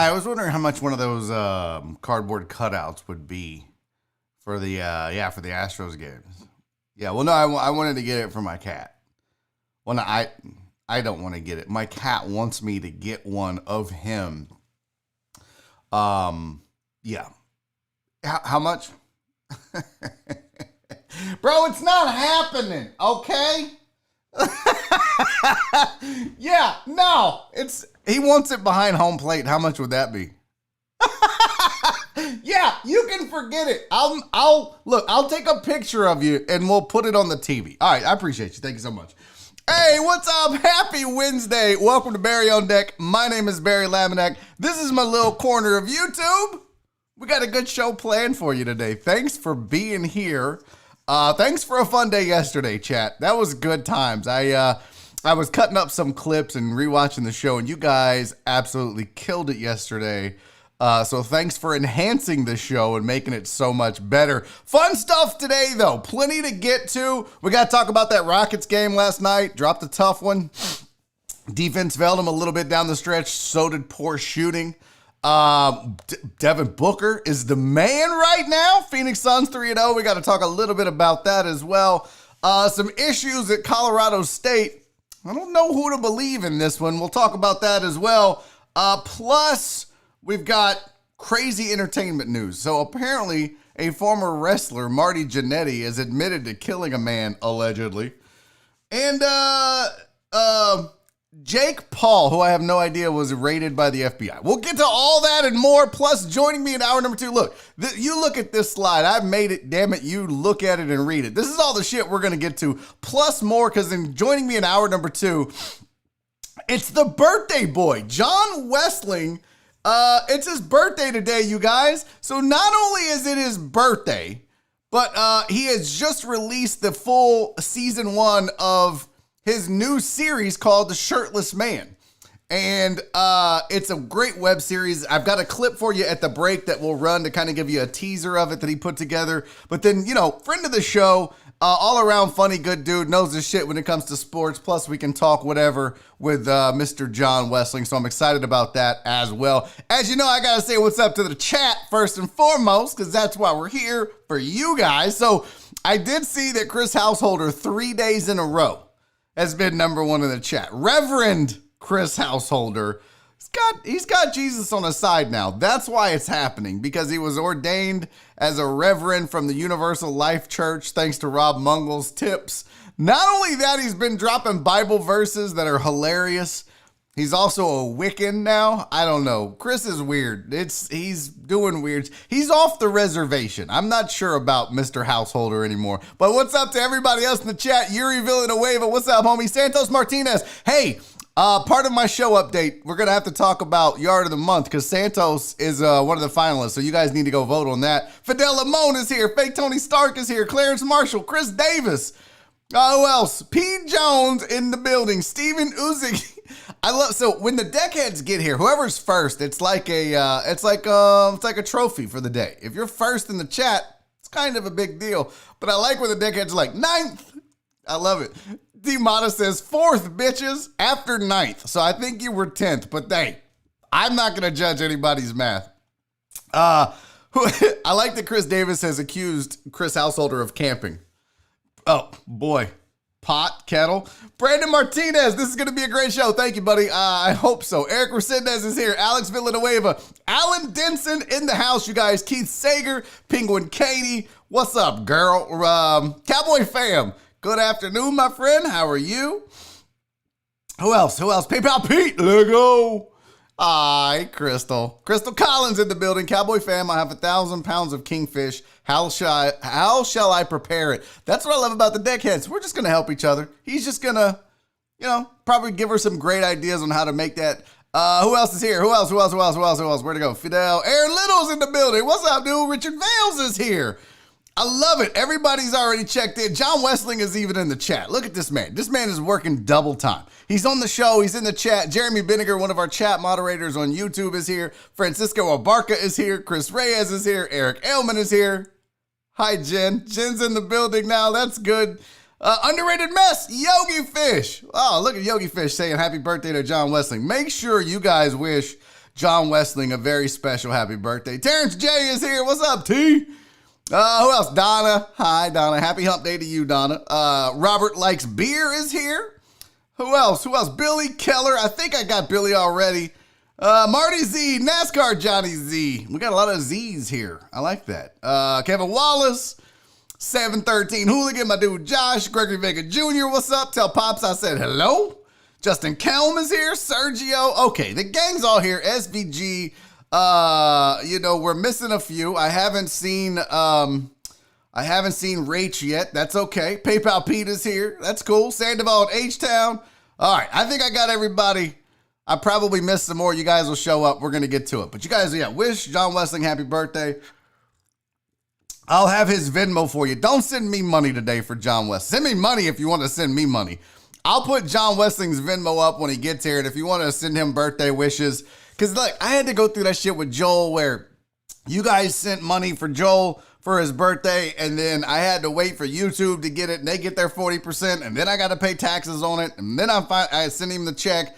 I was wondering how much one of those cardboard cutouts would be for the for the Astros games. Yeah, well, no, I wanted to get it for my cat. Well, no, I don't want to get it. My cat wants me to get one of him. Yeah. How much? Bro, it's not happening, okay? Yeah, no, he wants it behind home plate. How much would that be? Yeah, you can forget it. I'll take a picture of you and we'll put it on the TV. All right, I appreciate you. Thank you so much. Hey, what's up? Happy Wednesday. Welcome to Barry on Deck. My name is Barry Laminack. This is my little corner of YouTube. We got a good show planned for you today. Thanks for being here. Thanks for a fun day yesterday, chat. That was good times. I was cutting up some clips and rewatching the show, and you guys absolutely killed it yesterday. So thanks for enhancing the show and making it so much better. Fun stuff today, though. Plenty to get to. We got to talk about that Rockets game last night. Dropped a tough one. Defense failed them a little bit down the stretch. So did poor shooting. Devin Booker is the man right now. Phoenix Suns 3-0. We got to talk a little bit about that as well. Some issues at Colorado State. I don't know who to believe in this one. We'll talk about that as well. Plus, we've got crazy entertainment news. So apparently, a former wrestler, Marty Jannetty, has admitted to killing a man, allegedly. And Jake Paul, who I have no idea was raided by the FBI. We'll get to all that and more. Plus, joining me in hour number 2. Look, you look at this slide. I've made it. Damn it. You look at it and read it. This is all the shit we're going to get to. Plus more, because in joining me in hour number 2, it's the birthday boy, John Wessling. It's his birthday today, you guys. So not only is it his birthday, but he has just released the full season 1 of his new series called The Shirtless Man. And it's a great web series. I've got a clip for you at the break that will run to kind of give you a teaser of it that he put together. But then, friend of the show, all around funny, good dude, knows his shit when it comes to sports. Plus, we can talk whatever with Mr. John Wessling. So I'm excited about that as well. As you know, I got to say what's up to the chat first and foremost, because that's why we're here for you guys. So I did see that Chris Householder 3 days in a row has been number 1 in the chat. Reverend Chris Householder, he's got Jesus on his side now. That's why it's happening, because he was ordained as a reverend from the Universal Life Church, thanks to Rob Mungle's tips. Not only that, he's been dropping Bible verses that are hilarious. He's also a Wiccan now. I don't know. Chris is weird. He's doing weird. He's off the reservation. I'm not sure about Mr. Householder anymore. But what's up to everybody else in the chat? Yuri Villanueva, what's up, homie? Santos Martinez. Hey, part of my show update, we're going to have to talk about Yard of the Month because Santos is one of the finalists. So you guys need to go vote on that. Fidel Lamone is here. Fake Tony Stark is here. Clarence Marshall. Chris Davis. Who else? P. Jones in the building. Steven Uzik. So when the deckheads get here, whoever's first, it's like a trophy for the day. If you're first in the chat, it's kind of a big deal. But I like when the deckheads are like 9th. I love it. D-Mata says 4th, bitches, after 9th. So I think you were 10th, but hey, I'm not going to judge anybody's math. I like that Chris Davis has accused Chris Householder of camping. Oh, boy. Pot, kettle. Brandon Martinez, this is going to be a great show. Thank you, buddy. I hope so. Eric Resendez is here. Alex Villanueva. Alan Denson in the house, you guys. Keith Sager. Penguin Katie. What's up, girl? Cowboy fam. Good afternoon, my friend. How are you? Who else? PayPal Pete. Let go. Hi, Crystal. Crystal Collins in the building. Cowboy fam, I have 1,000 pounds of kingfish. How shall I prepare it? That's what I love about the deckheads. We're just going to help each other. He's just going to, probably give her some great ideas on how to make that. Who else is here? Who else? Where'd it go? Fidel. Aaron Little's in the building. What's up, dude? Richard Vales is here. I love it. Everybody's already checked in. John Wessling is even in the chat. Look at this man. This man is working double time. He's on the show. He's in the chat. Jeremy Vinegar, one of our chat moderators on YouTube, is here. Francisco Abarca is here. Chris Reyes is here. Eric Ailman is here. Hi, Jen. Jen's in the building now. That's good. Underrated mess, Yogi Fish. Oh, look at Yogi Fish saying happy birthday to John Wessling. Make sure you guys wish John Wessling a very special happy birthday. Terrence J is here. What's up, T? Who else? Donna. Hi, Donna. Happy hump day to you, Donna. Robert Likes Beer is here. Who else? Billy Keller. I think I got Billy already. Marty Z. NASCAR Johnny Z. We got a lot of Z's here. I like that. Kevin Wallace. 713 Hooligan. My dude Josh. Gregory Vega Jr. What's up? Tell Pops I said hello. Justin Kelm is here. Sergio. Okay, the gang's all here. SVG. We're missing a few. I haven't seen Rach yet. That's okay. PayPal Pete is here. That's cool. Sandoval H-Town. All right, I think I got everybody. I probably missed some more. You guys will show up. We're going to get to it. But you guys, wish John Wessling happy birthday. I'll have his Venmo for you. Don't send me money today for John Wessling. Send me money if you want to send me money. I'll put John Wessling's Venmo up when he gets here. And if you want to send him birthday wishes, because look, I had to go through that shit with Joel where you guys sent money for Joel for his birthday, and then I had to wait for YouTube to get it, and they get their 40%, and then I got to pay taxes on it, and then I send him the check.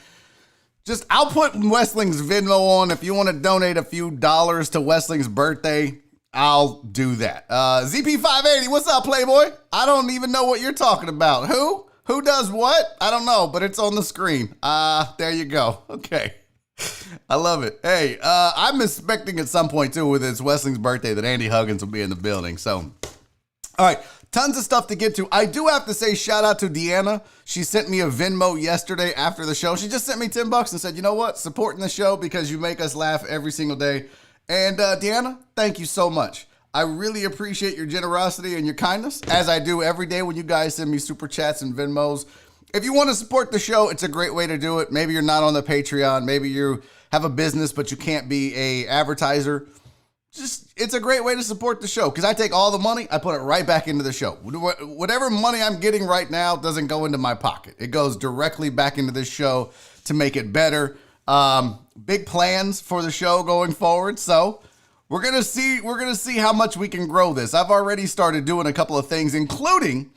I'll put Wessling's Venmo on. If you want to donate a few dollars to Wessling's birthday, I'll do that. ZP580, what's up, Playboy? I don't even know what you're talking about. Who? Who does what? I don't know, but it's on the screen. There you go. Okay. I love it. Hey, I'm expecting at some point, too, with it's Wessling's birthday, that Andy Huggins will be in the building. So, all right. Tons of stuff to get to. I do have to say shout out to Deanna. She sent me a Venmo yesterday after the show. She just sent me $10 and said, you know what? Supporting the show because you make us laugh every single day. And Deanna, thank you so much. I really appreciate your generosity and your kindness, as I do every day when you guys send me super chats and Venmos. If you want to support the show, it's a great way to do it. Maybe you're not on the Patreon. Maybe you have a business, but you can't be a advertiser. It's a great way to support the show because I take all the money, I put it right back into the show. Whatever money I'm getting right now doesn't go into my pocket. It goes directly back into this show to make it better. Big plans for the show going forward. So we're gonna see how much we can grow this. I've already started doing a couple of things, including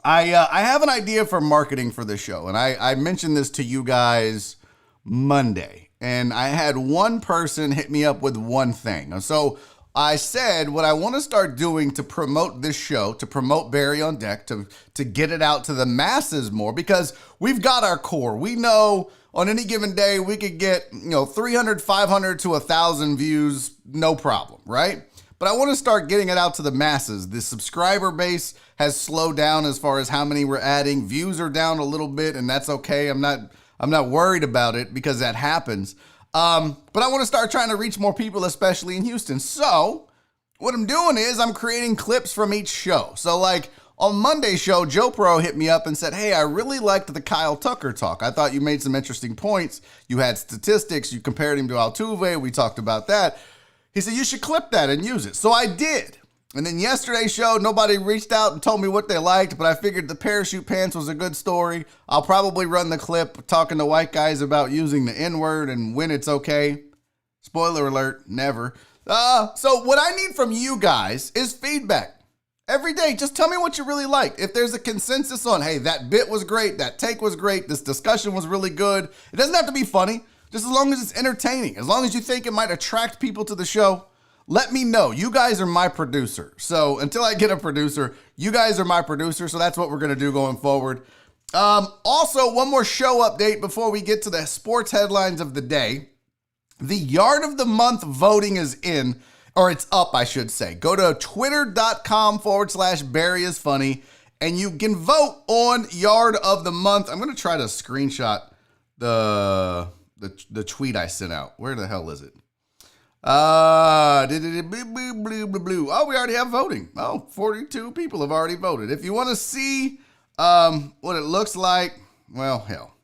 I have an idea for marketing for this show, and I mentioned this to you guys Monday, and I had one person hit me up with one thing. So I said what I want to start doing to promote this show, to promote Barry on Deck, to get it out to the masses more, because we've got our core. We know on any given day we could get 300, 500 to 1,000 views, no problem, right? But I want to start getting it out to the masses. The subscriber base has slowed down as far as how many we're adding. Views are down a little bit, and that's okay. I'm not worried about it because that happens. But I want to start trying to reach more people, especially in Houston. So what I'm doing is I'm creating clips from each show. So like on Monday's show, Joe Pro hit me up and said, hey, I really liked the Kyle Tucker talk. I thought you made some interesting points. You had statistics. You compared him to Altuve. We talked about that. He said, you should clip that and use it. So I did. And then yesterday's show, nobody reached out and told me what they liked, but I figured the parachute pants was a good story. I'll probably run the clip talking to white guys about using the N-word and when it's okay. Spoiler alert, never. So what I need from you guys is feedback. Every day, just tell me what you really liked. If there's a consensus on, hey, that bit was great, that take was great, this discussion was really good. It doesn't have to be funny, just as long as it's entertaining. As long as you think it might attract people to the show, let me know. You guys are my producer. So until I get a producer, you guys are my producer. So that's what we're going to do going forward. Also, one more show update before we get to the sports headlines of the day. The Yard of the Month voting is in, or it's up, I should say. Go to twitter.com/Barry is funny, and you can vote on Yard of the Month. I'm going to try to screenshot the tweet I sent out. Where the hell is it? Oh, we already have voting. 42 people have already voted. If you want to see what it looks like, well, hell,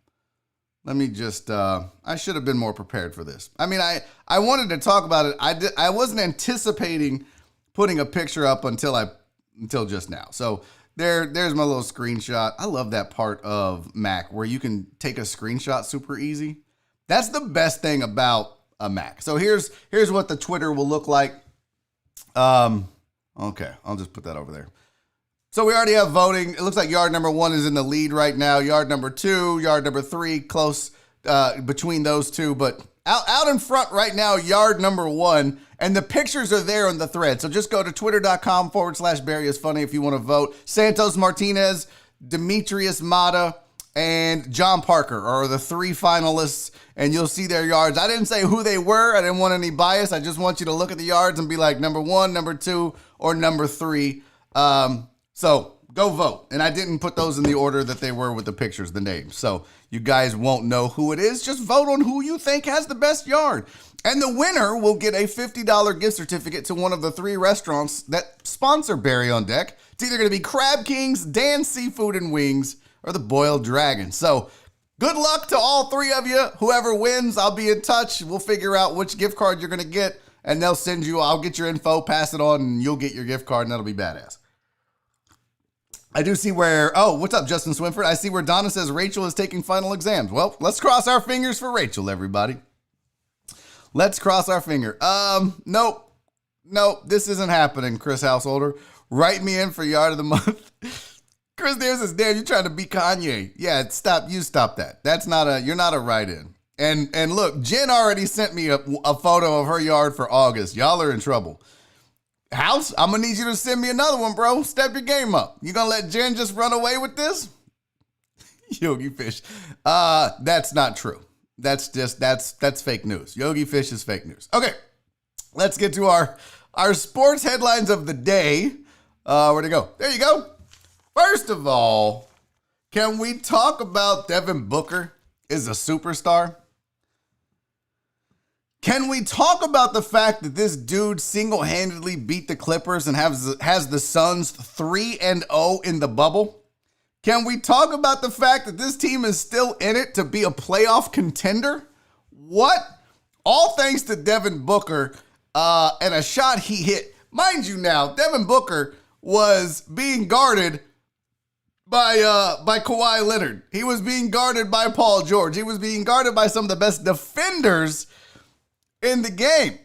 let me just, I should have been more prepared for this. I mean, I wanted to talk about it. I wasn't anticipating putting a picture up until just now. So there's my little screenshot. I love that part of Mac where you can take a screenshot super easy. That's the best thing about a Mac. So here's what the Twitter will look like. Okay, I'll just put that over there. So we already have voting. It looks like yard number 1 is in the lead right now. Yard number 2, yard number 3, close between those two. But Out in front right now, yard number 1, and the pictures are there on the thread. So just go to twitter.com/Barry is funny if you want to vote. Santos Martinez, Demetrius Mata, and John Parker are the 3 finalists, and you'll see their yards. I didn't say who they were. I didn't want any bias. I just want you to look at the yards and be like number 1, number 2, or number 3. So go vote. And I didn't put those in the order that they were with the pictures, the names. So you guys won't know who it is. Just vote on who you think has the best yard. And the winner will get a $50 gift certificate to one of the 3 restaurants that sponsor Barry on Deck. It's either going to be Crab Kings, Dan's Seafood and Wings, or the Boiled Dragon. So good luck to all 3 of you. Whoever wins, I'll be in touch. We'll figure out which gift card you're going to get, and they'll send you, I'll get your info, pass it on, and you'll get your gift card, and that'll be badass. I do see where, what's up, Justin Swinford? I see where Donna says Rachel is taking final exams. Well, let's cross our fingers for Rachel, everybody. Let's cross our finger. Nope, this isn't happening, Chris Householder. Write me in for Yard of the Month. Chris Davis says, damn, you're trying to beat Kanye. Yeah, stop that. You're not a write-in. And look, Jen already sent me a photo of her yard for August. Y'all are in trouble. House, I'm going to need you to send me another one, bro. Step your game up. You going to let Jen just run away with this? Yogi Fish. That's not true. That's fake news. Yogi Fish is fake news. Okay, let's get to our sports headlines of the day. Where'd it go? There you go. First of all, can we talk about Devin Booker is a superstar? Can we talk about the fact that this dude single-handedly beat the Clippers and has the Suns 3-0 in the bubble? Can we talk about the fact that this team is still in it to be a playoff contender? What? All thanks to Devin Booker and a shot he hit. Mind you now, Devin Booker was being guarded by Kawhi Leonard. He was being guarded by Paul George. He was being guarded by some of the best defenders in the game.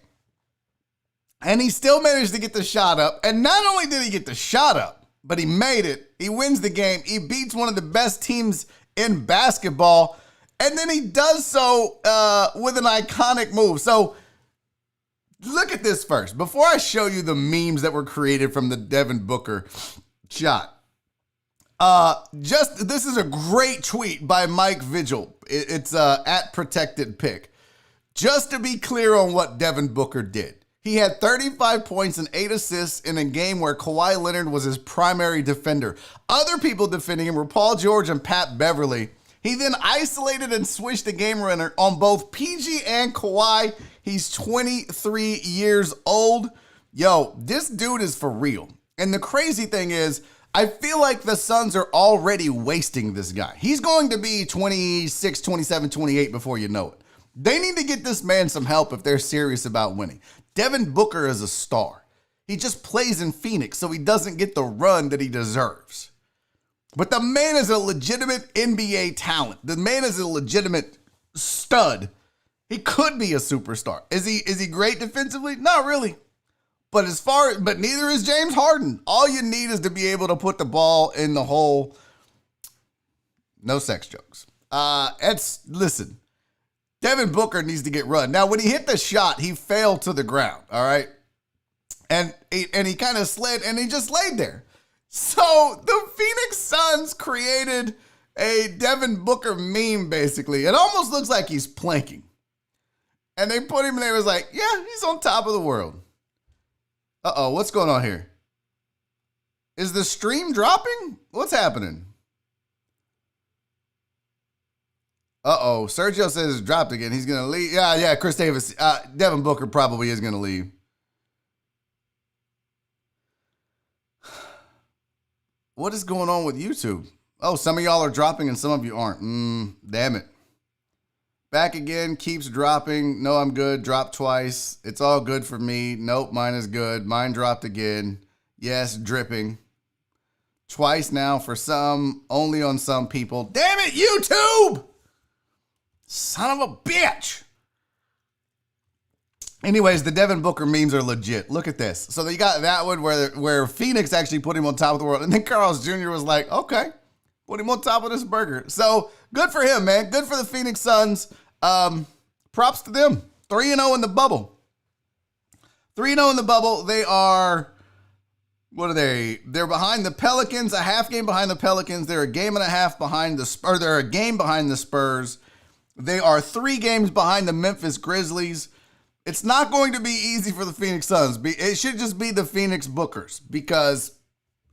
And he still managed to get the shot up. And not only did he get the shot up, but he made it. He wins the game. He beats one of the best teams in basketball. And then he does so with an iconic move. So look at this first. Before I show you the memes that were created from the Devin Booker shot. This is a great tweet by Mike Vigil. It's at Protected Pick. Just to be clear on what Devin Booker did. He had 35 points and 8 assists in a game where Kawhi Leonard was his primary defender. Other people defending him were Paul George and Pat Beverly. He then isolated and switched the game runner on both PG and Kawhi. He's 23 years old. Yo, this dude is for real. And the crazy thing is, I feel like the Suns are already wasting this guy. He's going to be 26, 27, 28 before you know it. They need to get this man some help if they're serious about winning. Devin Booker is a star. He just plays in Phoenix, so he doesn't get the run that he deserves. But the man is a legitimate NBA talent. The man is a legitimate stud. He could be a superstar. Is he great defensively? Not really. But neither is James Harden. All you need is to be able to put the ball in the hole. No sex jokes. Listen. Devin Booker needs to get run. Now, when he hit the shot, he fell to the ground, all right? And he kind of slid, and he just laid there. So the Phoenix Suns created a Devin Booker meme, basically. It almost looks like he's planking. And they put him in there. It was like, yeah, he's on top of the world. Uh-oh, what's going on here? Is the stream dropping? What's happening? Uh-oh, Sergio says it's dropped again. He's going to leave. Yeah, Chris Davis. Devin Booker probably is going to leave. What is going on with YouTube? Oh, some of y'all are dropping and some of you aren't. Damn it. Back again, keeps dropping. No, I'm good. Dropped twice. It's all good for me. Nope, mine is good. Mine dropped again. Yes, dripping. Twice now for some, only on some people. Damn it, YouTube! Son of a bitch. Anyways, the Devin Booker memes are legit. Look at this. So you got that one where Phoenix actually put him on top of the world. And then Carlos Jr. was like, okay, put him on top of this burger. So good for him, man. Good for the Phoenix Suns. props to them. 3-0 in the bubble. 3-0 in the bubble. They are, what are they? They're behind the Pelicans, a half game behind the Pelicans. They're a game and a half behind the Spurs. They're a game behind the Spurs. They are 3 games behind the Memphis Grizzlies. It's not going to be easy for the Phoenix Suns. It should just be the Phoenix Bookers because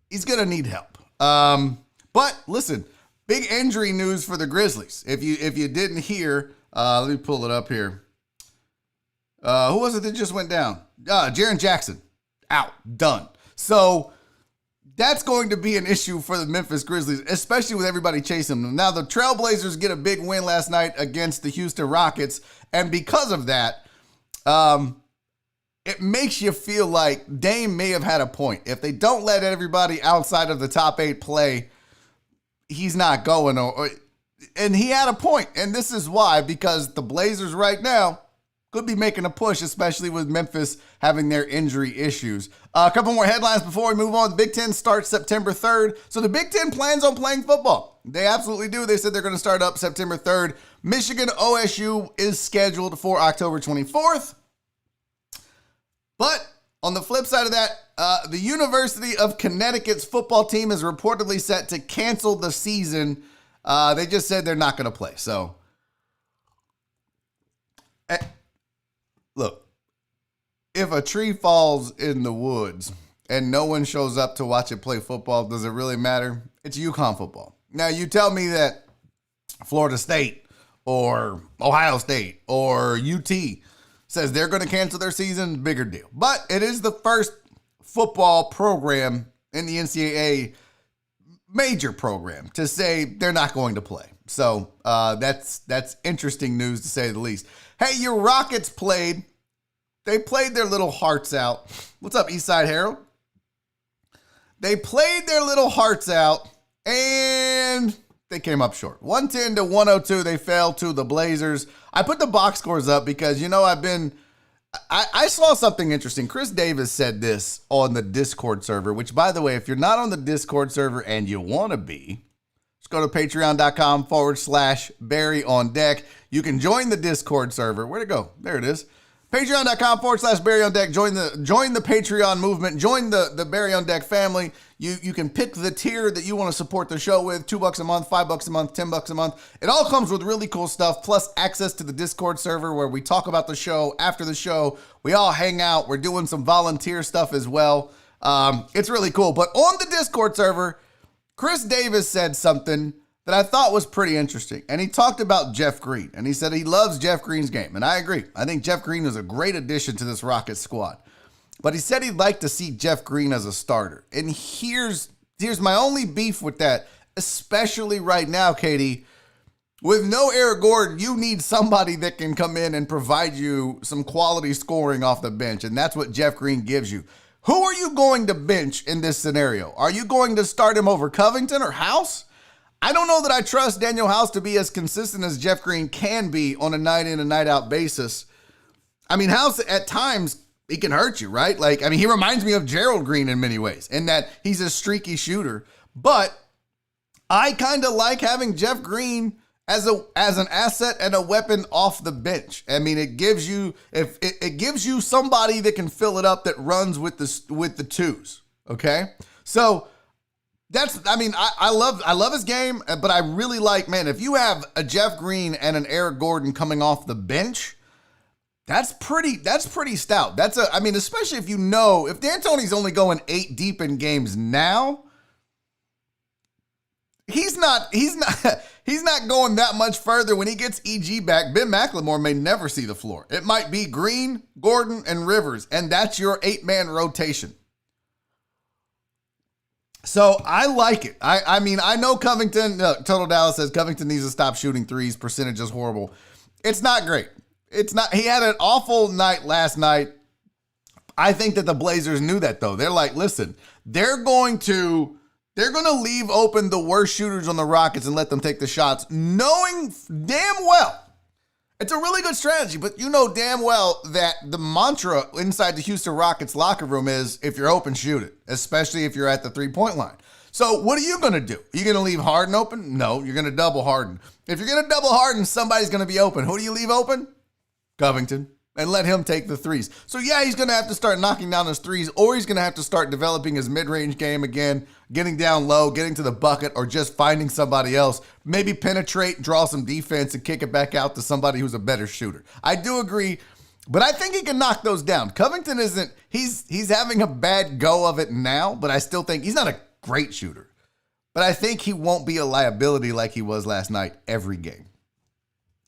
he's going to need help. But listen, big injury news for the Grizzlies. If you didn't hear, let me pull it up here. Who was it that just went down? Jaren Jackson, out, done. So that's going to be an issue for the Memphis Grizzlies, especially with everybody chasing them. Now, the Trailblazers get a big win last night against the Houston Rockets, and because of that, it makes you feel like Dame may have had a point. If they don't let everybody outside of the top 8 play, he's not going. And he had a point, and this is why, because the Blazers right now could be making a push, especially with Memphis having their injury issues. A couple more headlines before we move on. The Big Ten starts September 3rd. So the Big Ten plans on playing football. They absolutely do. They said they're going to start up September 3rd. Michigan OSU is scheduled for October 24th. But on the flip side of that, the University of Connecticut's football team is reportedly set to cancel the season. They just said they're not going to play. So, look, if a tree falls in the woods and no one shows up to watch it play football, does it really matter? It's UConn football. Now, you tell me that Florida State or Ohio State or UT says they're going to cancel their season, bigger deal. But it is the first football program in the NCAA, major program, to say they're not going to play. So that's interesting news, to say the least. Hey, your Rockets played. They played their little hearts out. What's up, Eastside Herald? They played their little hearts out, and they came up short. 110-102, they fell to the Blazers. I put the box scores up because, I saw something interesting. Chris Davis said this on the Discord server, which, by the way, if you're not on the Discord server and you want to be, just go to patreon.com/Barry on deck. You can join the Discord server. Where'd it go? There it is. Patreon.com/Barry on deck. Join the Patreon movement. Join the Barry on deck family. You can pick the tier that you want to support the show with. $2 a month, $5 a month, $10 a month. It all comes with really cool stuff, plus access to the Discord server where we talk about the show. After the show, we all hang out. We're doing some volunteer stuff as well. It's really cool. But on the Discord server, Chris Davis said something that I thought was pretty interesting. And he talked about Jeff Green. And he said he loves Jeff Green's game. And I agree. I think Jeff Green is a great addition to this Rockets squad. But he said he'd like to see Jeff Green as a starter. And here's my only beef with that, especially right now, Katie. With no Eric Gordon, you need somebody that can come in and provide you some quality scoring off the bench. And that's what Jeff Green gives you. Who are you going to bench in this scenario? Are you going to start him over Covington or House? I don't know that I trust Daniel House to be as consistent as Jeff Green can be on a night in and night out basis. I mean, House at times, he can hurt you, right? He reminds me of Gerald Green in many ways in that he's a streaky shooter. But I kind of like having Jeff Green as an asset and a weapon off the bench. I mean, it gives you somebody that can fill it up that runs with the twos. Okay, so I love his game, but I really like, if you have a Jeff Green and an Eric Gordon coming off the bench, that's pretty stout. Especially if if D'Antoni's only going 8 deep in games now, he's not going that much further when he gets EG back. Ben McLemore may never see the floor. It might be Green, Gordon, and Rivers, and that's your 8-man rotation. So I like it. I know Covington, Total Dallas says Covington needs to stop shooting threes. Percentage is horrible. It's not great. It's not. He had an awful night last night. I think that the Blazers knew that, though. They're like, listen, they're going to leave open the worst shooters on the Rockets and let them take the shots, knowing damn well. It's a really good strategy, but you know damn well that the mantra inside the Houston Rockets locker room is, if you're open, shoot it, especially if you're at the three-point line. So what are you going to do? Are you going to leave Harden open? No, you're going to double Harden. If you're going to double Harden, somebody's going to be open. Who do you leave open? Covington, and let him take the threes. So yeah, he's going to have to start knocking down his threes, or he's going to have to start developing his mid-range game again, getting down low, getting to the bucket, or just finding somebody else. Maybe penetrate, draw some defense, and kick it back out to somebody who's a better shooter. I do agree, but I think he can knock those down. Covington isn't, he's having a bad go of it now, but I still think he's not a great shooter. But I think he won't be a liability like he was last night every game.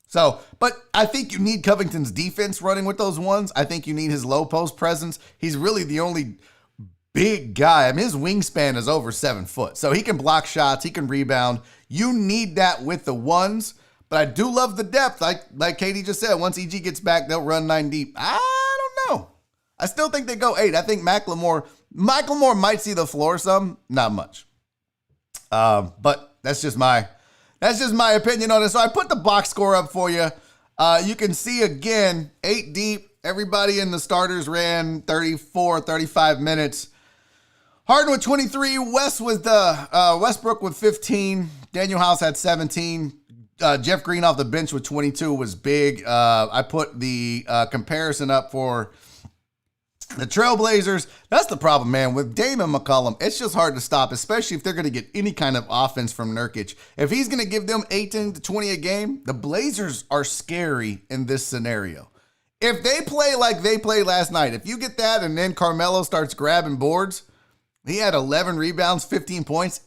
So, but I think you need Covington's defense running with those ones. I think you need his low post presence. He's really the only big guy. I mean, his wingspan is over 7 foot. So he can block shots. He can rebound. You need that with the ones. But I do love the depth. Like Katie just said, once EG gets back, they'll run 9 deep. I don't know. I still think they go 8. I think Macklemore might see the floor some. Not much. But that's just my opinion on it. So I put the box score up for you. You can see again, 8 deep. Everybody in the starters ran 34, 35 minutes. Harden with 23. Westbrook with 15. Daniel House had 17. Jeff Green off the bench with 22 was big. I put the comparison up for the Trailblazers. That's the problem, man. With Dame and McCollum, it's just hard to stop, especially if they're going to get any kind of offense from Nurkic. If he's going to give them 18 to 20 a game, the Blazers are scary in this scenario. If they play like they played last night, if you get that and then Carmelo starts grabbing boards, he had 11 rebounds, 15 points.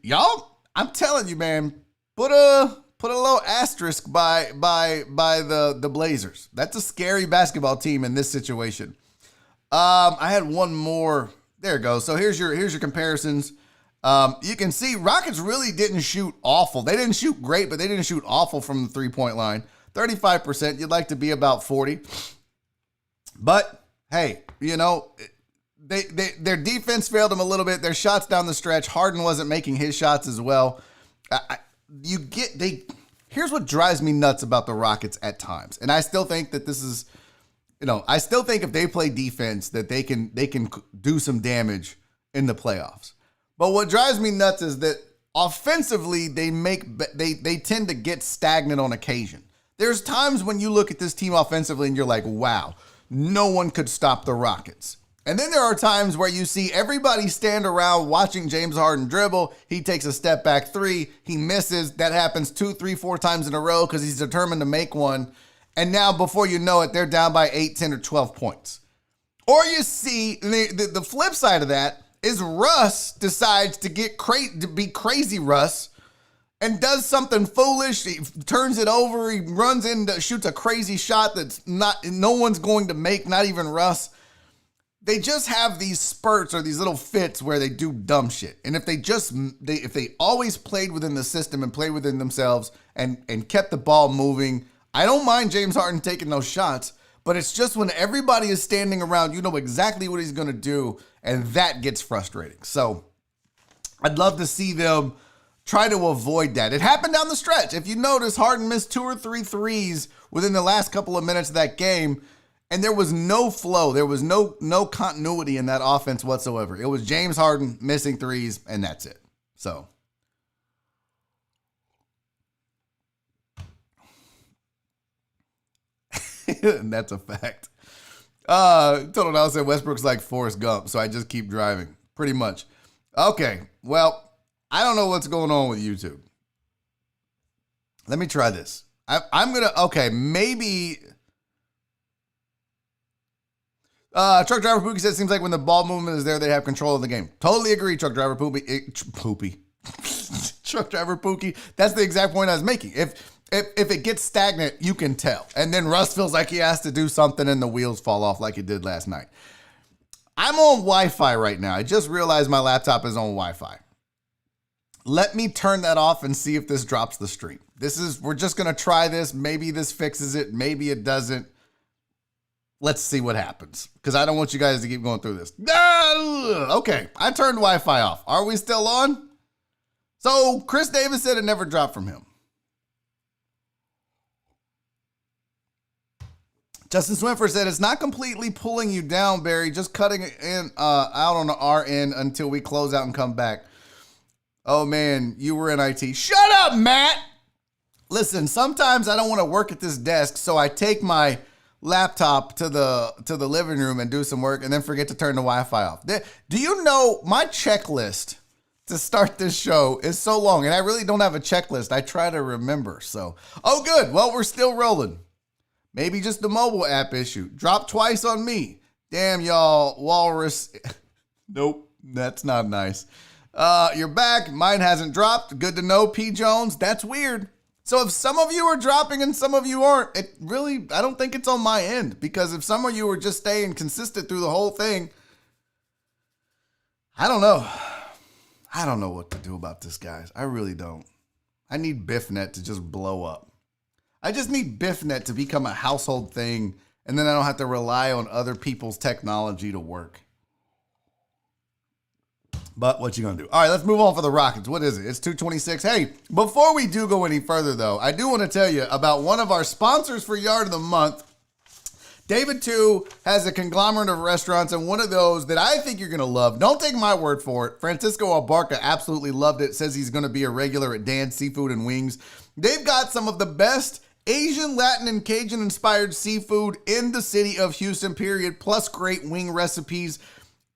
Y'all, I'm telling you, man, put a little asterisk by the Blazers. That's a scary basketball team in this situation. I had one more. There it goes. So here's your comparisons. You can see Rockets really didn't shoot awful. They didn't shoot great, but they didn't shoot awful from the 3-point line. 35%. You'd like to be about 40. But hey, you know, their defense failed them a little bit. Their shots down the stretch. Harden wasn't making his shots as well. Here's what drives me nuts about the Rockets at times. And I still think that this is, I still think if they play defense that they can do some damage in the playoffs. But what drives me nuts is that offensively they tend to get stagnant on occasion. There's times when you look at this team offensively and you're like, wow, no one could stop the Rockets. And then there are times where you see everybody stand around watching James Harden dribble. He takes a step back three. He misses. That happens 2, 3, 4 times in a row because he's determined to make one. And now before you know it, they're down by 8, 10, or 12 points. Or you see the flip side of that is Russ decides to be crazy Russ and does something foolish. He turns it over. He runs in, shoots a crazy shot that's no one's going to make, not even Russ. They just have these spurts or these little fits where they do dumb shit. And if they always played within the system and played within themselves and kept the ball moving, I don't mind James Harden taking those shots, but it's just when everybody is standing around, you know exactly what he's going to do, and that gets frustrating. So I'd love to see them try to avoid that. It happened down the stretch. If you notice, Harden missed 2 or 3 threes within the last couple of minutes of that game, and there was no flow. There was no continuity in that offense whatsoever. It was James Harden missing threes, and that's it. So and that's a fact. Total Now said Westbrook's like Forrest Gump, so I just keep driving. Pretty much. Okay, well, I don't know what's going on with YouTube. Let me try this. Maybe. Truck Driver Pookie says, seems like when the ball movement is there, they have control of the game. Totally agree, Truck Driver Poopy. Truck Driver Pookie. That's the exact point I was making. If it gets stagnant, you can tell. And then Russ feels like he has to do something and the wheels fall off like it did last night. I'm on Wi-Fi right now. I just realized my laptop is on Wi-Fi. Let me turn that off and see if this drops the stream. We're just going to try this. Maybe this fixes it. Maybe it doesn't. Let's see what happens, because I don't want you guys to keep going through this. Okay, I turned Wi-Fi off. Are we still on? So Chris Davis said it never dropped from him. Justin Swinford said, it's not completely pulling you down, Barry, just cutting it in out on our end until we close out and come back. Oh, man, you were in IT. Shut up, Matt. Listen, sometimes I don't want to work at this desk, so I take my laptop to the living room and do some work and then forget to turn the Wi-Fi off. Do you know my checklist to start this show is so long, and I really don't have a checklist. I try to remember. So, oh good. Well, we're still rolling. Maybe just the mobile app issue. Dropped twice on me. Damn y'all, Walrus. Nope, that's not nice. You're back. Mine hasn't dropped. Good to know, P. Jones. That's weird. So if some of you are dropping and some of you aren't, it really, I don't think it's on my end, because if some of you are just staying consistent through the whole thing, I don't know. I don't know what to do about this, guys. I really don't. I need BiffNet to just blow up. I just need BiffNet to become a household thing, and then I don't have to rely on other people's technology to work. But what you gonna do? All right, let's move on for the Rockets. What is it? It's 226. Hey, before we do go any further, though, I do want to tell you about one of our sponsors for Yard of the Month. David, too, has a conglomerate of restaurants, and one of those that I think you're going to love. Don't take my word for it. Francisco Abarca absolutely loved it. Says he's going to be a regular at Dan's Seafood and Wings. They've got some of the best Asian, Latin, and Cajun-inspired seafood in the city of Houston, period, plus great wing recipes.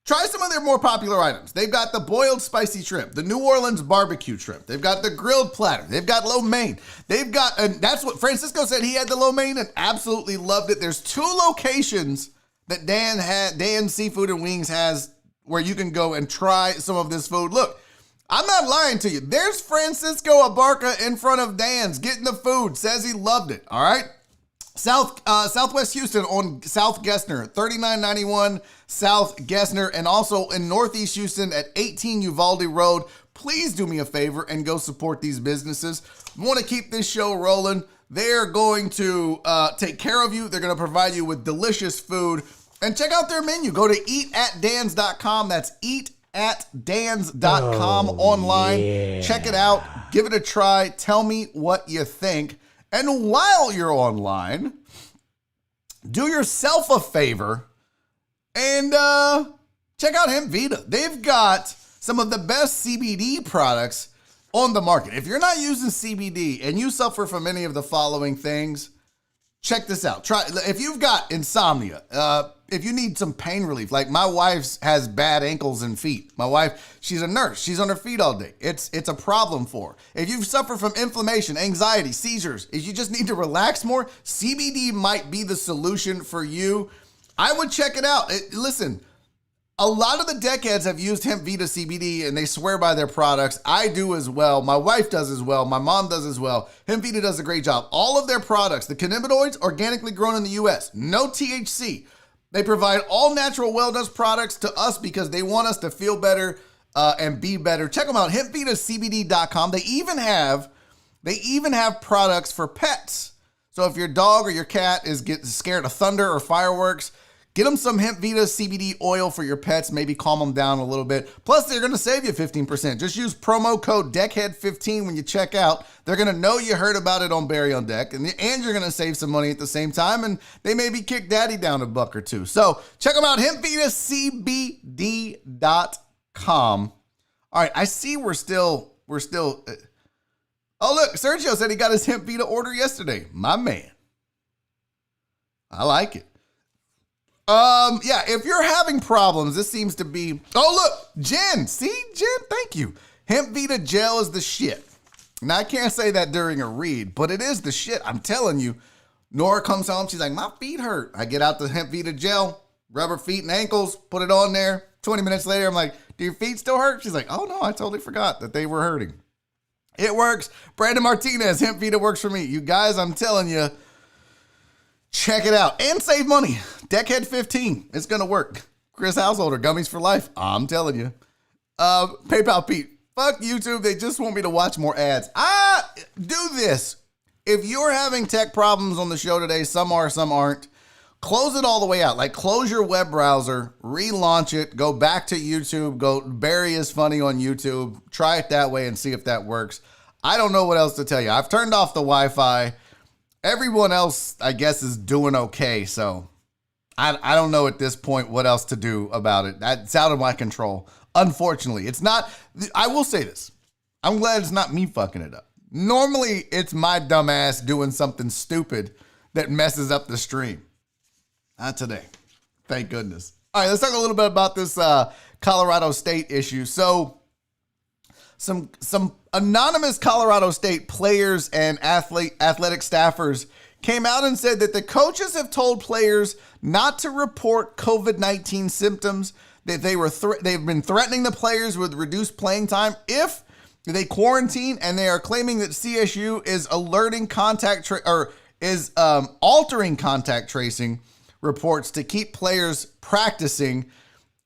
Try some of their more popular items. They've got the boiled spicy shrimp, the New Orleans barbecue shrimp. They've got the grilled platter. They've got lo mein. They've got, and that's what Francisco said, he had the lo mein and absolutely loved it. There's 2 locations that Dan Seafood and Wings has where you can go and try some of this food. Look, I'm not lying to you. There's Francisco Abarca in front of Dan's getting the food. Says he loved it. All right. Southwest Houston on South Gessner, 3991 South Gessner, and also in Northeast Houston at 18 Uvalde Road. Please do me a favor and go support these businesses. We want to keep this show rolling. They're going to take care of you. They're going to provide you with delicious food. And check out their menu. Go to eatatdans.com. That's eatatdans.com online. Yeah. Check it out. Give it a try. Tell me what you think. And while you're online, do yourself a favor and check out Hemp Vita. They've got some of the best CBD products on the market. If you're not using CBD and you suffer from any of the following things, check this out. Try if you've got insomnia, if you need some pain relief, like my wife has bad ankles and feet. My wife, she's a nurse. She's on her feet all day. It's a problem for her. If you suffer from inflammation, anxiety, seizures, if you just need to relax more, CBD might be the solution for you. I would check it out. Listen, a lot of the deckheads have used Hemp Vita CBD and they swear by their products. I do as well. My wife does as well. My mom does as well. Hemp Vita does a great job. All of their products, the cannabinoids, organically grown in the U.S., no THC. They provide all natural wellness products to us because they want us to feel better and be better. Check them out, hempvitacbd.com. They even have products for pets. So if your dog or your cat is getting scared of thunder or fireworks, get them some Hemp Vita CBD oil for your pets, maybe calm them down a little bit. Plus, they're going to save you 15%. Just use promo code DECKHEAD15 when you check out. They're going to know you heard about it on Barry on Deck, and you're going to save some money at the same time, and they maybe kick daddy down a buck or two. So check them out, hempvitacbd.com. All right, I see we're still. Oh, look, Sergio said he got his Hemp Vita order yesterday. My man. I like it. Yeah, if you're having problems, this seems to be, oh, look, Jen, see, Jen, thank you. Hemp Vita gel is the shit. Now, I can't say that during a read, but it is the shit. I'm telling you. Nora comes home. She's like, my feet hurt. I get out the Hemp Vita gel, rub her feet and ankles, put it on there. 20 minutes later, I'm like, do your feet still hurt? She's like, oh, no, I totally forgot that they were hurting. It works. Brandon Martinez, Hemp Vita works for me. You guys, I'm telling you, check it out and save money. Deckhead 15. It's going to work. Chris Householder, gummies for life. I'm telling you. PayPal Pete. Fuck YouTube. They just want me to watch more ads. Do this. If you're having tech problems on the show today, some are, some aren't. Close it all the way out. Like close your web browser, relaunch it, go back to YouTube, go Barry is funny on YouTube. Try it that way and see if that works. I don't know what else to tell you. I've turned off the Wi-Fi. Everyone else, I guess, is doing okay. So I don't know at this point what else to do about it. That's out of my control. Unfortunately, it's not. I will say this. I'm glad it's not me fucking it up. Normally, it's my dumb ass doing something stupid that messes up the stream. Not today. Thank goodness. All right, let's talk a little bit about this Colorado State issue. So, some anonymous Colorado State players and athletic staffers came out and said that the coaches have told players not to report COVID-19 symptoms, that they've been threatening the players with reduced playing time if they quarantine, and they are claiming that CSU is altering contact tracing reports to keep players practicing.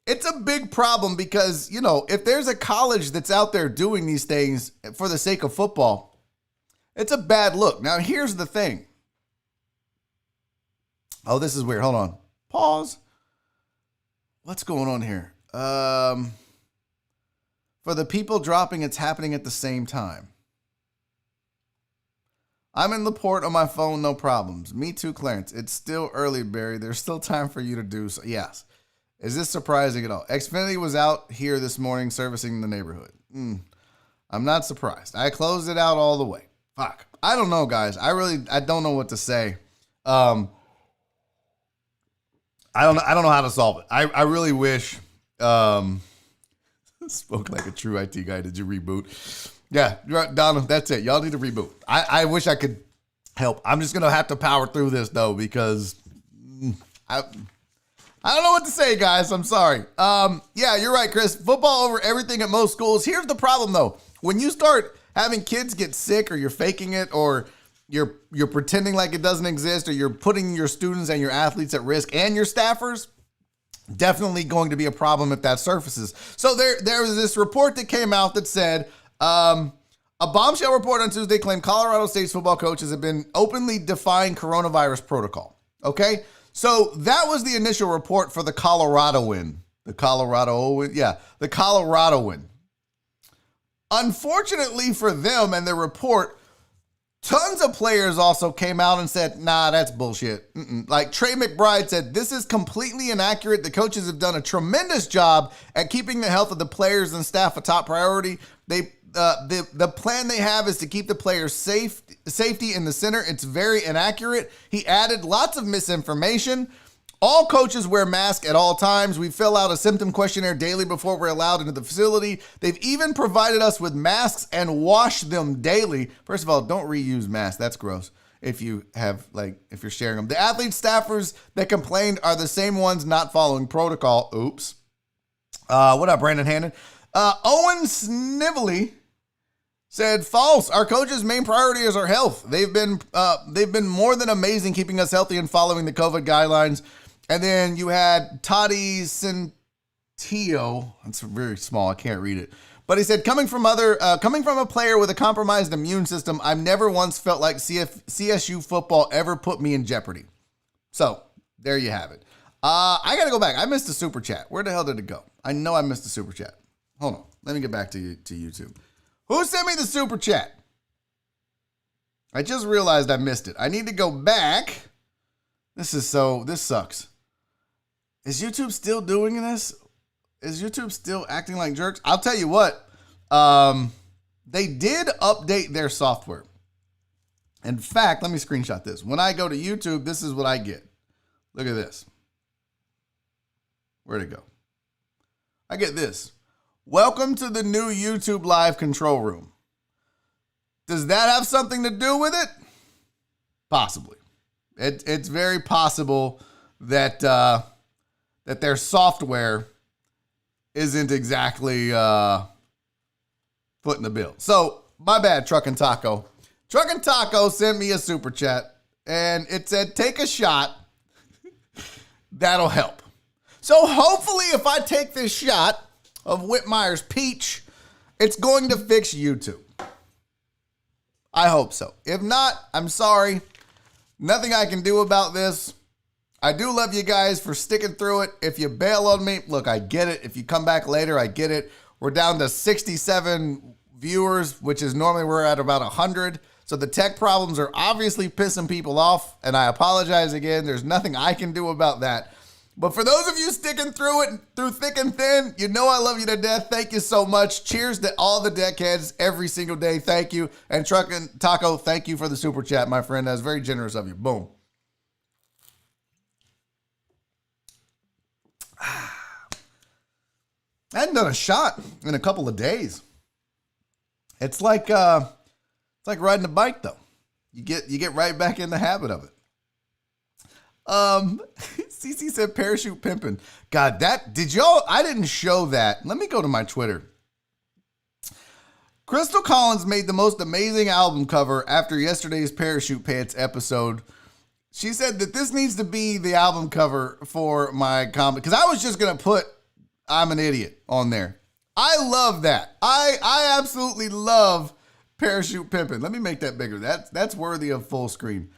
It's a big problem because, you know, if there's a college that's out there doing these things for the sake of football, it's a bad look. Now, here's the thing. Oh, this is weird. Hold on. Pause. What's going on here? For the people dropping, it's happening at the same time. I'm in LaPorte on my phone, no problems. Me too, Clarence. It's still early, Barry. There's still time for you to do so. Yes. Is this surprising at all? Xfinity was out here this morning servicing the neighborhood. I'm not surprised. I closed it out all the way. Fuck. I don't know, guys. I don't know what to say. I don't know how to solve it. I really wish. Spoke like a true IT guy. Did you reboot? Yeah, Donna, that's it. Y'all need to reboot. I wish I could help. I'm just gonna have to power through this though because I don't know what to say, guys. I'm sorry. Yeah, you're right, Chris. Football over everything at most schools. Here's the problem though. When you start having kids get sick, or you're faking it, or you're pretending like it doesn't exist, or you're putting your students and your athletes at risk and your staffers, definitely going to be a problem if that surfaces. So there was this report that came out that said, a bombshell report on Tuesday claimed Colorado State's football coaches have been openly defying coronavirus protocol. Okay? So that was the initial report for the Colorado win. The Colorado win. Unfortunately for them and their report, tons of players also came out and said, nah, that's bullshit. Like Trey McBride said, this is completely inaccurate. The coaches have done a tremendous job at keeping the health of the players and staff a top priority. The plan they have is to keep the players safety in the center. It's very inaccurate. He added lots of misinformation. All coaches wear masks at all times. We fill out a symptom questionnaire daily before we're allowed into the facility. They've even provided us with masks and wash them daily. First of all, don't reuse masks. That's gross. If you're sharing them. The athlete staffers that complained are the same ones not following protocol. Oops. What up, Brandon Hannon? Owen Snively said, false. Our coach's main priority is our health. They've been more than amazing keeping us healthy and following the COVID guidelines. And then you had Toddy Centillo. That's very small. I can't read it. But he said, coming from a player with a compromised immune system, I've never once felt like CSU football ever put me in jeopardy. So there you have it. I got to go back. I missed the super chat. Where the hell did it go? I know I missed the super chat. Hold on. Let me get back to YouTube. Who sent me the super chat? I just realized I missed it. I need to go back. This sucks. Is YouTube still doing this? Is YouTube still acting like jerks? I'll tell you what. They did update their software. In fact, let me screenshot this. When I go to YouTube, this is what I get. Look at this. Where'd it go? I get this. Welcome to the new YouTube live control room. Does that have something to do with it? Possibly. It's very possible that their software isn't exactly footing the bill. So, my bad, Truck and Taco. Truck and Taco sent me a super chat, and it said, take a shot. That'll help. So, hopefully, if I take this shot of Whitmire's Peach, it's going to fix YouTube. I hope so. If not, I'm sorry. Nothing I can do about this. I do love you guys for sticking through it. If you bail on me, look, I get it. If you come back later, I get it. We're down to 67 viewers, which is normally we're at about 100. So the tech problems are obviously pissing people off, and I apologize again. There's nothing I can do about that. But for those of you sticking through it, through thick and thin, you know I love you to death. Thank you so much. Cheers to all the deckheads every single day. Thank you. And Truckin' Taco, thank you for the super chat, my friend. That was very generous of you. Boom. I hadn't done a shot in a couple of days. It's like riding a bike, though. You get right back in the habit of it. CC said parachute pimping. God, I didn't show that. Let me go to my Twitter. Crystal Collins made the most amazing album cover after yesterday's Parachute Pants episode. She said that this needs to be the album cover for my comic, because I was just going to put I'm an Idiot on there. I love that. I absolutely love Parachute Pimpin'. Let me make that bigger. That's worthy of full screen.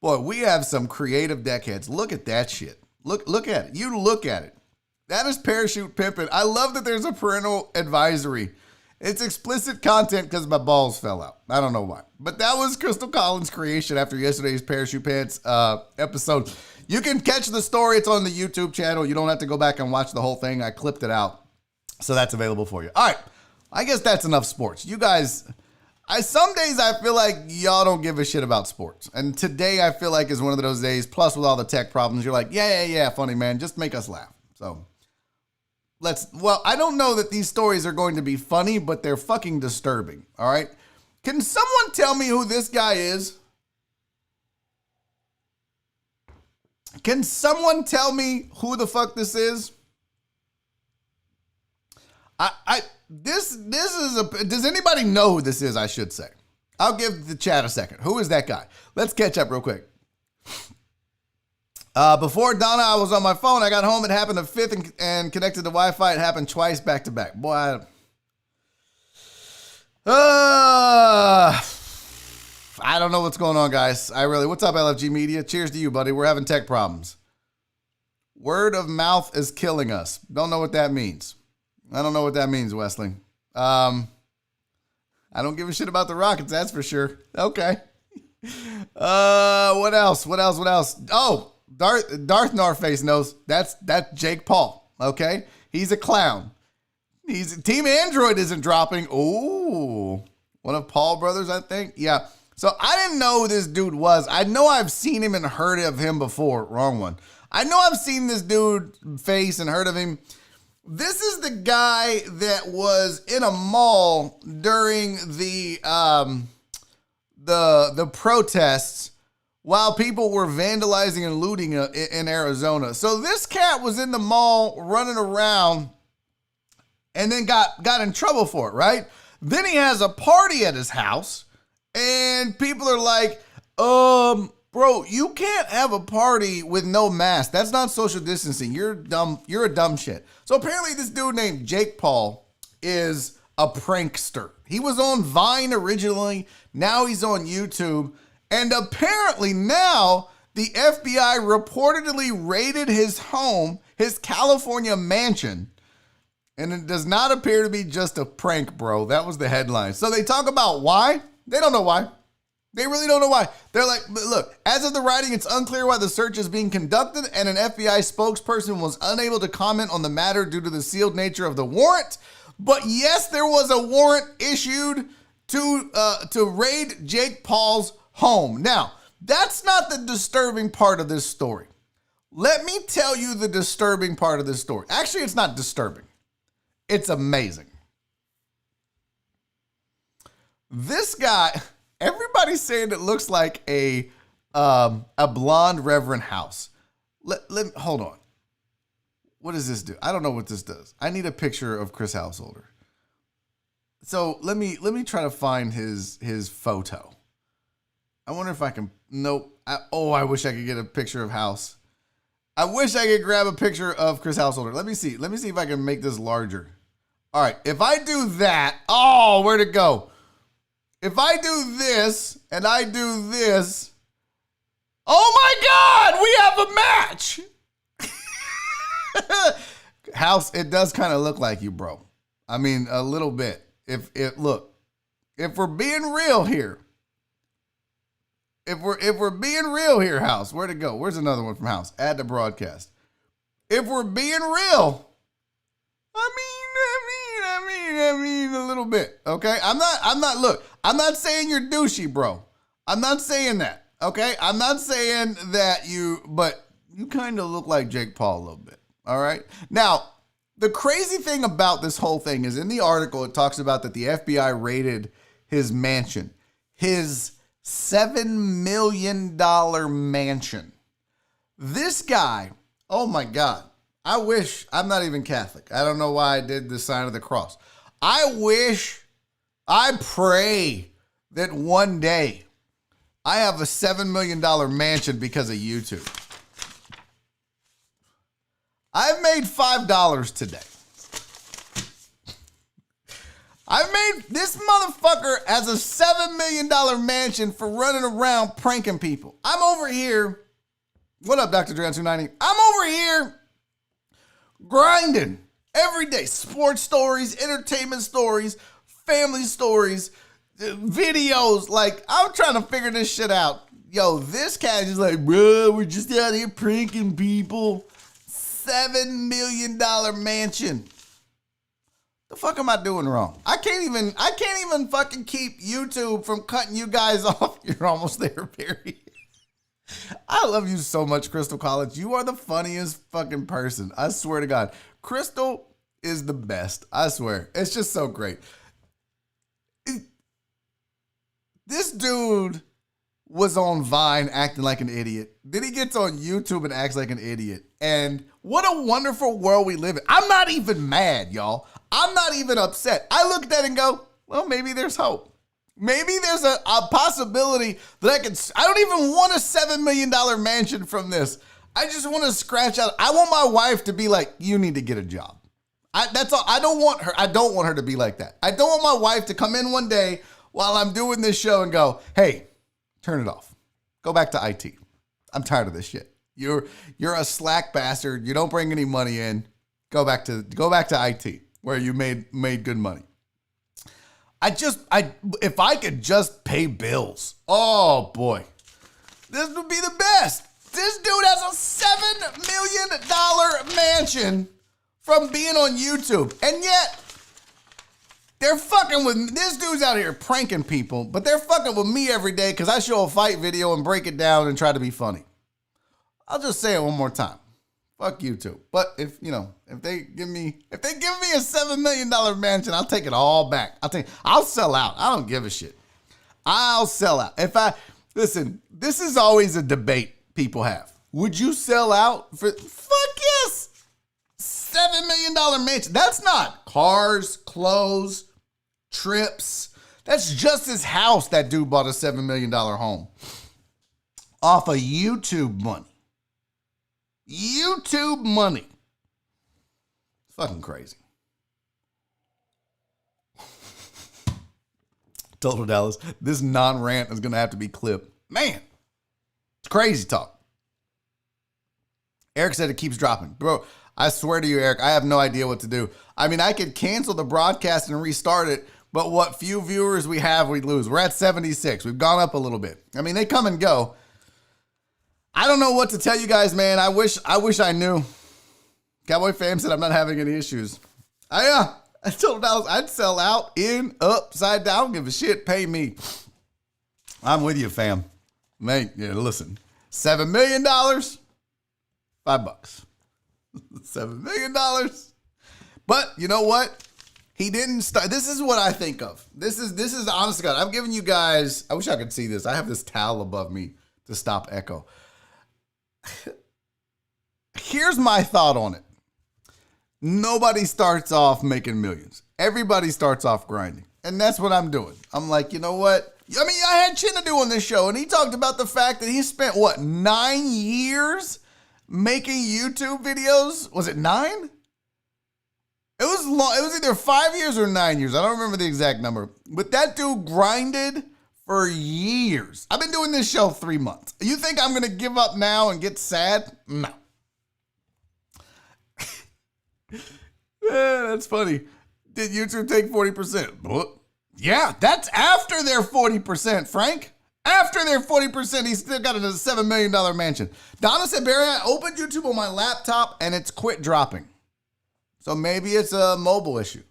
Boy, we have some creative deckheads. Look at that shit. Look at it. You look at it. That is Parachute Pimpin'. I love that there's a parental advisory. It's explicit content because my balls fell out. I don't know why. But that was Crystal Collins' creation after yesterday's Parachute Pants episode. You can catch the story. It's on the YouTube channel. You don't have to go back and watch the whole thing. I clipped it out. So that's available for you. All right. I guess that's enough sports. You guys, some days I feel like y'all don't give a shit about sports. And today I feel like is one of those days, plus with all the tech problems, you're like, yeah, funny, man. Just make us laugh. So I don't know that these stories are going to be funny, but they're fucking disturbing. All right. Can someone tell me who this guy is? Can someone tell me who the fuck this is? This is does anybody know who this is, I should say? I'll give the chat a second. Who is that guy? Let's catch up real quick. Before Donna, I was on my phone. I got home. It happened the 5th and connected to Wi-Fi. It happened twice back to back. Boy, I don't know what's going on, guys. What's up, LFG Media? Cheers to you, buddy. We're having tech problems. Word of mouth is killing us. Don't know what that means. I don't know what that means, Wesling. I don't give a shit about the Rockets, that's for sure. Okay. What else? Oh, Darth Narface knows. That's Jake Paul. Okay. He's a clown. Team Android isn't dropping. Ooh. One of Paul brothers, I think. Yeah. So I didn't know who this dude was. I know I've seen him and heard of him before. Wrong one. I know I've seen this dude face and heard of him. This is the guy that was in a mall during the protests while people were vandalizing and looting in Arizona. So this cat was in the mall running around and then got in trouble for it, right? Then he has a party at his house and people are like, bro, you can't have a party with no mask. That's not social distancing. You're dumb. You're a dumb shit. So apparently this dude named Jake Paul is a prankster. He was on Vine originally. Now he's on YouTube. And apparently now the FBI reportedly raided his home, his California mansion. And it does not appear to be just a prank, bro. That was the headline. So they talk about why. They don't know why. They really don't know why. They're like, look, as of the writing, it's unclear why the search is being conducted, and an FBI spokesperson was unable to comment on the matter due to the sealed nature of the warrant. But yes, there was a warrant issued to raid Jake Paul's home. Now, that's not the disturbing part of this story. Let me tell you the disturbing part of this story. Actually, it's not disturbing. It's amazing. This guy... Everybody's saying it looks like a blonde Reverend House. Hold on. What does this do? I don't know what this does. I need a picture of Chris Householder. So let me try to find his photo. I wonder if I can. Nope. I wish I could get a picture of House. I wish I could grab a picture of Chris Householder. Let me see. Let me see if I can make this larger. All right. If I do that, where'd it go? If I do this and I do this, oh my God, we have a match. House, it does kind of look like you, bro. I mean, a little bit. If we're being real here, if we're being real here, House, where'd it go? Where's another one from House? Add to broadcast. if we're being real, I mean a little bit, okay? I'm not saying you're douchey, bro. I'm not saying that, okay? I'm not saying that but you kind of look like Jake Paul a little bit, all right? Now, the crazy thing about this whole thing is in the article, it talks about that the FBI raided his mansion, his $7 million mansion. This guy, oh my God, I'm not even Catholic. I don't know why I did the sign of the cross. I pray that one day I have a $7 million mansion because of YouTube. I've made $5 today. This motherfucker has a $7 million mansion for running around pranking people. I'm over here. What up, Dr. Dran 290? I'm over here grinding every day. Sports stories, entertainment stories, family stories, videos. Like, I'm trying to figure this shit out. Yo, this cat is like, bro, we're just out here pranking people. $7 million mansion. The fuck am I doing wrong? I can't even fucking keep YouTube from cutting you guys off. You're almost there, Barry. I love you so much, Crystal College. You are the funniest fucking person. I swear to God. Crystal is the best. I swear. It's just so great. This dude was on Vine acting like an idiot. Then he gets on YouTube and acts like an idiot. And what a wonderful world we live in. I'm not even mad, y'all. I'm not even upset. I look at that and go, well, maybe there's hope. Maybe there's a possibility that I don't even want a $7 million mansion from this. I just want to scratch out. I want my wife to be like, you need to get a job. That's all. I don't want her to be like that. I don't want my wife to come in one day while I'm doing this show and go, hey, turn it off. Go back to IT. I'm tired of this shit. You're a slack bastard. You don't bring any money in. Go back to IT where you made good money. If I could just pay bills, oh boy, this would be the best. This dude has a $7 million mansion from being on YouTube. And yet, they're fucking with, this dude's out here pranking people, but they're fucking with me every day because I show a fight video and break it down and try to be funny. I'll just say it one more time. Fuck YouTube. But if they give me a $7 million mansion, I'll take it all back. I'll sell out. I don't give a shit. I'll sell out. Listen, this is always a debate people have. Would you sell out for, fuck yes, $7 million mansion? That's not cars, clothes, trips. That's just his house. That dude bought a $7 million home off of YouTube money. YouTube money. Fucking crazy. Total Dallas, this non-rant is going to have to be clipped. Man, it's crazy talk. Eric said it keeps dropping. Bro, I swear to you, Eric, I have no idea what to do. I mean, I could cancel the broadcast and restart it, but what few viewers we have, we lose. We're at 76. We've gone up a little bit. I mean, they come and go. I don't know what to tell you guys, man. I wish I knew. Cowboy fam said I'm not having any issues. I told Dallas I'd sell out, in, upside down. I don't give a shit. Pay me. I'm with you, fam. Man, yeah, listen. $7 million, $5. $7 million. But you know what? He didn't start. This is what I think of. This is honest to God. I'm giving you guys, I wish I could see this. I have this towel above me to stop echo. Here's my thought on it. Nobody starts off making millions. Everybody starts off grinding. And that's what I'm doing. I'm like, you know what? I mean, I had Chinna on this show, and he talked about the fact that he spent, 9 years making YouTube videos? Was it 9? It was long. It was either 5 years or 9 years. I don't remember the exact number. But that dude grinded for years. I've been doing this show 3 months. You think I'm going to give up now and get sad? No. Yeah, that's funny. Did YouTube take 40%? Yeah, that's after their 40%, Frank. After their 40%, he's still got a $7 million mansion. Donna said, Barry, I opened YouTube on my laptop and it's quit dropping. So maybe it's a mobile issue.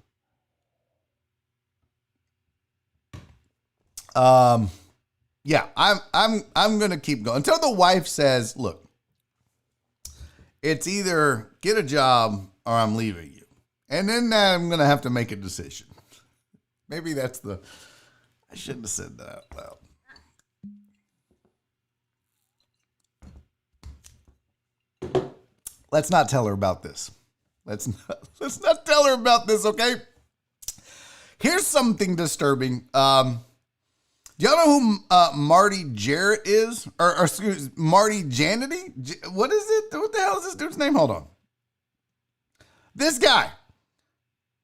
Yeah, I'm gonna keep going until the wife says, look, it's either get a job or I'm leaving you. And then I'm gonna have to make a decision. Maybe that's I shouldn't have said that out loud. Let's not tell her about this. Let's not tell her about this, okay? Here's something disturbing. Do y'all know who Marty Jarrett is? Or excuse, Marty Jannety? What is it? What the hell is this dude's name? Hold on. This guy.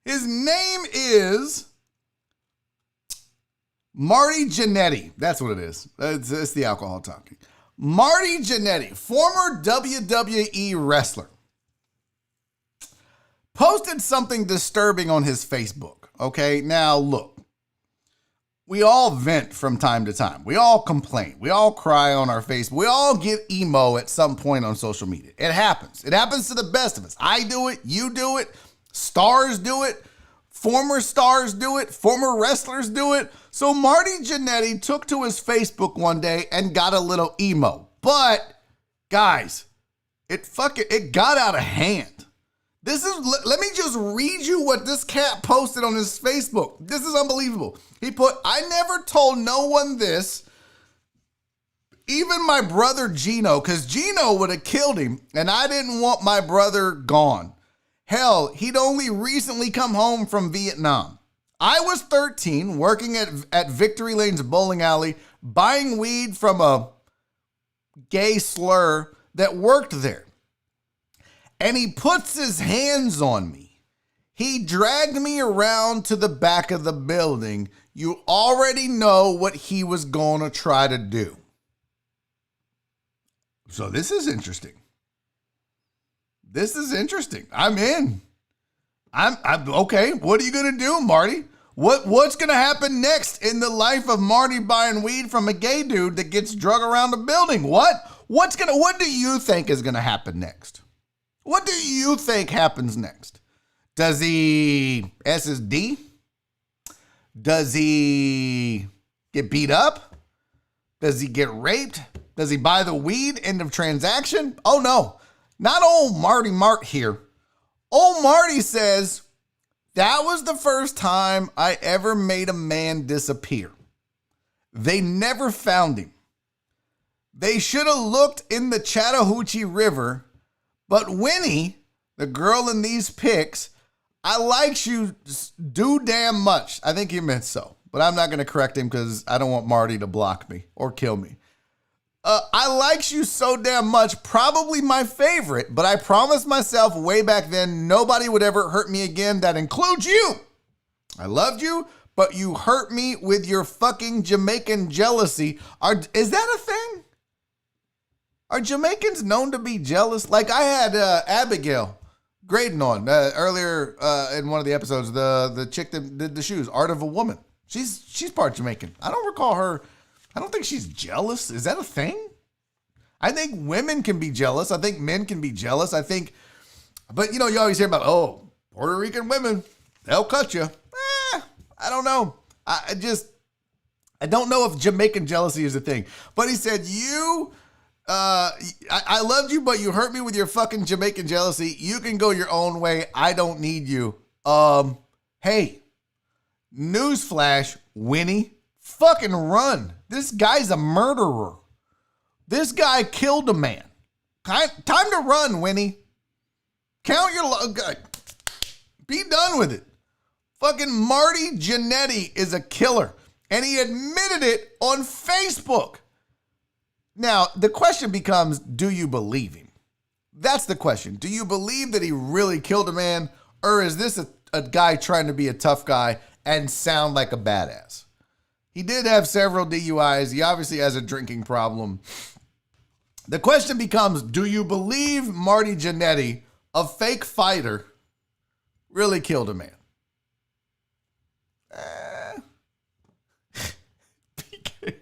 His name is Marty Jannetty. That's what it is. It's the alcohol talking. Marty Jannetty, former WWE wrestler, posted something disturbing on his Facebook. Okay, now look, we all vent from time to time. We all complain. We all cry on our face. We all get emo at some point on social media. It happens. It happens to the best of us. I do it. You do it. Stars do it. Former stars do it. Former wrestlers do it. So Marty Jannetty took to his Facebook one day and got a little emo. But, guys, it got out of hand. Let me just read you what this cat posted on his Facebook. This is unbelievable. He put, I never told no one this, even my brother Gino, because Gino would have killed him, and I didn't want my brother gone. Hell, he'd only recently come home from Vietnam. I was 13, working at Victory Lane's bowling alley, buying weed from a gay slur that worked there. And he puts his hands on me. He dragged me around to the back of the building. You already know what he was going to try to do. So this is interesting. This is interesting. I'm in. I'm okay. What are you going to do, Marty? What's going to happen next in the life of Marty buying weed from a gay dude that gets drug around the building? What do you think is going to happen next? What do you think happens next? Does he SSD? Does he get beat up? Does he get raped? Does he buy the weed? End of transaction? Oh no, not old Marty Mart here. Old Marty says, that was the first time I ever made a man disappear. They never found him. They should have looked in the Chattahoochee River, but Winnie, the girl in these pics, I likes you do damn much. I think he meant so, but I'm not going to correct him because I don't want Marty to block me or kill me. I likes you so damn much, probably my favorite, but I promised myself way back then nobody would ever hurt me again. That includes you. I loved you, but you hurt me with your fucking Jamaican jealousy. Is that a thing? Are Jamaicans known to be jealous? Like I had Abigail Graydon on earlier in one of the episodes, the chick that did the shoes, Art of a Woman. She's part Jamaican. I don't recall her. I don't think she's jealous. Is that a thing? I think women can be jealous. I think men can be jealous. But you always hear about, Puerto Rican women, they'll cut you. I don't know. I don't know if Jamaican jealousy is a thing. But he said, I loved you, but you hurt me with your fucking Jamaican jealousy. You can go your own way. I don't need you. Hey, newsflash, Winnie, fucking run. This guy's a murderer. This guy killed a man. Time to run, Winnie. Count your be done with it. Fucking Marty Jannetty is a killer, and he admitted it on Facebook. Now, the question becomes, do you believe him? That's the question. Do you believe that he really killed a man, or is this a guy trying to be a tough guy and sound like a badass? He did have several DUIs. He obviously has a drinking problem. The question becomes, do you believe Marty Jannetty, a fake fighter, really killed a man? PK.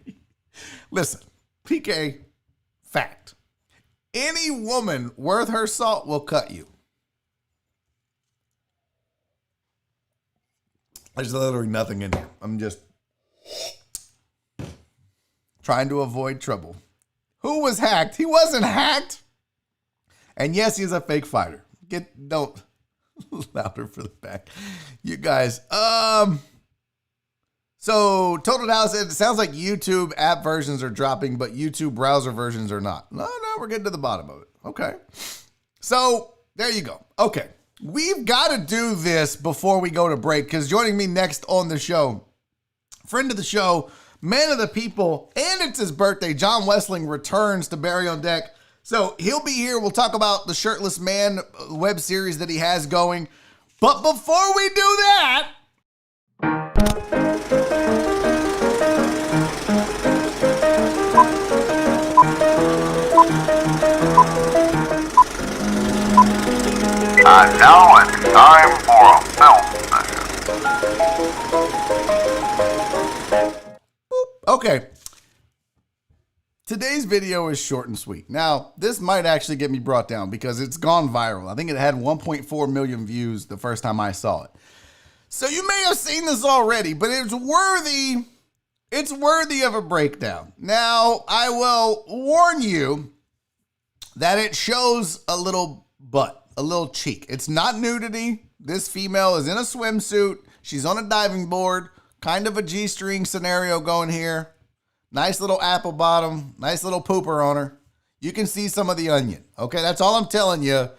Listen, PK, fact. Any woman worth her salt will cut you. There's literally nothing in here. I'm just trying to avoid trouble. Who was hacked? He wasn't hacked. And yes, he's a fake fighter. Don't louder for the back. You guys. So Total Dallas said it sounds like YouTube app versions are dropping, but YouTube browser versions are not. No, we're getting to the bottom of it. Okay. So there you go. Okay. We've got to do this before we go to break, because joining me next on the show, friend of the show, man of the people, and it's his birthday, John Wessling returns to Barry on Deck. So he'll be here. We'll talk about the Shirtless Man web series that he has going. But before we do that, and now it's time for a film session. okay. Today's video is short and sweet. Now, this might actually get me brought down because it's gone viral. I think it had 1.4 million views the first time I saw it. So you may have seen this already, but it's worthy of a breakdown. Now, I will warn you that it shows a little butt. A little cheek. It's not nudity. This female is in a swimsuit. She's on a diving board. Kind of a G-string scenario going here. Nice little apple bottom. Nice little pooper on her. You can see some of the onion. Okay, that's all I'm telling you.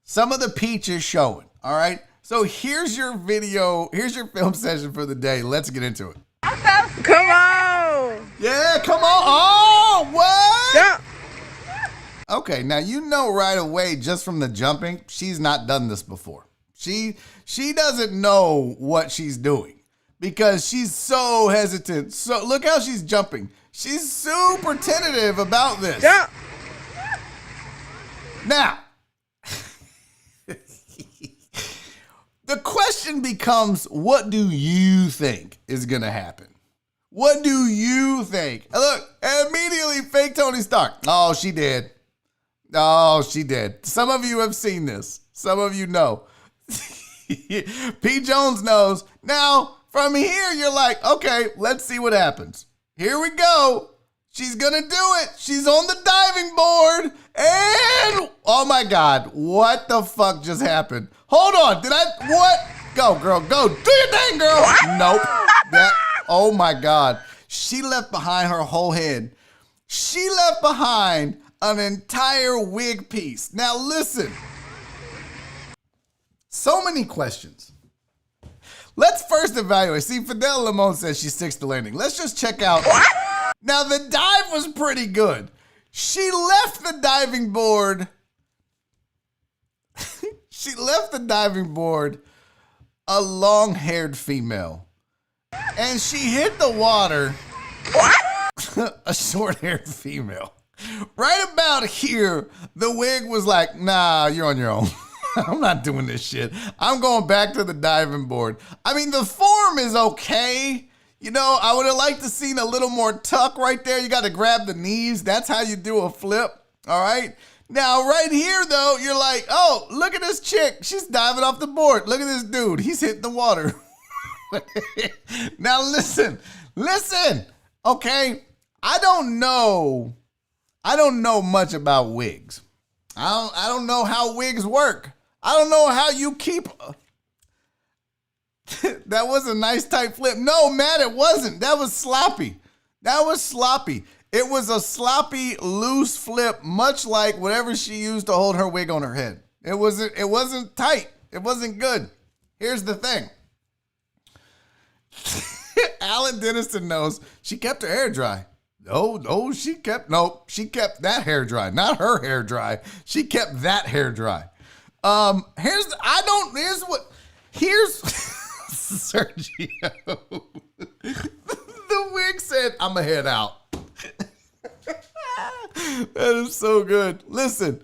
Some of the peach is showing. All right. So here's your video. Here's your film session for the day. Let's get into it. Come on. Yeah, come on. Oh, what? Yeah. Okay, now you know right away just from the jumping, she's not done this before. She doesn't know what she's doing because she's so hesitant. So look how she's jumping. She's super tentative about this. Yeah. Now, the question becomes, what do you think is going to happen? What do you think? Look, immediately fake Tony Stark. Oh, she did. Oh, she did. Some of you have seen this. Some of you know. P. Jones knows. Now, from here, you're like, okay, let's see what happens. Here we go. She's going to do it. She's on the diving board. And, oh my God, what the fuck just happened? Hold on. What? Go, girl, go. Do your thing, girl. Nope. Oh my God. She left behind her whole head. She left behind an entire wig piece. Now listen, so many questions. Let's first evaluate. See, Fidel Limon says she sticks the landing. Let's just check out. Now the dive was pretty good. She left the diving board. She left the diving board a long-haired female. And she hit the water a short-haired female. Right about here, the wig was like, nah, you're on your own. I'm not doing this shit. I'm going back to the diving board. I mean, the form is okay. You know, I would have liked to seen a little more tuck right there. You got to grab the knees. That's how you do a flip. All right. Now, right here, though, you're like, oh, look at this chick. She's diving off the board. Look at this dude. He's hitting the water. Now, listen. Okay. I don't know much about wigs. I don't know how wigs work. I don't know how you keep. That was a nice tight flip. No, Matt, it wasn't. That was sloppy. It was a sloppy, loose flip, much like whatever she used to hold her wig on her head. It wasn't tight. It wasn't good. Here's the thing. Alan Denniston knows she kept her hair dry. She kept that hair dry, not her hair dry. She kept that hair dry. Here's Sergio. The wig said, "I'm gonna head out." That is so good. Listen,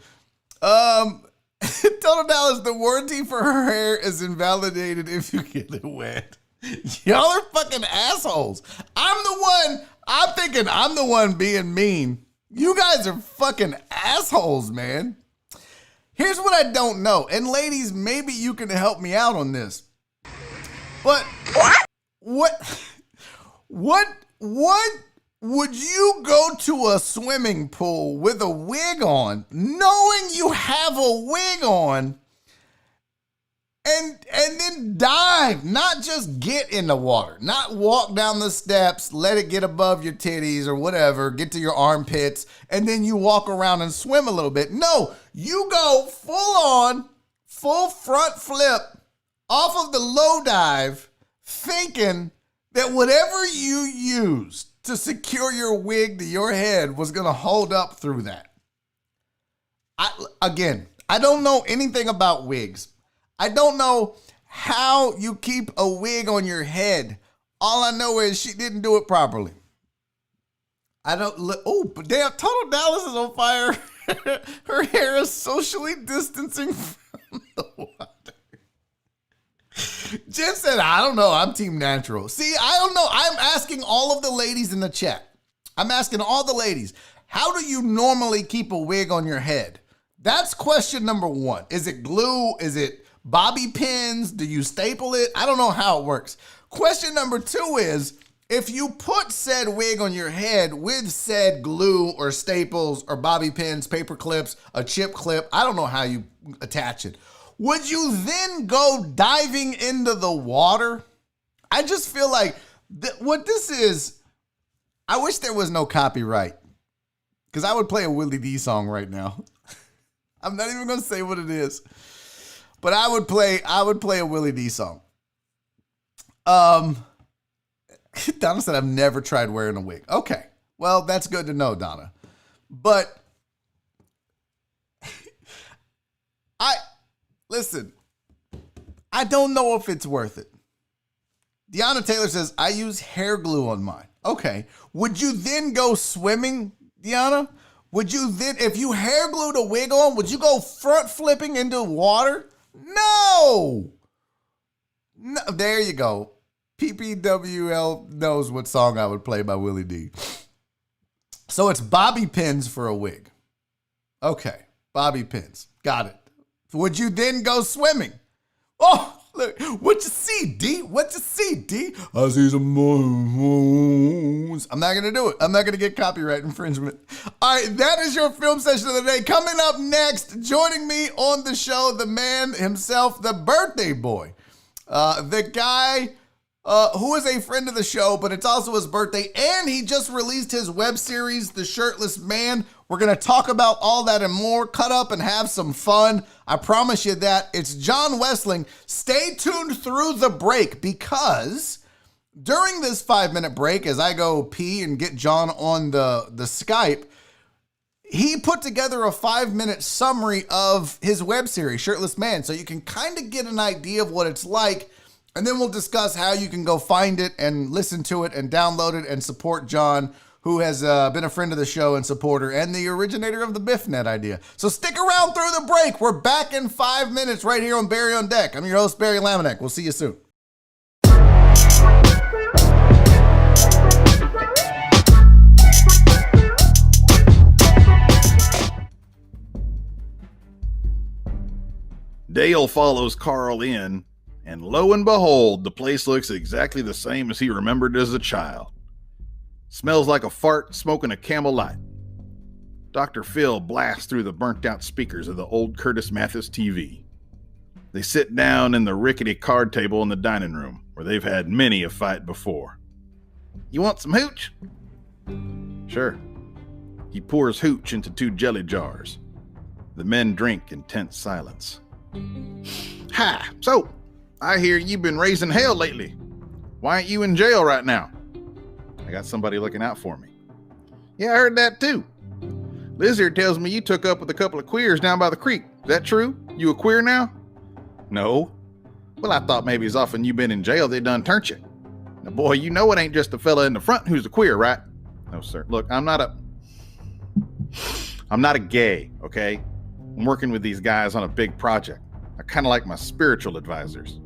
Total Dallas, the warranty for her hair is invalidated if you get it wet. Y'all are fucking assholes. I'm thinking I'm the one being mean. You guys are fucking assholes, man. Here's what I don't know. And ladies, maybe you can help me out on this. But what would you go to a swimming pool with a wig on, knowing you have a wig on, and then dive, not just get in the water, not walk down the steps, let it get above your titties or whatever, get to your armpits, and then you walk around and swim a little bit. No, you go full front flip off of the low dive, thinking that whatever you used to secure your wig to your head was going to hold up through that. I don't know anything about wigs. I don't know how you keep a wig on your head. All I know is she didn't do it properly. But damn, Total Dallas is on fire. Her hair is socially distancing from the water. Jen said, I don't know. I'm team natural. See, I don't know. I'm asking all of the ladies in the chat. I'm asking all the ladies, how do you normally keep a wig on your head? That's question number one. Is it glue? Is it bobby pins? Do you staple it? I don't know how it works. Question number two is, if you put said wig on your head with said glue or staples or bobby pins, paper clips, a chip clip, I don't know how you attach it. Would you then go diving into the water? I just feel like what this is, I wish there was no copyright, because I would play a Willie D song right now. I'm not even going to say what it is, but I would play a Willie D song. Donna said, I've never tried wearing a wig. Okay. Well, that's good to know, Donna. But listen, I don't know if it's worth it. Deanna Taylor says, I use hair glue on mine. Okay. Would you then go swimming, Deanna? Would you then, if you hair glued a wig on, would you go front flipping into water? No. There you go. PPWL knows what song I would play by Willie D. So it's bobby pins for a wig. Okay. Bobby pins. Got it. Would you then go swimming? Oh, look. What you see, D? What you see, D? I see some moons. I'm not going to do it. I'm not going to get copyright infringement. All right, that is your film session of the day. Coming up next, joining me on the show, the man himself, the birthday boy. The guy who is a friend of the show, but it's also his birthday, and he just released his web series, The Shirtless Man. We're going to talk about all that and more, cut up and have some fun. I promise you that. It's John Wessling. Stay tuned through the break, because during this 5-minute break, as I go pee and get John on the Skype, he put together a 5-minute summary of his web series, Shirtless Man, so you can kind of get an idea of what it's like. And then we'll discuss how you can go find it and listen to it and download it and support John, who has been a friend of the show and supporter and the originator of the BiffNet idea. So stick around through the break. We're back in 5 minutes right here on Barry on Deck. I'm your host, Barry Laminack. We'll see you soon. Dale follows Carl in, and lo and behold, the place looks exactly the same as he remembered as a child. Smells like a fart smoking a Camel Light. Dr. Phil blasts through the burnt-out speakers of the old Curtis Mathis TV. They sit down in the rickety card table in the dining room, where they've had many a fight before. You want some hooch? Sure. He pours hooch into 2 jelly jars. The men drink in tense silence. Hi, so I hear you've been raising hell lately. Why aren't you in jail right now? I got somebody looking out for me. Yeah, I heard that too. Liz here tells me you took up with a couple of queers down by the creek. Is that true? You a queer now? No. Well, I thought maybe as often you been in jail, they done turned you. Now, boy, you know it ain't just the fella in the front who's a queer, right? No, sir. Look, I'm not a gay, okay? I'm working with these guys on a big project. I kind of like my spiritual advisors.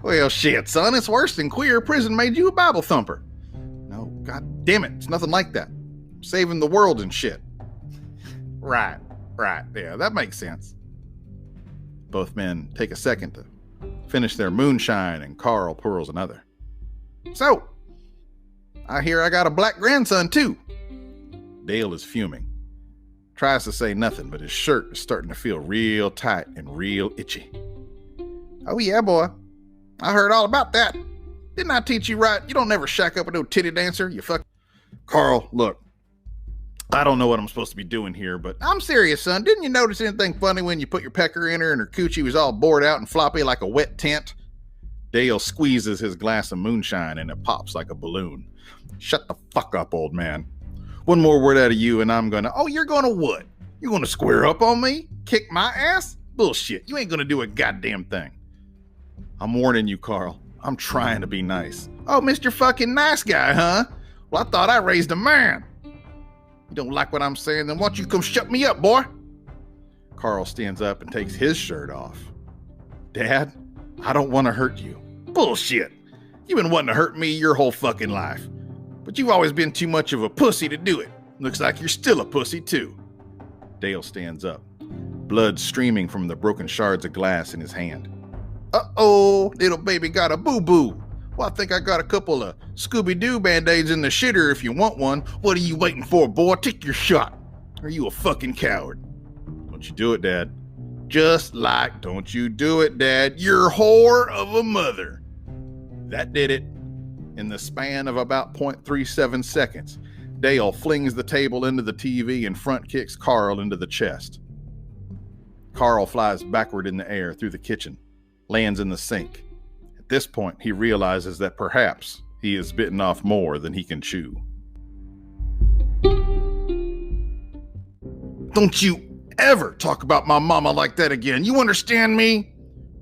Well, shit, son, it's worse than queer. Prison made you a Bible thumper. No, god damn it, it's nothing like that. Saving the world and shit. Right, yeah, that makes sense. Both men take a second to finish their moonshine, and Carl purls another. So, I hear I got a black grandson, too. Dale is fuming. Tries to say nothing, but his shirt is starting to feel real tight and real itchy. Oh yeah, boy. I heard all about that. Didn't I teach you right? You don't never shack up with no titty dancer, you fuck. Carl, look. I don't know what I'm supposed to be doing here, but I'm serious, son. Didn't you notice anything funny when you put your pecker in her and her coochie was all bored out and floppy like a wet tent? Dale squeezes his glass of moonshine and it pops like a balloon. Shut the fuck up, old man. One more word out of you and I'm gonna... Oh, you're gonna what? You gonna square up on me? Kick my ass? Bullshit. You ain't gonna do a goddamn thing. I'm warning you, Carl. I'm trying to be nice. Oh, Mr. fucking nice guy, huh? Well, I thought I raised a man. You don't like what I'm saying? Then why don't you come shut me up, boy? Carl stands up and takes his shirt off. Dad, I don't want to hurt you. Bullshit. You've been wanting to hurt me your whole fucking life. But you've always been too much of a pussy to do it. Looks like you're still a pussy, too. Dale stands up, blood streaming from the broken shards of glass in his hand. Uh-oh, little baby got a boo-boo. Well, I think I got a couple of Scooby-Doo Band-Aids in the shitter if you want one. What are you waiting for, boy? Take your shot. Are you a fucking coward? Don't you do it, Dad. Just like, don't you do it, Dad. You're whore of a mother. That did it. In the span of about 0.37 seconds, Dale flings the table into the TV and front kicks Carl into the chest. Carl flies backward in the air through the kitchen, lands in the sink. At this point, he realizes that perhaps he has bitten off more than he can chew. Don't you ever talk about my mama like that again. You understand me?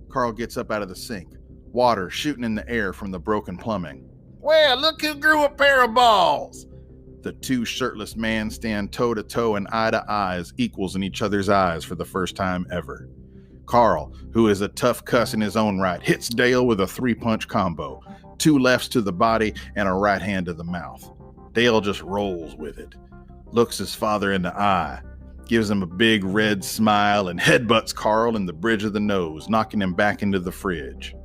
Carl gets up out of the sink, water shooting in the air from the broken plumbing. Well, look who grew a pair of balls. The two shirtless men stand toe-to-toe and eye-to-eye as equals in each other's eyes for the first time ever. Carl, who is a tough cuss in his own right, hits Dale with a 3-punch combo, 2 lefts to the body and a right hand to the mouth. Dale just rolls with it, looks his father in the eye, gives him a big red smile, and headbutts Carl in the bridge of the nose, knocking him back into the fridge.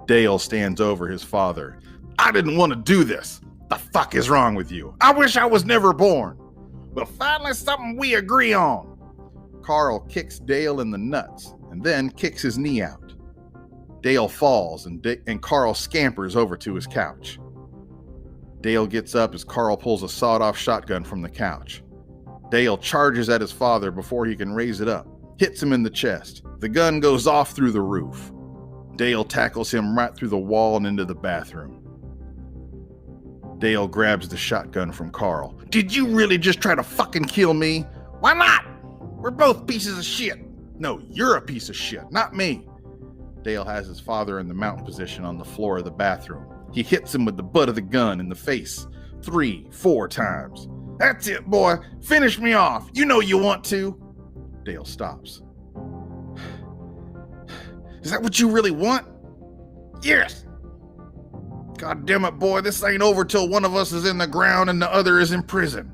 Dale stands over his father. I didn't want to do this. The fuck is wrong with you? I wish I was never born. Well, finally something we agree on. Carl kicks Dale in the nuts and then kicks his knee out. Dale falls and Carl scampers over to his couch. Dale gets up as Carl pulls a sawed-off shotgun from the couch. Dale charges at his father before he can raise it up, hits him in the chest. The gun goes off through the roof. Dale tackles him right through the wall and into the bathroom. Dale grabs the shotgun from Carl. Did you really just try to fucking kill me? Why not? We're both pieces of shit. No, you're a piece of shit, not me. Dale has his father in the mountain position on the floor of the bathroom. He hits him with the butt of the gun in the face 3-4 times. That's it, boy. Finish me off. You know you want to. Dale stops. Is that what you really want? Yes. God damn it, boy. This ain't over till one of us is in the ground and the other is in prison.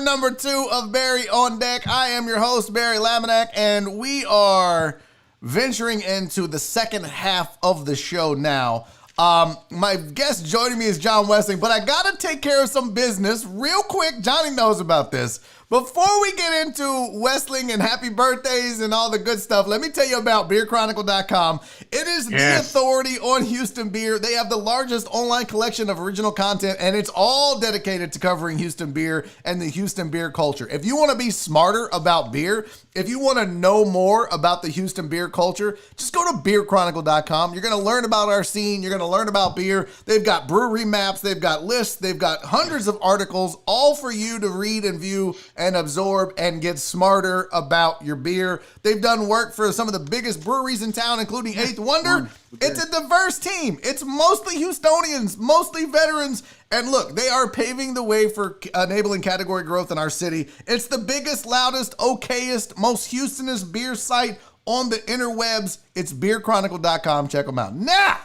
Number 2 of Barry on Deck. I am your host, Barry Laminack, and we are venturing into the second half of the show now. My guest joining me is John Wessling, but I gotta take care of some business real quick. Johnny knows about this. Before we get into Wesling and happy birthdays and all the good stuff, let me tell you about BeerChronicle.com. It is the authority on Houston beer. They have the largest online collection of original content, and it's all dedicated to covering Houston beer and the Houston beer culture. If you want to be smarter about beer, if you want to know more about the Houston beer culture, just go to BeerChronicle.com. You're going to learn about our scene. You're going to learn about beer. They've got brewery maps. They've got lists. They've got hundreds of articles, all for you to read and view and absorb and get smarter about your beer. They've done work for some of the biggest breweries in town, including Eighth Wonder. It's a diverse team. It's mostly Houstonians, mostly veterans. And look, they are paving the way for enabling category growth in our city. It's the biggest, loudest, okayest, most Houstonist beer site on the interwebs. It's beerchronicle.com. Check them out. Now,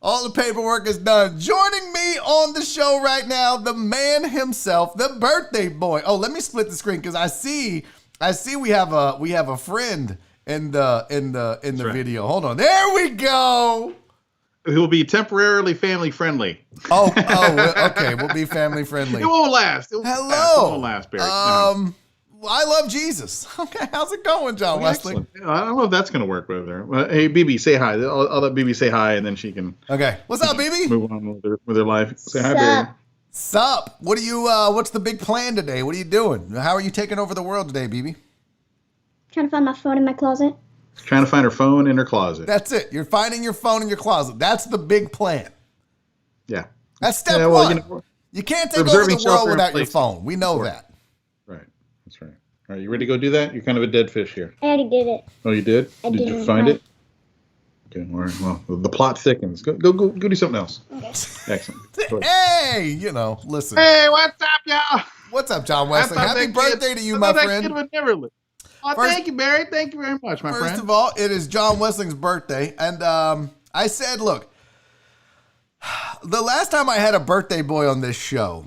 all the paperwork is done. Joining me on the show right now, the man himself, the birthday boy. Oh, let me split the screen because I see we have a friend in the video. Hold on. There we go. It will be temporarily family friendly. Oh, okay. We'll be family friendly. It won't last. Hello. It won't last, Barry. No. I love Jesus. Okay, how's it going, John Wessling? I don't know if that's going to work with her. Hey, BB, say hi. I'll let BB say hi, and then she can. Okay. What's up, BB? Move on with her life. Say hi, Barry. Sup? What are you? What's the big plan today? What are you doing? How are you taking over the world today, BB? Trying to find my phone in my closet. Trying to find her phone in her closet. That's it. You're finding your phone in your closet. That's the big plan. Yeah. That's step well, one. You can't take over the world without your phone. We know that. Right. That's right. All right, you ready to go do that? You're kind of a dead fish here. I already did it. Oh, you did? Did you find it? Okay, all right. Well, the plot thickens. Go do something else. Okay. Excellent. Hey, listen. Hey, what's up, y'all? What's up, John Wessling? Happy birthday to you, my friend. That kid would never live. Oh, thank you, Barry. Thank you very much, my friend. First of all, it is John Wessling's birthday, and I said, look, the last time I had a birthday boy on this show,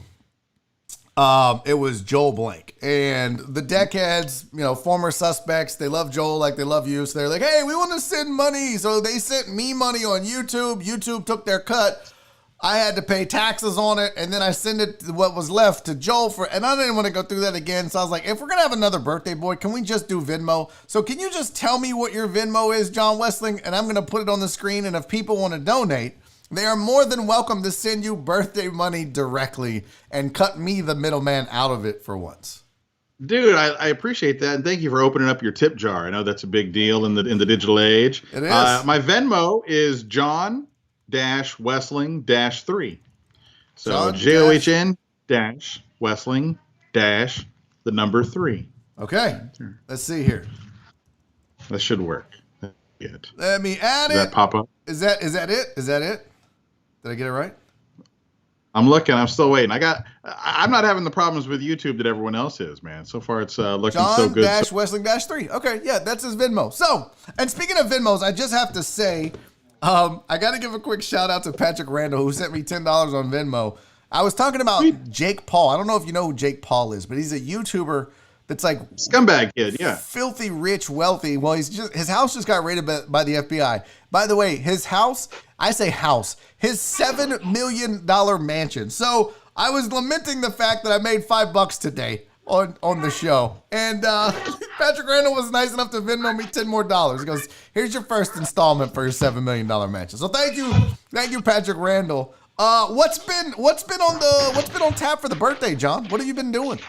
it was Joel Blank. And the deckheads, former suspects, they love Joel like they love you. So they're like, hey, we want to send money. So they sent me money on YouTube. YouTube took their cut. I had to pay taxes on it. And then I sent it what was left to Joel and I didn't want to go through that again. So I was like, if we're going to have another birthday boy, can we just do Venmo? So can you just tell me what your Venmo is, John Wessling? And I'm going to put it on the screen. And if people want to donate, they are more than welcome to send you birthday money directly and cut me, the middleman, out of it for once. Dude, I appreciate that, and thank you for opening up your tip jar. I know that's a big deal in the digital age. It is. My Venmo is John-Wessling-3. So JOHN-Wessling-3. Okay, let's see here. That should work. Good. Let me add it. Does that pop up? Is that it? Is that it? Did I get it right? I'm looking. I'm still waiting. I'm not having the problems with YouTube that everyone else is, man. So far, it's looking so good. John-Wessling-3. Okay, yeah, that's his Venmo. So, and speaking of Venmos, I just have to say, I got to give a quick shout out to Patrick Randall, who sent me $10 on Venmo. I was talking about Jake Paul. I don't know if you know who Jake Paul is, but he's a YouTuber that's like scumbag kid, yeah, filthy rich, wealthy. Well, his house just got raided by the FBI. By the way, his house, I say house, his $7 million mansion. So I was lamenting the fact that I made $5 today on the show, and Patrick Randall was nice enough to Venmo me $10 more. He goes, "Here's your first installment for your $7 million mansion." So thank you, Patrick Randall. What's been on tap for the birthday, John? What have you been doing?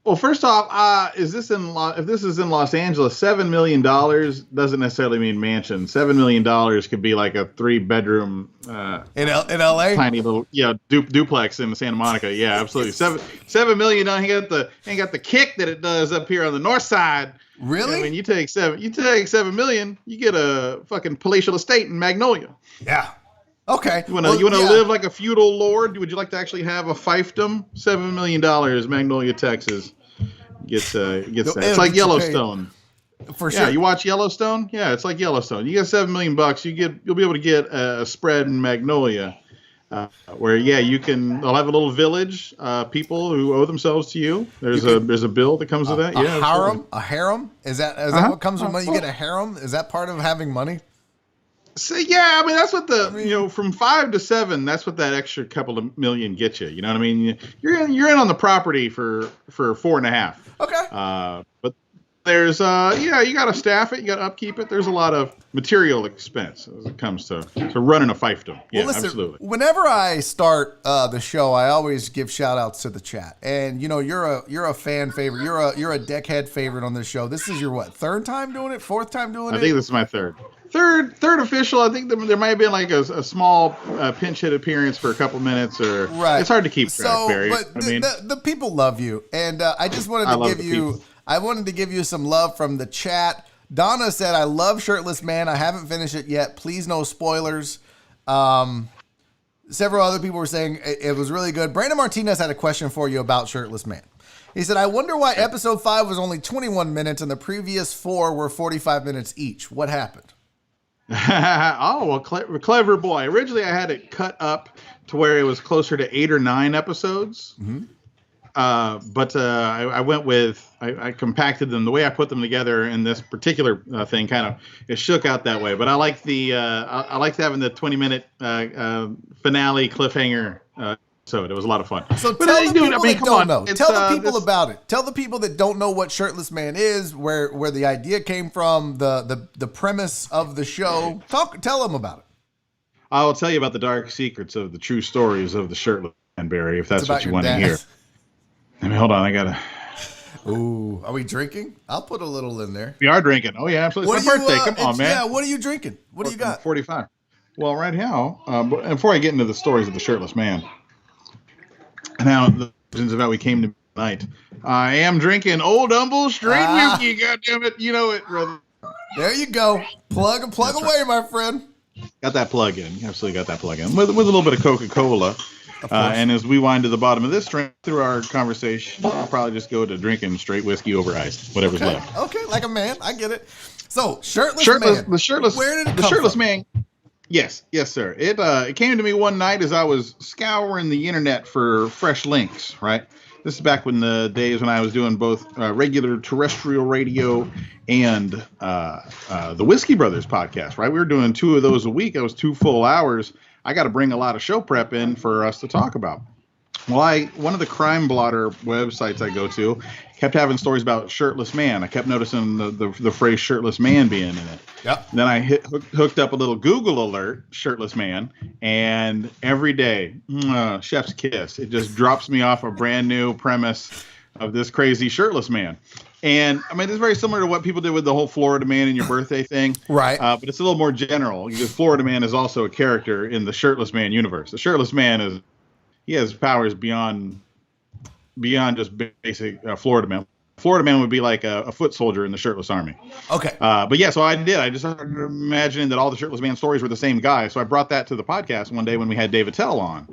Well, first off, if this is in Los Angeles, $7 million doesn't necessarily mean mansion. $7 million could be like a 3-bedroom in LA, tiny little duplex in Santa Monica. Yeah, absolutely. $7 million. Ain't got the kick that it does up here on the north side. Really? I mean, you take $7 million, you get a fucking palatial estate in Magnolia. Yeah. Okay. You want to live like a feudal lord? Would you like to actually have a fiefdom? $7 million, Magnolia, Texas. Gets that. It's like Yellowstone. For sure. Yeah, you watch Yellowstone? Yeah, it's like Yellowstone. You get $7 million, you'll be able to get a spread in Magnolia, where they'll have a little village, people who owe themselves to you. There's a bill that comes with that. Yeah. A harem? Is that what comes with money? You get a harem? Is that part of having money? So yeah, I mean that's what from 5 to 7, that's what that extra couple of million gets you. You know what I mean? You're in on the property for 4.5. Okay. But there's you got to staff it, you got to upkeep it. There's a lot of material expense as it comes to running a fiefdom. Yeah, well, listen, absolutely. Whenever I start the show, I always give shout outs to the chat, and you're a fan favorite. You're a deckhead favorite on this show. This is your third time doing it? Fourth time doing it? I think this is my third. third official. I think there might have been like a small pinch hit appearance for a couple minutes, or Right. It's hard to keep track, Barry. But the people love you, and I just wanted to give you some love from the chat. Donna said, "I love Shirtless Man. I haven't finished it yet. Please, no spoilers." Several other people were saying it was really good. Brandon Martinez had a question for you about Shirtless Man. He said, "I wonder why episode 5 was only 21 minutes and the previous 4 were 45 minutes each. What happened?" Oh, well, clever boy. Originally, I had it cut up to where it was closer to 8 or 9 episodes. Mm-hmm. But I went with, I compacted them. The way I put them together in this particular thing it shook out that way. But I like I liked having the 20-minute finale cliffhanger episode. It was a lot of fun. So tell the people that don't know. Tell the people about it. Tell the people that don't know what Shirtless Man is, where the idea came from, the premise of the show. Tell them about it. I will tell you about the dark secrets of the true stories of the Shirtless Man, Barry, if that's what you want to hear. I mean, hold on, I gotta. Ooh, are we drinking? I'll put a little in there. We are drinking. Oh yeah, absolutely. It's my birthday. Come on, man. Yeah, what are you drinking? What do you got? 45. Well, right now, before I get into the stories of the Shirtless Man, now the legends about we came to night. I am drinking Old Humble Straight Whiskey. God damn it, you know it, brother. There you go. Plug away, my friend. Got that plug in. Absolutely got that plug in. With a little bit of Coca-Cola. And as we wind to the bottom of this drink through our conversation, I'll probably just go to drinking straight whiskey over ice, whatever's left. Okay, like a man. I get it. So, Shirtless Man. The Shirtless. Where did it come The Shirtless from? Man. Yes, sir. It came to me one night as I was scouring the internet for fresh links, right? This is back when the days when I was doing both regular terrestrial radio and the Whiskey Brothers podcast, right? We were doing 2 of those a week. It was 2 full hours. I got to bring a lot of show prep in for us to talk about. Well, one of the crime blotter websites I go to kept having stories about Shirtless Man. I kept noticing the phrase Shirtless Man being in it. Yep. Then I hooked up a little Google alert, Shirtless Man, and every day, chef's kiss. It just drops me off a brand new premise of this crazy Shirtless Man. And I mean, it's very similar to what people did with the whole Florida Man in your birthday thing. Right. But it's a little more general because Florida Man is also a character in the Shirtless Man universe. The Shirtless Man he has powers beyond just basic Florida Man. Florida Man would be like a foot soldier in the Shirtless Army. Okay. But yeah, so I just started imagining that all the Shirtless Man stories were the same guy. So I brought that to the podcast one day when we had David Tell on,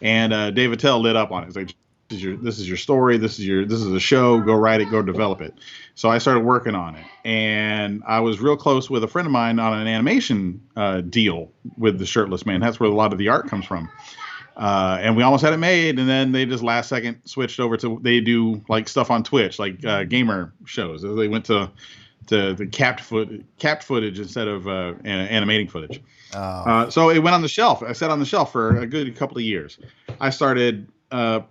and David Tell lit up on it. He's like, this is your story. This is a show. Go write it. Go develop it. So I started working on it, and I was real close with a friend of mine on an animation deal with the Shirtless Man. That's where a lot of the art comes from. And we almost had it made, and then they just last second switched over to they do like stuff on Twitch, like gamer shows. They went to the capped footage instead of animating footage. So it went on the shelf. I sat on the shelf for a good couple of years. I started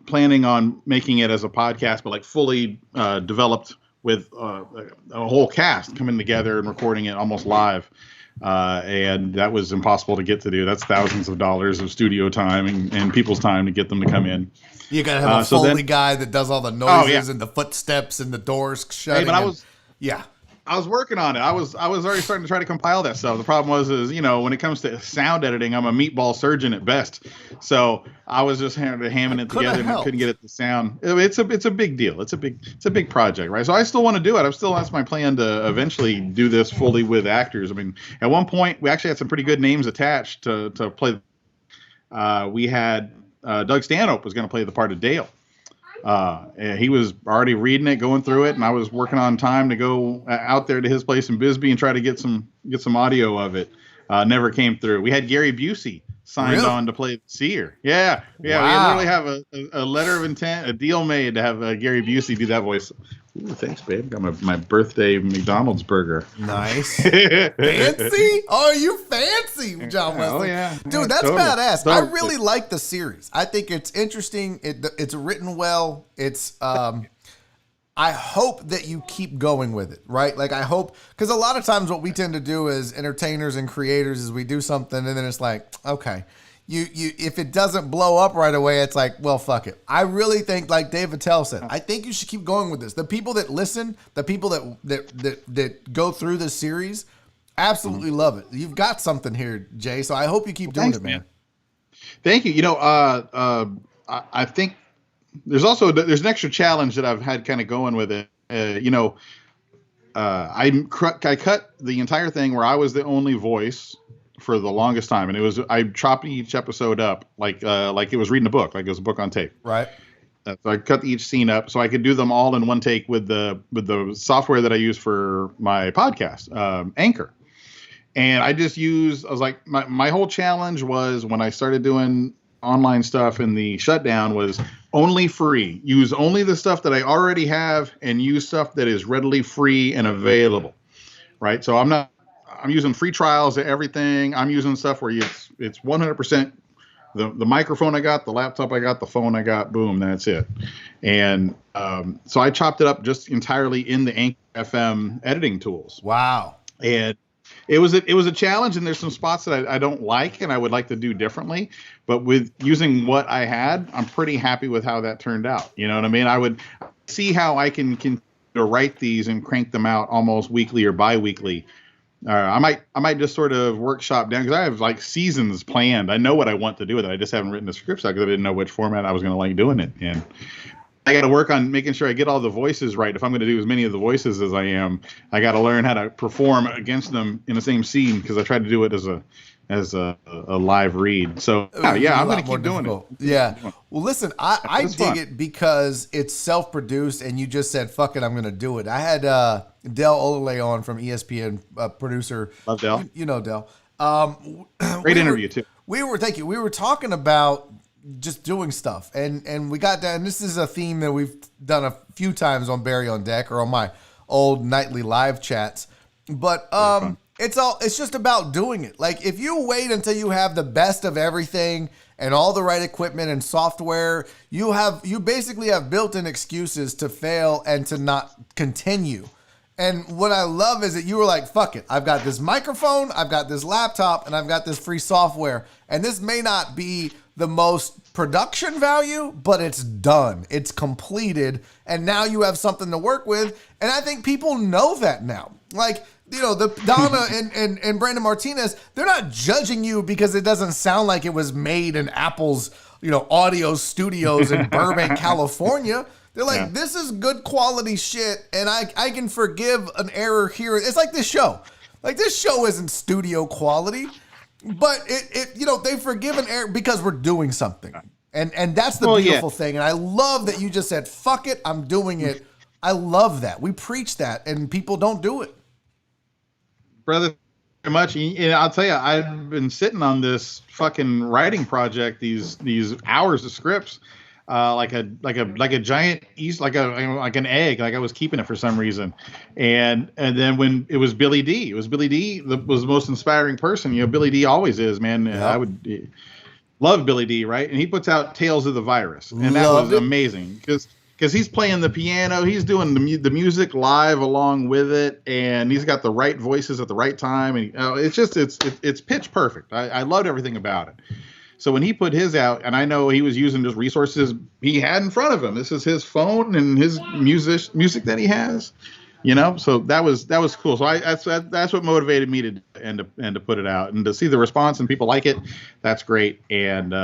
planning on making it as a podcast, but like fully developed with a whole cast coming together and recording it almost live. And that was impossible to get to do. That's thousands of dollars of studio time and people's time to get them to come in. You gotta have a Foley guy that does all the noises and the footsteps and the doors shutting. Hey, but I was working on it. I was already starting to try to compile that stuff. The problem was when it comes to sound editing, I'm a meatball surgeon at best. So I was just hamming it together and I couldn't get it to sound. It's a big deal. It's a big project, right? So I still want to do it. That's my plan to eventually do this fully with actors. I mean, at one point we actually had some pretty good names attached to play. We had Doug Stanhope was going to play the part of Dale. And he was already reading it, going through it, and I was working on time to go out there to his place in Bisbee and try to get some audio of it. Never came through. We had Gary Busey signed on to play the Seer. Yeah. Wow. We literally have a letter of intent, a deal made to have Gary Busey do that voice. Ooh, thanks, babe. Got my birthday McDonald's burger. Nice. Fancy? Oh, you fancy, John Wessling. Oh, yeah. Dude, that's totally. badass. I really like the series. I think it's interesting. It's written well. It's I hope that you keep going with it, right? Like I hope, because a lot of times what we tend to do as entertainers and creators is we do something and then it's like, okay. You if it doesn't blow up right away, it's like, well, fuck it. I really think, like David Tell said, I think you should keep going with this. The people that listen, the people that go through this series, absolutely love it. You've got something here, Jay. So I hope you keep doing it, man. Thank you. I think there's an extra challenge that I've had kind of going with it. I cut the entire thing where I was the only voice for the longest time, and I chopped each episode up like it was reading a book, like it was a book on tape. Right. So I cut each scene up so I could do them all in one take with the software that I use for my podcast, Anchor. And I was like, my whole challenge was when I started doing online stuff in the shutdown was only free. Use only the stuff that I already have and use stuff that is readily free and available. Right. So I'm using free trials of everything. I'm using stuff where it's 100% the microphone I got, the laptop I got, the phone I got, boom, that's it. And so I chopped it up just entirely in the Anchor FM editing tools. Wow. And it was a challenge, and there's some spots that I don't like and I would like to do differently. But with using what I had, I'm pretty happy with how that turned out. You know what I mean? I would see how I can continue to write these and crank them out almost weekly or bi-weekly. I might just sort of workshop down because I have like seasons planned. I know what I want to do with it. I just haven't written the scripts out because I didn't know which format I was going to like doing it in. I got to work on making sure I get all the voices right. If I'm going to do as many of the voices as I am, I got to learn how to perform against them in the same scene because I tried to do it as a live read. So yeah, I'm going to keep doing it. Yeah. Well, listen, I dig it because it's self-produced, and you just said, "Fuck it, I'm going to do it." I had Del Olele on from ESPN, producer. Love Del. You know Del. Great interview too. Thank you. We were talking about just doing stuff, and we got down. And this is a theme that we've done a few times on Barry on Deck or on my old nightly live chats. But it's just about doing it. Like if you wait until you have the best of everything and all the right equipment and software, you basically have built-in excuses to fail and to not continue. And what I love is that you were like, fuck it. I've got this microphone, I've got this laptop, and I've got this free software. And this may not be the most production value, but it's done. It's completed. And now you have something to work with. And I think people know that now. Like, the Donna and Brandon Martinez, they're not judging you because it doesn't sound like it was made in Apple's, audio studios in Burbank, California. They're like, This is good quality shit, and I can forgive an error here. It's like this show. Like, this show isn't studio quality, but they forgive an error because we're doing something. And that's the beautiful thing. And I love that you just said, fuck it, I'm doing it. I love that. We preach that, and people don't do it. Brother, very much. And I'll tell you, I've been sitting on this fucking writing project, these hours of scripts, like a giant like an egg, like I was keeping it for some reason. And then when it was Billy D, was the most inspiring person. Billy D always is, man. Yep. I would love Billy D, right? And he puts out Tales of the Virus, and that was amazing because he's playing the piano, he's doing the music live along with it, and he's got the right voices at the right time, and it's pitch perfect. I loved everything about it. So when he put his out, and I know he was using just resources he had in front of him. This is his phone and his music that he has, So that was cool. So that's what motivated me to put it out and to see the response and people like it. That's great and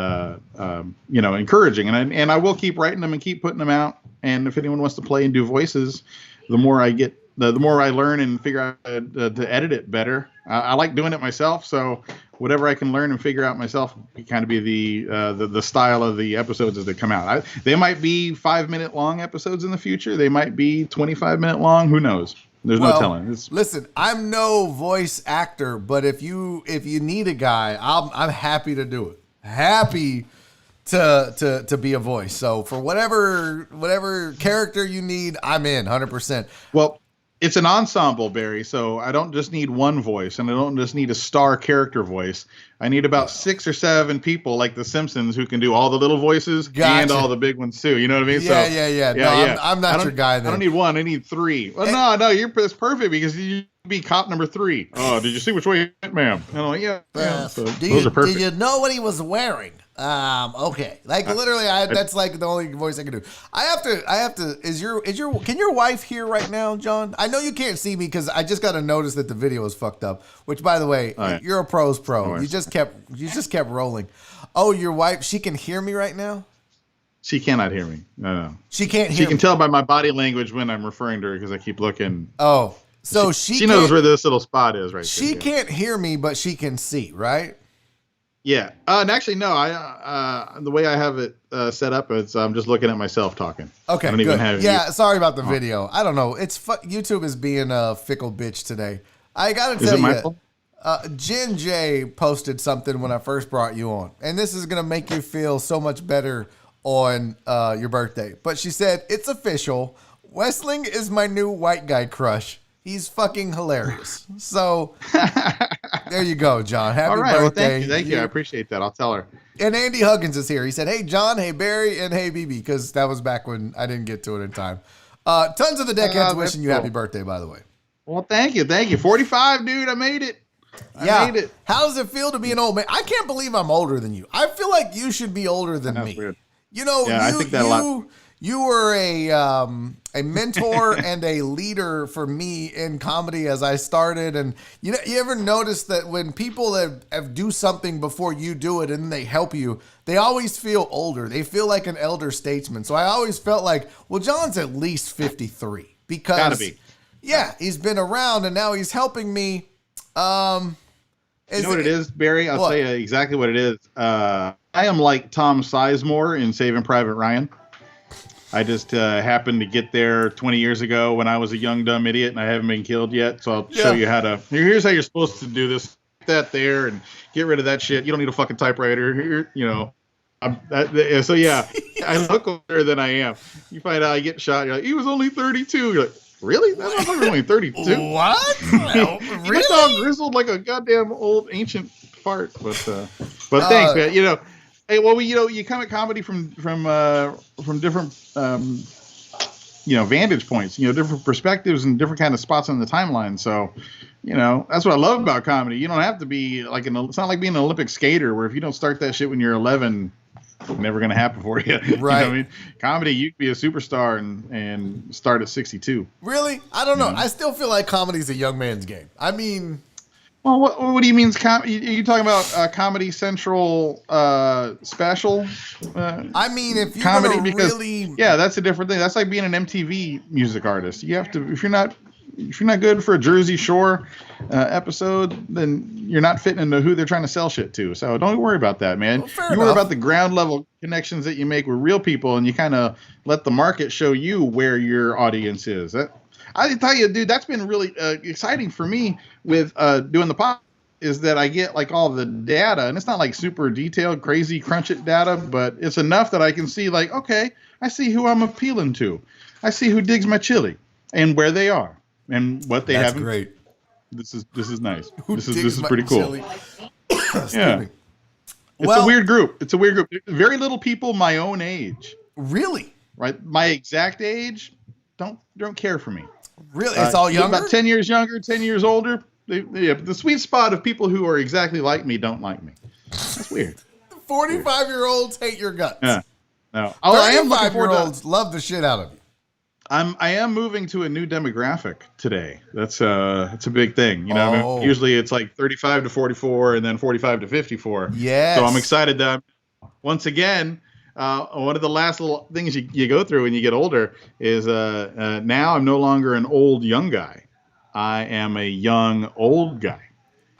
encouraging. And I will keep writing them and keep putting them out. And if anyone wants to play and do voices, the more I get, the more I learn and figure out to edit it better. I like doing it myself, so whatever I can learn and figure out myself can kind of be the style of the episodes as they come out. They might be 5-minute long episodes in the future. They might be 25-minute long. Who knows? There's no telling. Listen, I'm no voice actor, but if you need a guy, I'm happy to do it. Happy to be a voice. So for whatever character you need, I'm in 100%. Well, it's an ensemble, Barry, so I don't just need one voice, and I don't just need a star character voice. I need about 6 or 7 people like The Simpsons who can do all the little voices and all the big ones too. You know what I mean? Yeah. No, I'm not your guy then. I don't need one. I need 3. Well, no, it's perfect because you be cop number 3. Oh, did you see which way you went, ma'am? And I'm like, yeah. So those are perfect. Did you know what he was wearing? Okay. Like literally, that's like the only voice I can do. I have to. Can your wife hear right now, John? I know you can't see me because I just got to notice that the video is fucked up. Which, by the way, you're a pro's pro. You just kept rolling. Oh, your wife, she can hear me right now. She cannot hear me. No. She can't hear. She can tell by my body language when I'm referring to her because I keep looking. Oh, so she knows where this little spot is, right? She can't hear me, but she can see, right? Yeah. And actually, no. The way I have it set up is I'm just looking at myself talking. Okay. I don't even have sorry about the video. I don't know. YouTube is being a fickle bitch today. I gotta tell you, Jen J posted something when I first brought you on, and this is gonna make you feel so much better on your birthday. But she said it's official. Wesling is my new white guy crush. He's fucking hilarious. So there you go, John. Happy birthday. Well, thank you. I appreciate that. I'll tell her. And Andy Huggins is here. He said, hey, John, hey, Barry, and hey, BB, because that was back when I didn't get to it in time. Tons of the deckheads wishing you happy birthday, by the way. Well, thank you. 45, dude. I made it. I made it. How does it feel to be an old man? I can't believe I'm older than you. I feel like you should be older than me. Weird. You know, I think that a lot. You were a mentor and a leader for me in comedy as I started. And you ever notice that when people have do something before you do it and they help you, they always feel older. They feel like an elder statesman. So I always felt like, well, John's at least 53 because gotta be. Yeah, he's been around and now he's helping me. You know what it is, Barry? I'll tell you exactly what it is. I am like Tom Sizemore in Saving Private Ryan. I just happened to get there 20 years ago when I was a young, dumb idiot and I haven't been killed yet. So I'll show you how to. Here's how you're supposed to do this, that there, and get rid of that shit. You don't need a fucking typewriter. Here, you know. So yeah, I look older than I am. You find out I get shot. You're like, he was only 32. You're like, really? That motherfucker was only 32. What? He looks all grizzled like a goddamn old ancient fart. But thanks, man. You know. Hey, well, you come at comedy from different, vantage points, different perspectives and different kind of spots on the timeline. So, that's what I love about comedy. You don't have to be like it's not like being an Olympic skater where if you don't start that shit when you're 11, it's never going to happen for you. Right. You know what I mean? Comedy, you can be a superstar and start at 62. Really? I don't know. I still feel like comedy's a young man's game. I mean... Well, what do you mean? Are you talking about Comedy Central special? I mean, if you're comedy, that's a different thing. That's like being an MTV music artist. You have to, if you're not good for a Jersey Shore episode, then you're not fitting into who they're trying to sell shit to. So don't worry about that, man. Well, you worry about the ground level connections that you make with real people, and you kind of let the market show you where your audience is. I tell you, dude, that's been really exciting for me with doing the podcast is that I get like all the data, and it's not like super detailed, crazy crunch it data, but it's enough that I can see like, okay, I see who I'm appealing to. I see who digs my chili and where they are and what they have. That's great. This is nice. This is pretty cool. Yeah. It's Well, a weird group. Very little people my own age. Really? Right? My exact age don't care for me. Really? It's all younger? About 10 years younger, 10 years older. The sweet spot of people who are exactly like me don't like me. That's weird. 45-year-olds hate your guts. Yeah. No. I am looking forward to. 35-year-olds love the shit out of you. I am moving to a new demographic today. That's it's a big thing. I mean, usually it's like 35 to 44 and then 45 to 54. Yes. So I'm excited that once again. One of the last little things you go through when you get older is now I'm no longer an old young guy. I am a young old guy.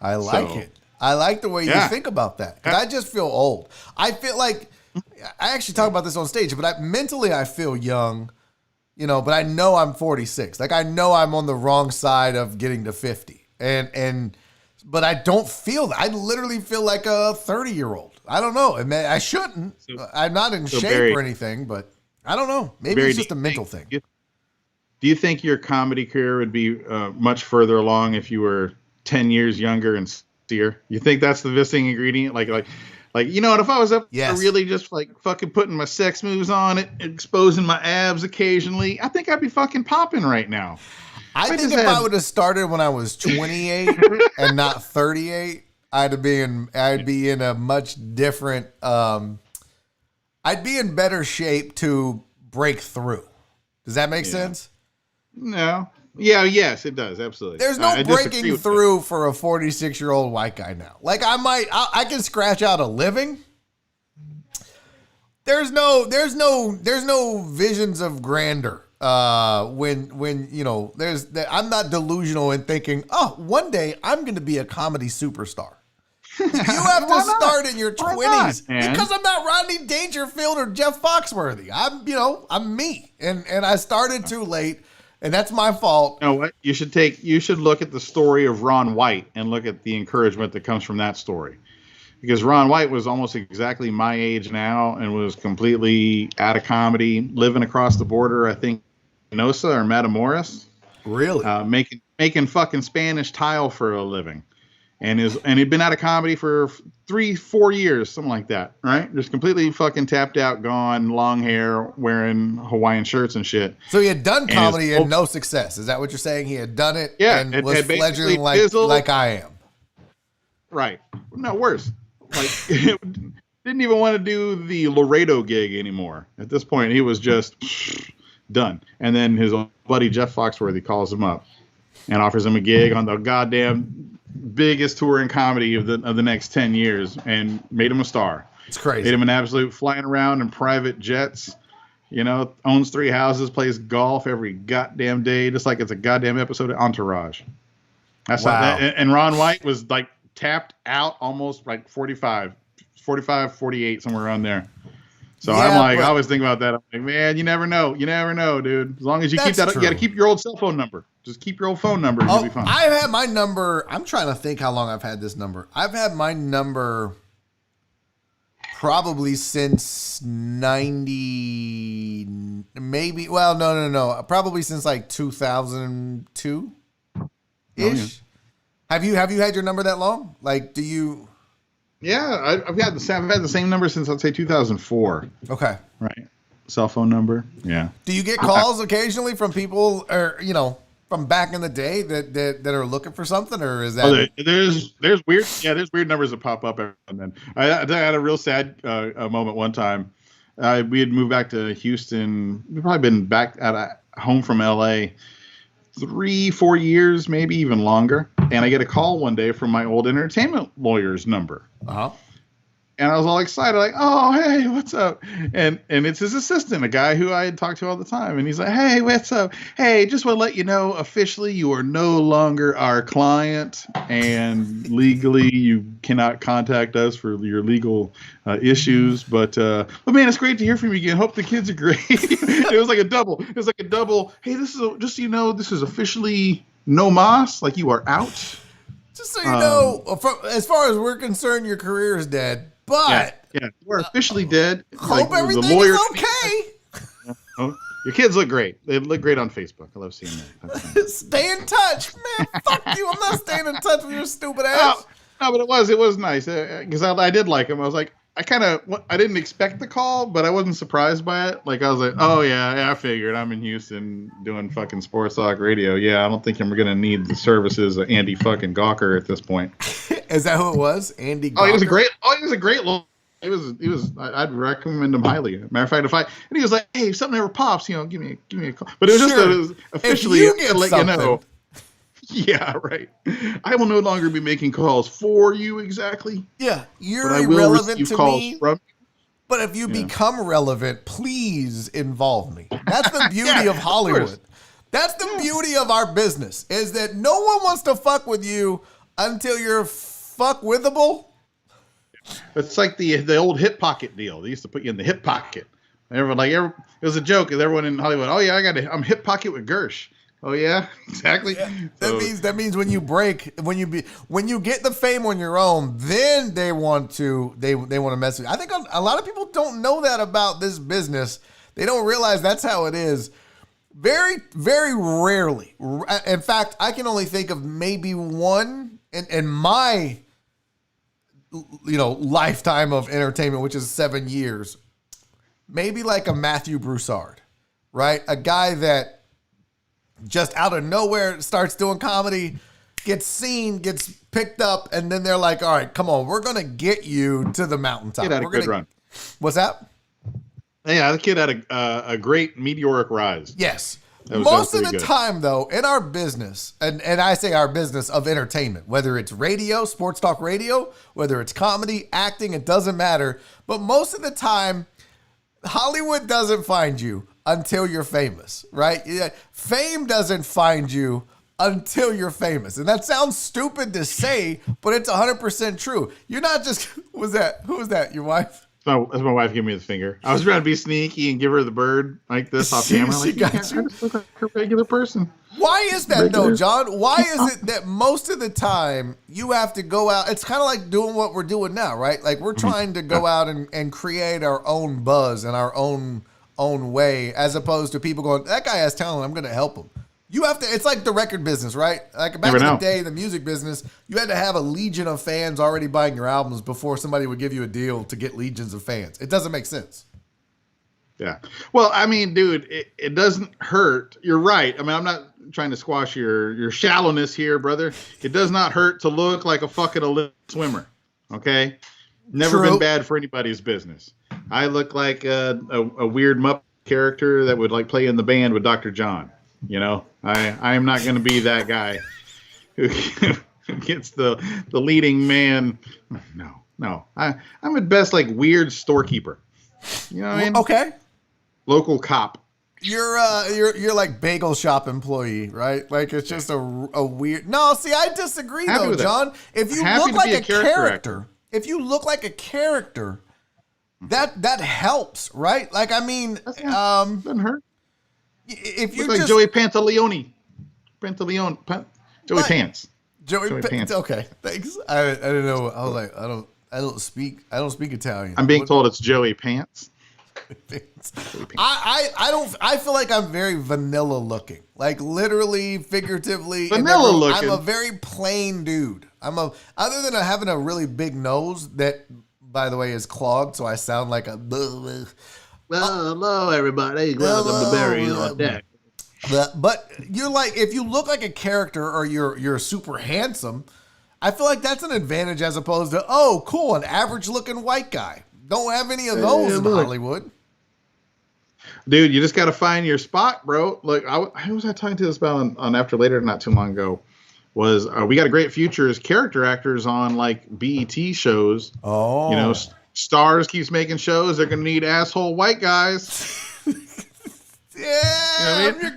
I like it. I like the way you think about that. 'Cause I just feel old. I feel like I actually talk about this on stage, but mentally I feel young, but I know I'm 46. Like I know I'm on the wrong side of getting to 50. But I don't feel that. I literally feel like a 30-year-old. I don't know. I shouldn't. I'm not in shape Barry, or anything, but I don't know. Maybe Barry, it's just a mental thing. Do you think your comedy career would be much further along if you were 10 years younger and steer? You think that's the missing ingredient? Like, if I was up there really just like fucking putting my sex moves on it, exposing my abs occasionally, I think I'd be fucking popping right now. I think if I would have started when I was 28 and not 38, I'd be in a much different. I'd be in better shape to break through. Does that make sense? No. Yeah. Yes, it does. Absolutely. There's no I disagree breaking with through for a 46-year-old white guy now. Like I can scratch out a living. There's no visions of grandeur. When you know, I'm not delusional in thinking, oh, one day I'm going to be a comedy superstar. You have to start in your 20s because I'm not Rodney Dangerfield or Jeff Foxworthy. I'm me, and I started too late, and that's my fault. You know what? You should look at the story of Ron White and look at the encouragement that comes from that story, because Ron White was almost exactly my age now and was completely out of comedy, living across the border. I think Nosa or Matamoros, really making fucking Spanish tile for a living. And he'd been out of comedy for 3-4 years, something like that, right? Just completely fucking tapped out, gone, long hair, wearing Hawaiian shirts and shit. So he had done comedy and no success. Is that what you're saying? He had done it and was fledgling like I am. Right. No, worse. Like, didn't even want to do the Laredo gig anymore. At this point, he was just done. And then his buddy Jeff Foxworthy calls him up and offers him a gig on the goddamn biggest tour in comedy of the next 10 years and made him a star. It's crazy. Made him an absolute flying around in private jets, owns 3 houses, plays golf every goddamn day, just like it's a goddamn episode of Entourage. That's wow. And Ron White was like tapped out almost like 45, 48, somewhere around there. So yeah, I'm like, I always think about that. I'm like, man, you never know, dude. As long as you keep that, you got to keep your old cell phone number. Just keep your old phone number and you'll be fine. I've had my number. I'm trying to think how long I've had this number. I've had my number probably since 90, maybe. Well, no. Probably since like 2002 ish. Have you had your number that long? Like, do you? Yeah, I've had the same number since I'd say 2004. Okay. Right. Cell phone number. Yeah. Do you get calls occasionally from people, or from back in the day that are looking for something, or is that? There's weird numbers that pop up every now and then. I had a real sad moment one time. We had moved back to Houston. We've probably been back at home from LA 3-4 years, maybe even longer. And I get a call one day from my old entertainment lawyer's number. Uh-huh. And I was all excited, like, oh, hey, what's up? And it's his assistant, a guy who I had talked to all the time. And he's like, hey, what's up? Hey, just want to let you know, officially, you are no longer our client. And legally, you cannot contact us for your legal issues. But man, it's great to hear from you again. Hope the kids are great. It was like a double. Hey, this is just so you know, this is officially no mas. Like, you are out. Just so you know, as far as we're concerned, your career is dead. But yeah, we're officially dead. Hope everything is okay. Your kids look great. They look great on Facebook. I love seeing that. Stay in touch, man. Fuck you. I'm not staying in touch with your stupid ass. No, but it was nice because I did like him. I was like, I didn't expect the call, but I wasn't surprised by it. Like, I was like, oh yeah, I figured I'm in Houston doing fucking sports talk radio. Yeah, I don't think I'm gonna need the services of Andy fucking Gawker at this point. Is that who it was? Andy Gawker? He was a great little. He was. I'd recommend him highly. Matter of fact, and he was like, hey, if something ever pops, give me a call. But it was it was officially to let you know. Yeah, right. I will no longer be making calls for you exactly. Yeah, you're irrelevant to me. From but if you become relevant, please involve me. That's the beauty of Hollywood. That's the beauty of our business, is that no one wants to fuck with you until you're fuckwithable. It's like the old hip pocket deal. They used to put you in the hip pocket. Everyone it was a joke. Everyone in Hollywood, oh yeah, I'm hip pocket with Gersh. Oh yeah, exactly. Yeah. That means when you get the fame on your own, then they want to mess with you. I think a lot of people don't know that about this business. They don't realize that's how it is. Very, very rarely. In fact, I can only think of maybe one in my lifetime of entertainment, which is 7 years. Maybe like a Matthew Broussard, right? A guy that just out of nowhere starts doing comedy, gets seen, gets picked up, and then they're like, all right, come on, we're going to get you to the mountaintop. Kid had a We're good gonna... run. What's that? Yeah, the kid had a great meteoric rise. Yes. That was Most of the pretty good. time, though, in our business, and I say our business of entertainment, whether it's radio, sports talk radio, whether it's comedy, acting, it doesn't matter. But most of the time, Hollywood doesn't find you until you're famous, right? Yeah, fame doesn't find you until you're famous. And that sounds stupid to say, but it's 100% true. You're not just, who was that? Your wife? That's my wife giving me the finger. I was trying to be sneaky and give her the bird like this off camera. She got you. I just look like a regular person. Why is that though, John? Why is it that most of the time you have to go out? It's kind of like doing what we're doing now, right? Like we're trying to go out and create our own buzz in our own way, as opposed to people going, that guy has talent, I'm going to help him. You have to, it's like the record business, right? Like back in the day, the music business, you had to have a legion of fans already buying your albums before somebody would give you a deal to get legions of fans. It doesn't make sense. Yeah. Well, I mean, dude, it doesn't hurt. You're right. I mean, I'm not trying to squash your shallowness here, brother. It does not hurt to look like a fucking Olympic swimmer. Okay? Never True. been bad for anybody's business. I look like a weird Muppet character that would like play in the band with Dr. John. You know, I am not going to be that guy who gets the leading man. No. I'm at best like weird storekeeper. You know what I mean? Okay. Local cop. You're like bagel shop employee, right? Like it's just a weird. No, see, I disagree Happy though, with it. John. If you Happy look to like be a a character character, actor. if you look like a character, that helps, right? Like I mean, Doesn't hurt. if you Look like just Joey Pantaleone. Joey Pants. Joey Pants. Pants. Okay, thanks. I didn't know. I was like, I don't speak Italian. I'm being told it's Joey Pants. I feel like I'm very vanilla looking, like literally, figuratively. Vanilla looking. I'm a very plain dude. Other than having a really big nose that, by the way, is clogged, so I sound like a. Well, hello everybody. Welcome to Berries on Deck. But you're like, if you look like a character or you're super handsome, I feel like that's an advantage as opposed to, oh, cool, an average looking white guy. Don't have any of those in Hollywood. Dude, you just got to find your spot, bro. Like, who was I talking to this about on After Later not too long ago? Was we got a great future as character actors on like BET shows. Oh, you know, Stars keeps making shows. They're gonna need asshole white guys. Yeah, You know what I mean? I'm your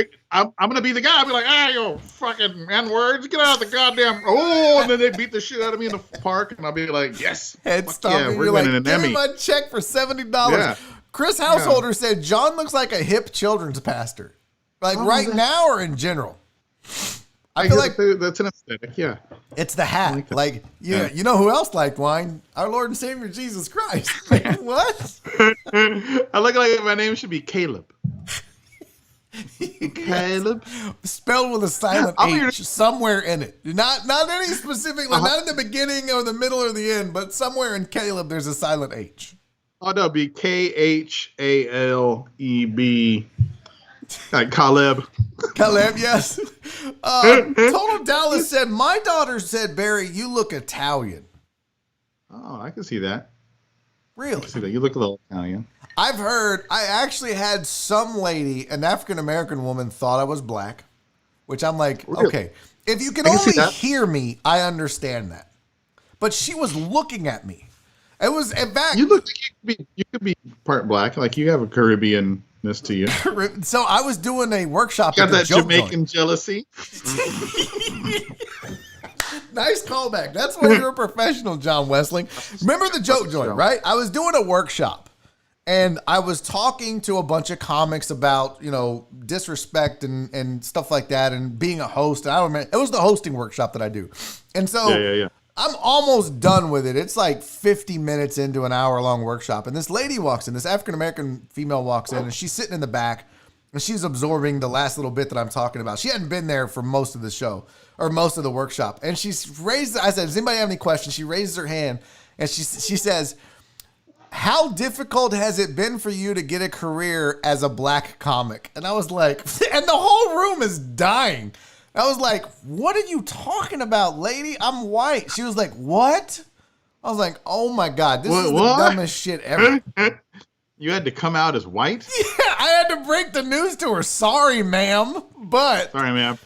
guy. I'm gonna be the guy. I'll be like, you fucking N-words, get out of the goddamn. Oh, and then they beat the shit out of me in the park, and I'll be like, yes, Head fuck stomping. yeah, we're You're winning like, an give Emmy. me my check for $70. Yeah. Chris Householder said John looks like a hip children's pastor, like right now or in general. I feel like that's an aesthetic, yeah. it's the hat. Like, yeah, you know who else liked wine? Our Lord and Savior Jesus Christ. Like, what? I look like my name should be Caleb. Caleb, spelled with a silent I'm H somewhere in it. Not any specific, like not in the beginning or the middle or the end, but somewhere in Caleb there's a silent H. Oh no, it'd be Khaleb. Like Caleb. Caleb, yes. Total Dallas said, my daughter said, Barry, you look Italian. Oh, I can see that. Really? See that? You look a little Italian. I've heard, I actually had some lady, an African-American woman, thought I was black, which I'm like, Really? okay, if you can I can see only that. hear me, I understand that. But she was looking at me. It was, in fact, You look like you could be part black, like you have a Caribbean-ness to you. so I was doing a workshop Got at the that joke Jamaican joint. jealousy. Nice callback. That's why you're a professional, John Wessling. Remember the joke joint, right? I was doing a workshop and I was talking to a bunch of comics about, you know, disrespect and stuff like that and being a host. And I don't remember, it was the hosting workshop that I do. And so Yeah. I'm almost done with it. It's like 50 minutes into an hour-long workshop. And this lady walks in, this African-American female walks in, and she's sitting in the back, and she's absorbing the last little bit that I'm talking about. She hadn't been there for most of the show, or most of the workshop. And she's raised, I said, does anybody have any questions? She raises her hand, and she says, how difficult has it been for you to get a career as a black comic? And I was like, and the whole room is dying. I was like, what are you talking about, lady? I'm white. She was like, what? I was like, oh my God, this is the dumbest shit ever. You had to come out as white? Yeah, I had to break the news to her. Sorry, ma'am. But Sorry, ma'am.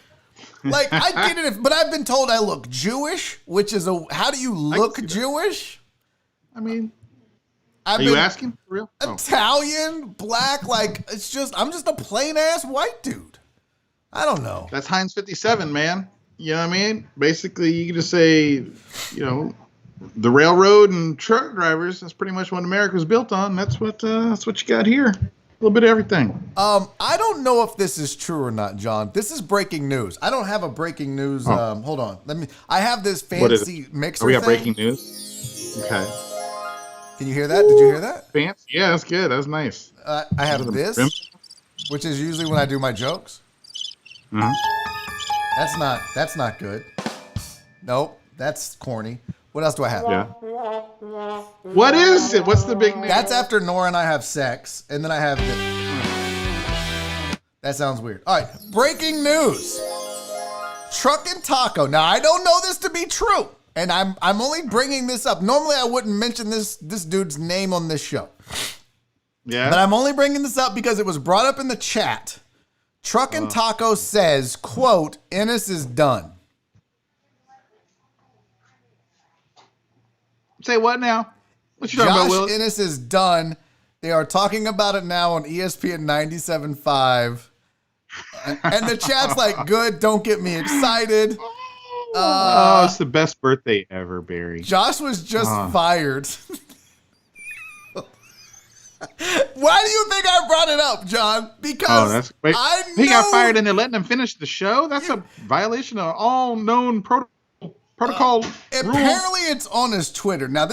like, I get it, but I've been told I look Jewish, which is how do you look Jewish? I mean, Are you asking for real? Italian, black, like I'm just a plain ass white dude. I don't know. That's Heinz 57, man. You know what I mean? Basically, you can just say, the railroad and truck drivers. That's pretty much what America was built on. That's what you got here. A little bit of everything. I don't know if this is true or not, John. This is breaking news. I don't have a breaking news. Hold on. I have this fancy mixer. Are we got thing. breaking news? Okay. Can you hear that? Did you hear that? Fancy? Yeah, that's good. That's nice. I have this, which is usually when I do my jokes. Mm-hmm. That's not good. Nope, that's corny. What else do I have? Yeah. What is it? What's the big name? That's after Nora and I have sex, and then I have this. That sounds weird. All right, breaking news. Truck and Taco. Now, I don't know this to be true, and I'm only bringing this up. Normally, I wouldn't mention this dude's name on this show. Yeah. But I'm only bringing this up because it was brought up in the chat. Truck and Taco says, quote, Ennis is done. Say what now? What you talking about, Josh Will? Ennis is done. They are talking about it now on ESPN 97.5. And the chat's like, good, don't get me excited. It's the best birthday ever, Barry. Josh was just fired. Why do you think I brought it up, John? Because I know he got fired and they're letting him finish the show? That's a violation of all known protocol apparently rules. it's on his Twitter. Now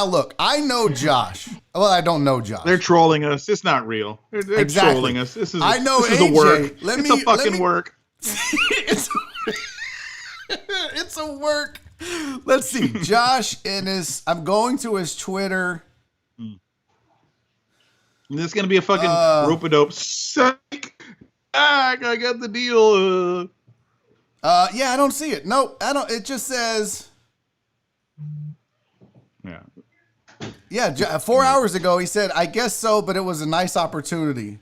look, I know Josh. Well, I don't know Josh. They're trolling us. It's not real. They're Exactly. trolling us. This is I know this AJ. is a work. Let It's me- a fucking let me- work. It's a work. Let's see. Josh Ennis. I'm going to his Twitter. This is gonna be a fucking rope-a-dope. Psych. I got the deal. Yeah, I don't see it. Nope, I don't. It just says. Yeah. Yeah, 4 hours ago he said, "I guess so, but it was a nice opportunity."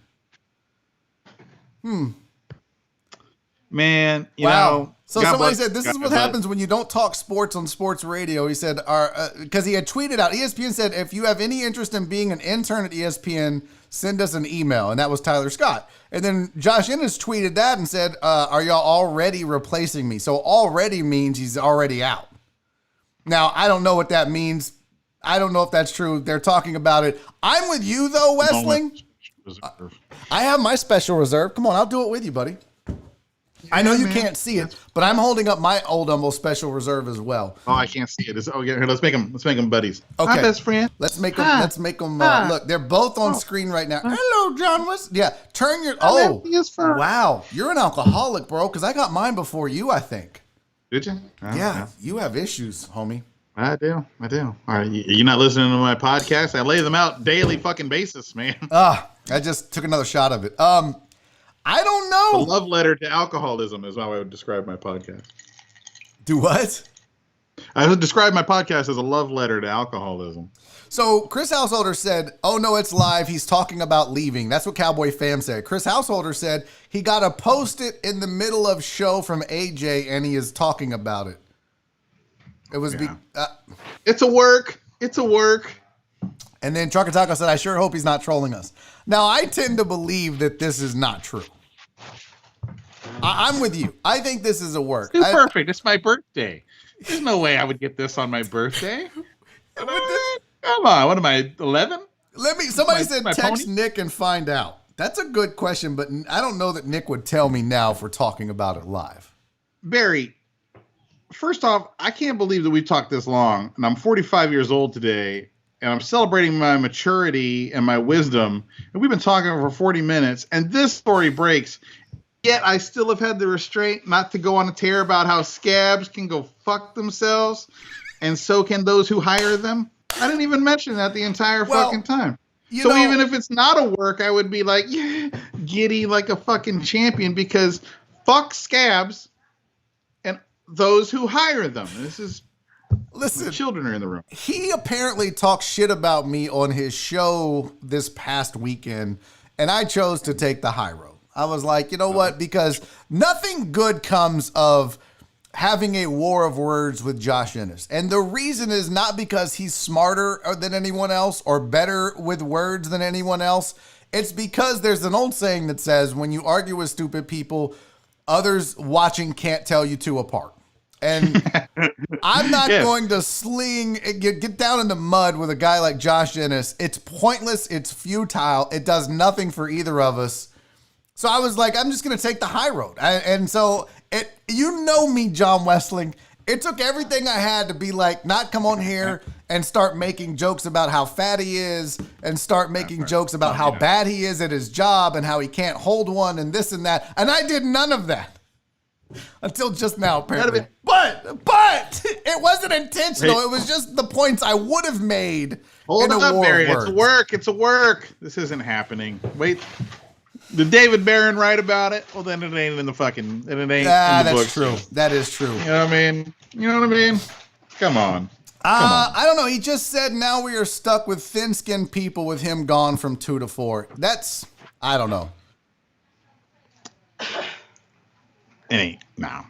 Man, you Wow. know. So God somebody bless- said, this is God what bless. happens when you don't talk sports on sports radio. He said, because he had tweeted out, ESPN said, if you have any interest in being an intern at ESPN, send us an email. And that was Tyler Scott. And then Josh Ennis tweeted that and said, are y'all already replacing me? So already means he's already out. Now, I don't know what that means. I don't know if that's true. They're talking about it. I'm with you, though, Wesling. I have my special reserve. Come on, I'll do it with you, buddy. I know you can't see it, but I'm holding up my old Humble special reserve as well. Oh, I can't see it. Here, let's make them buddies. Okay. Hi, best friend. Let's make them. Look, they're both on screen right now. Hello, John Wessling. Yeah, turn your. Oh, wow, you're an alcoholic, bro. Because I got mine before you, I think. Did you? Yeah, you have issues, homie. I do. All right, you're not listening to my podcast? I lay them out daily fucking basis, man. I just took another shot of it. I don't know. A love letter to alcoholism is how I would describe my podcast. Do what? I would describe my podcast as a love letter to alcoholism. So Chris Householder said, oh, no, it's live. He's talking about leaving. That's what Cowboy Fam said. Chris Householder said he got a post-it in the middle of show from AJ, and he is talking about it. It was... It's a work. And then Trucker Taco said, I sure hope he's not trolling us. Now, I tend to believe that this is not true. I'm with you. I think this is a work. It's perfect. It's my birthday. There's no way I would get this on my birthday. Come on. What am I, 11? Somebody said text pony? Nick and find out. That's a good question, but I don't know that Nick would tell me now if we're talking about it live. Barry, first off, I can't believe that we've talked this long, and I'm 45 years old today, and I'm celebrating my maturity and my wisdom, and we've been talking for 40 minutes, and this story breaks, yet I still have had the restraint not to go on a tear about how scabs can go fuck themselves, and so can those who hire them. I didn't even mention that the entire fucking time. So even if it's not a work, I would be like, yeah, giddy like a fucking champion, because fuck scabs, those who hire them. This is Listen, children are in the room. he apparently talked shit about me on his show this past weekend, and I chose to take the high road. I was like, you know what? Because nothing good comes of having a war of words with Josh Ennis. And the reason is not because he's smarter than anyone else or better with words than anyone else. It's because there's an old saying that says, when you argue with stupid people, others watching can't tell you two apart. And I'm not going to get down in the mud with a guy like Josh Ennis. It's pointless. It's futile. It does nothing for either of us. So I was like, I'm just going to take the high road. You know me, John Wessling. It took everything I had to be like, not come on here and start making jokes about how fat he is and start making jokes about how bad he is at his job and how he can't hold one and this and that. And I did none of that. Until just now, apparently. But it wasn't intentional. It was just the points I would have made. Hold up, Barry. It's a work. It's a work. This isn't happening. Wait. Did David Barron write about it? Well, then it ain't in the fucking. It ain't in the book. That's true. That is true. You know what I mean? Come on. I don't know. He just said now we are stuck with thin-skinned people with him gone from 2 to 4. I don't know. It ain't. No.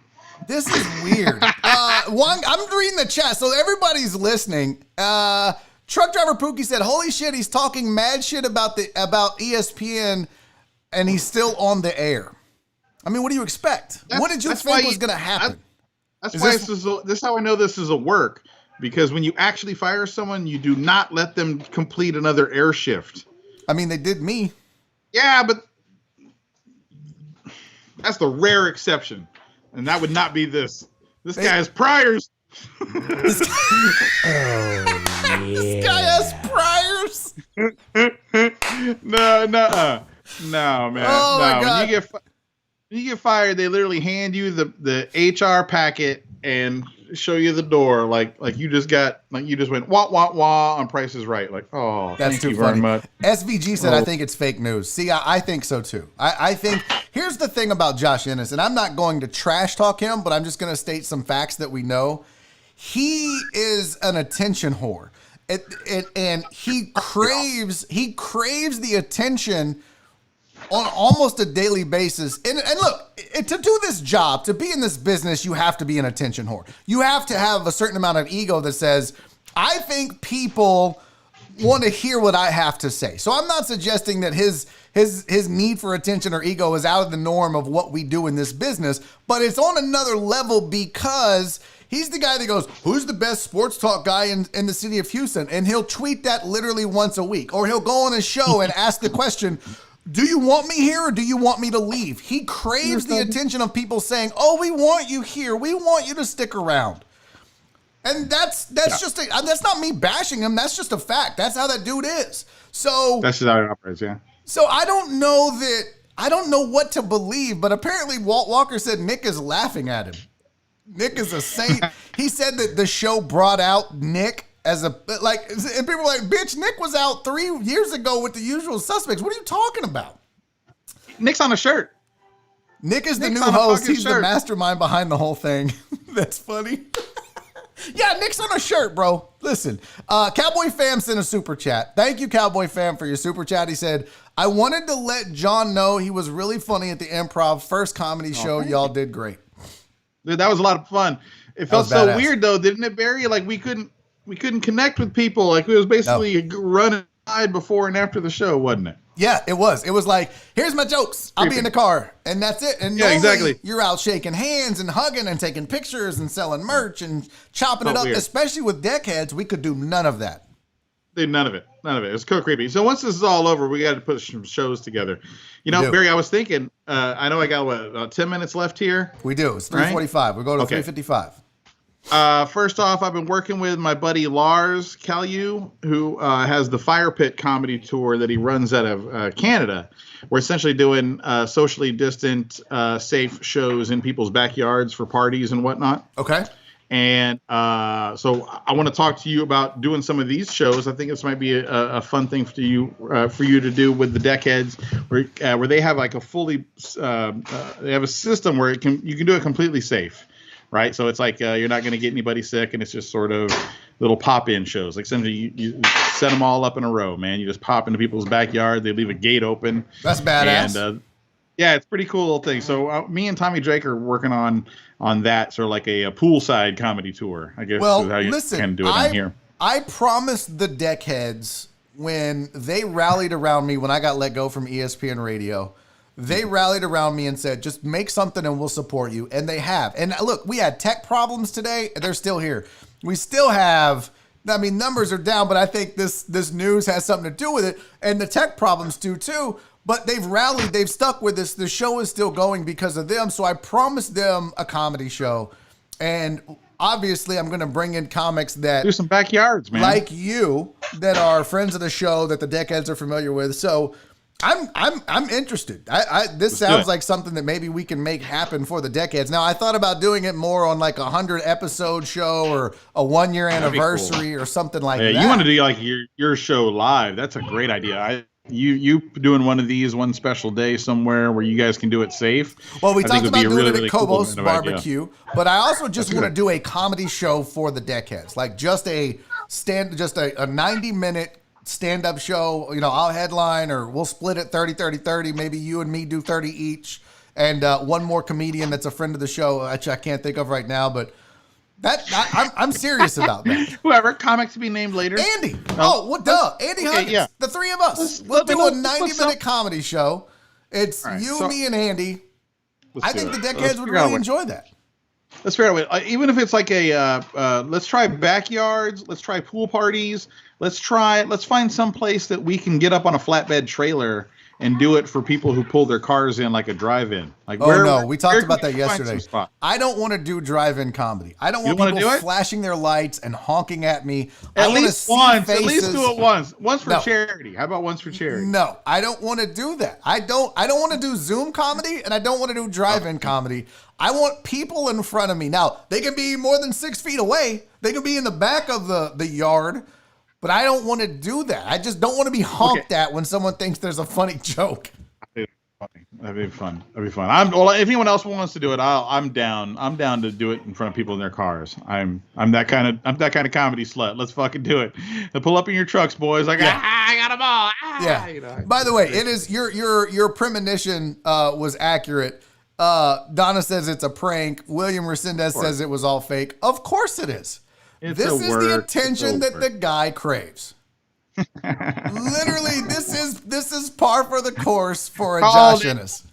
This is weird. I'm reading the chat, so everybody's listening. Truck driver Pookie said, "Holy shit, he's talking mad shit about ESPN, and he's still on the air." I mean, what do you expect? What did you think was going to happen? This is how I know this is a work, because when you actually fire someone, you do not let them complete another air shift. I mean, they did me. Yeah, but that's the rare exception, and that would not be this. This guy has priors. This guy has priors. No, man. Oh my God. When you get fired, they literally hand you the HR packet and show you the door, like you just went wah wah wah on Price is Right. Like, oh, that's thank too you funny. very much. SVG said, I think it's fake news. See, I think so too. I think here's the thing about Josh Ennis, and I'm not going to trash talk him, but I'm just going to state some facts that we know. He is an attention whore, and he craves the attention on almost a daily basis. And look, to do this job, to be in this business, you have to be an attention whore. You have to have a certain amount of ego that says, I think people want to hear what I have to say. So I'm not suggesting that his need for attention or ego is out of the norm of what we do in this business, but it's on another level because he's the guy that goes, who's the best sports talk guy in the city of Houston? And he'll tweet that literally once a week. Or he'll go on a show and ask the question, do you want me here or do you want me to leave? He craves the attention of people saying, oh, we want you here. We want you to stick around. And that's not me bashing him. That's just a fact. That's how that dude is. So that's just how it operates, yeah. So I don't know what to believe, but apparently Walt Walker said Nick is laughing at him. Nick is a saint. He said that the show brought out Nick as and people were like, bitch, Nick was out 3 years ago with The Usual Suspects. What are you talking about? Nick's on a shirt. Nick is the new host. He's the mastermind behind the whole thing. That's funny. Yeah, Nick's on a shirt, bro. Listen, Cowboy Fam sent a super chat. Thank you, Cowboy Fam, for your super chat. He said, I wanted to let John know he was really funny at the Improv first comedy show. Y'all did great. Dude, that was a lot of fun. It felt so weird though, didn't it, Barry? Like we couldn't connect with people. Like it was basically running side before and after the show, wasn't it? Yeah, it was. It was like, here's my jokes. I'll be in the car, and that's it. And yeah, exactly. You're out shaking hands and hugging and taking pictures and selling merch and chopping it up. Weird. Especially with deckheads, we could do none of that. Dude, none of it. It was so creepy. So once this is all over, we got to put some shows together. You know, Barry, I was thinking, I know I got about 10 minutes left here. We do. It's 3:45. Right? We're going to 3:55. First off, I've been working with my buddy Lars Caillou, who has the Fire Pit comedy tour that he runs out of Canada. We're essentially doing socially distant, safe shows in people's backyards for parties and whatnot. Okay. And so I want to talk to you about doing some of these shows. I think this might be a fun thing for you to do with the deckheads, where they have like a fully they have a system where you can do it completely safe. right? So it's like you're not going to get anybody sick, and it's just sort of little pop-in shows. Like essentially, you set them all up in a row, man. You just pop into people's backyard. They leave a gate open. That's badass. And yeah, it's a pretty cool little thing. So me and Tommy Drake are working on that sort of like a poolside comedy tour, I guess. Well, is how you listen, can do it on here. I promised the deckheads when they rallied around me when I got let go from ESPN Radio. They rallied around me and said, just make something and we'll support you. And they have. And look, we had tech problems today. They're still here. We still have, I mean, numbers are down, but I think this news has something to do with it. And the tech problems do too. But they've rallied. They've stuck with this. The show is still going because of them. So I promised them a comedy show. And obviously, I'm going to bring in comics that do some backyards, man, like you, that are friends of the show that the deckheads are familiar with. So I'm interested. This sounds like something that maybe we can make happen for the deckheads. Now, I thought about doing it more on like 100 episode show or a 1 year anniversary or something like that. You want to do like your show live? That's a great idea. You doing one of these one special day somewhere where you guys can do it safe. Well, we talked about doing it at cool Kobos Barbecue, but I also just want to do a comedy show for the deckheads, like just a 90-minute stand-up show. You know, I'll headline, or we'll split it 30-30-30. Maybe you and me do 30 each, and one more comedian that's a friend of the show, which I can't think of right now, but I'm serious about that. Whoever, comic to be named later. Andy. Oh, what duh? Andy Huggins. Yeah. The three of us. We'll do a 90-minute comedy show. It's me, and Andy. I think the deckheads would really enjoy that. Let's figure out a way. Even if it's like a, let's try backyards. Let's try pool parties. Let's find some place that we can get up on a flatbed trailer and do it for people who pull their cars in like a drive-in. Like, we talked about that yesterday. I don't want to do drive-in comedy. I don't want people flashing their lights and honking at me. At least once. At least do it once. Once for charity. How about once for charity? No, I don't want to do that. I don't want to do Zoom comedy, and I don't want to do drive-in comedy. I want people in front of me. Now, they can be more than 6 feet away. They can be in the back of the yard. But I don't want to do that. I just don't want to be honked at when someone thinks there's a funny joke. That'd be fun. If anyone else wants to do it, I'm down. I'm down to do it in front of people in their cars. I'm that kind of comedy slut. Let's fucking do it. And pull up in your trucks, boys. Like, I got them all. Yeah. You know. By the way, it is your premonition was accurate. Donna says it's a prank. William Resendez says it was all fake. Of course it is. This is the attention that the guy craves. Literally, this is par for the course for a Josh Ennis.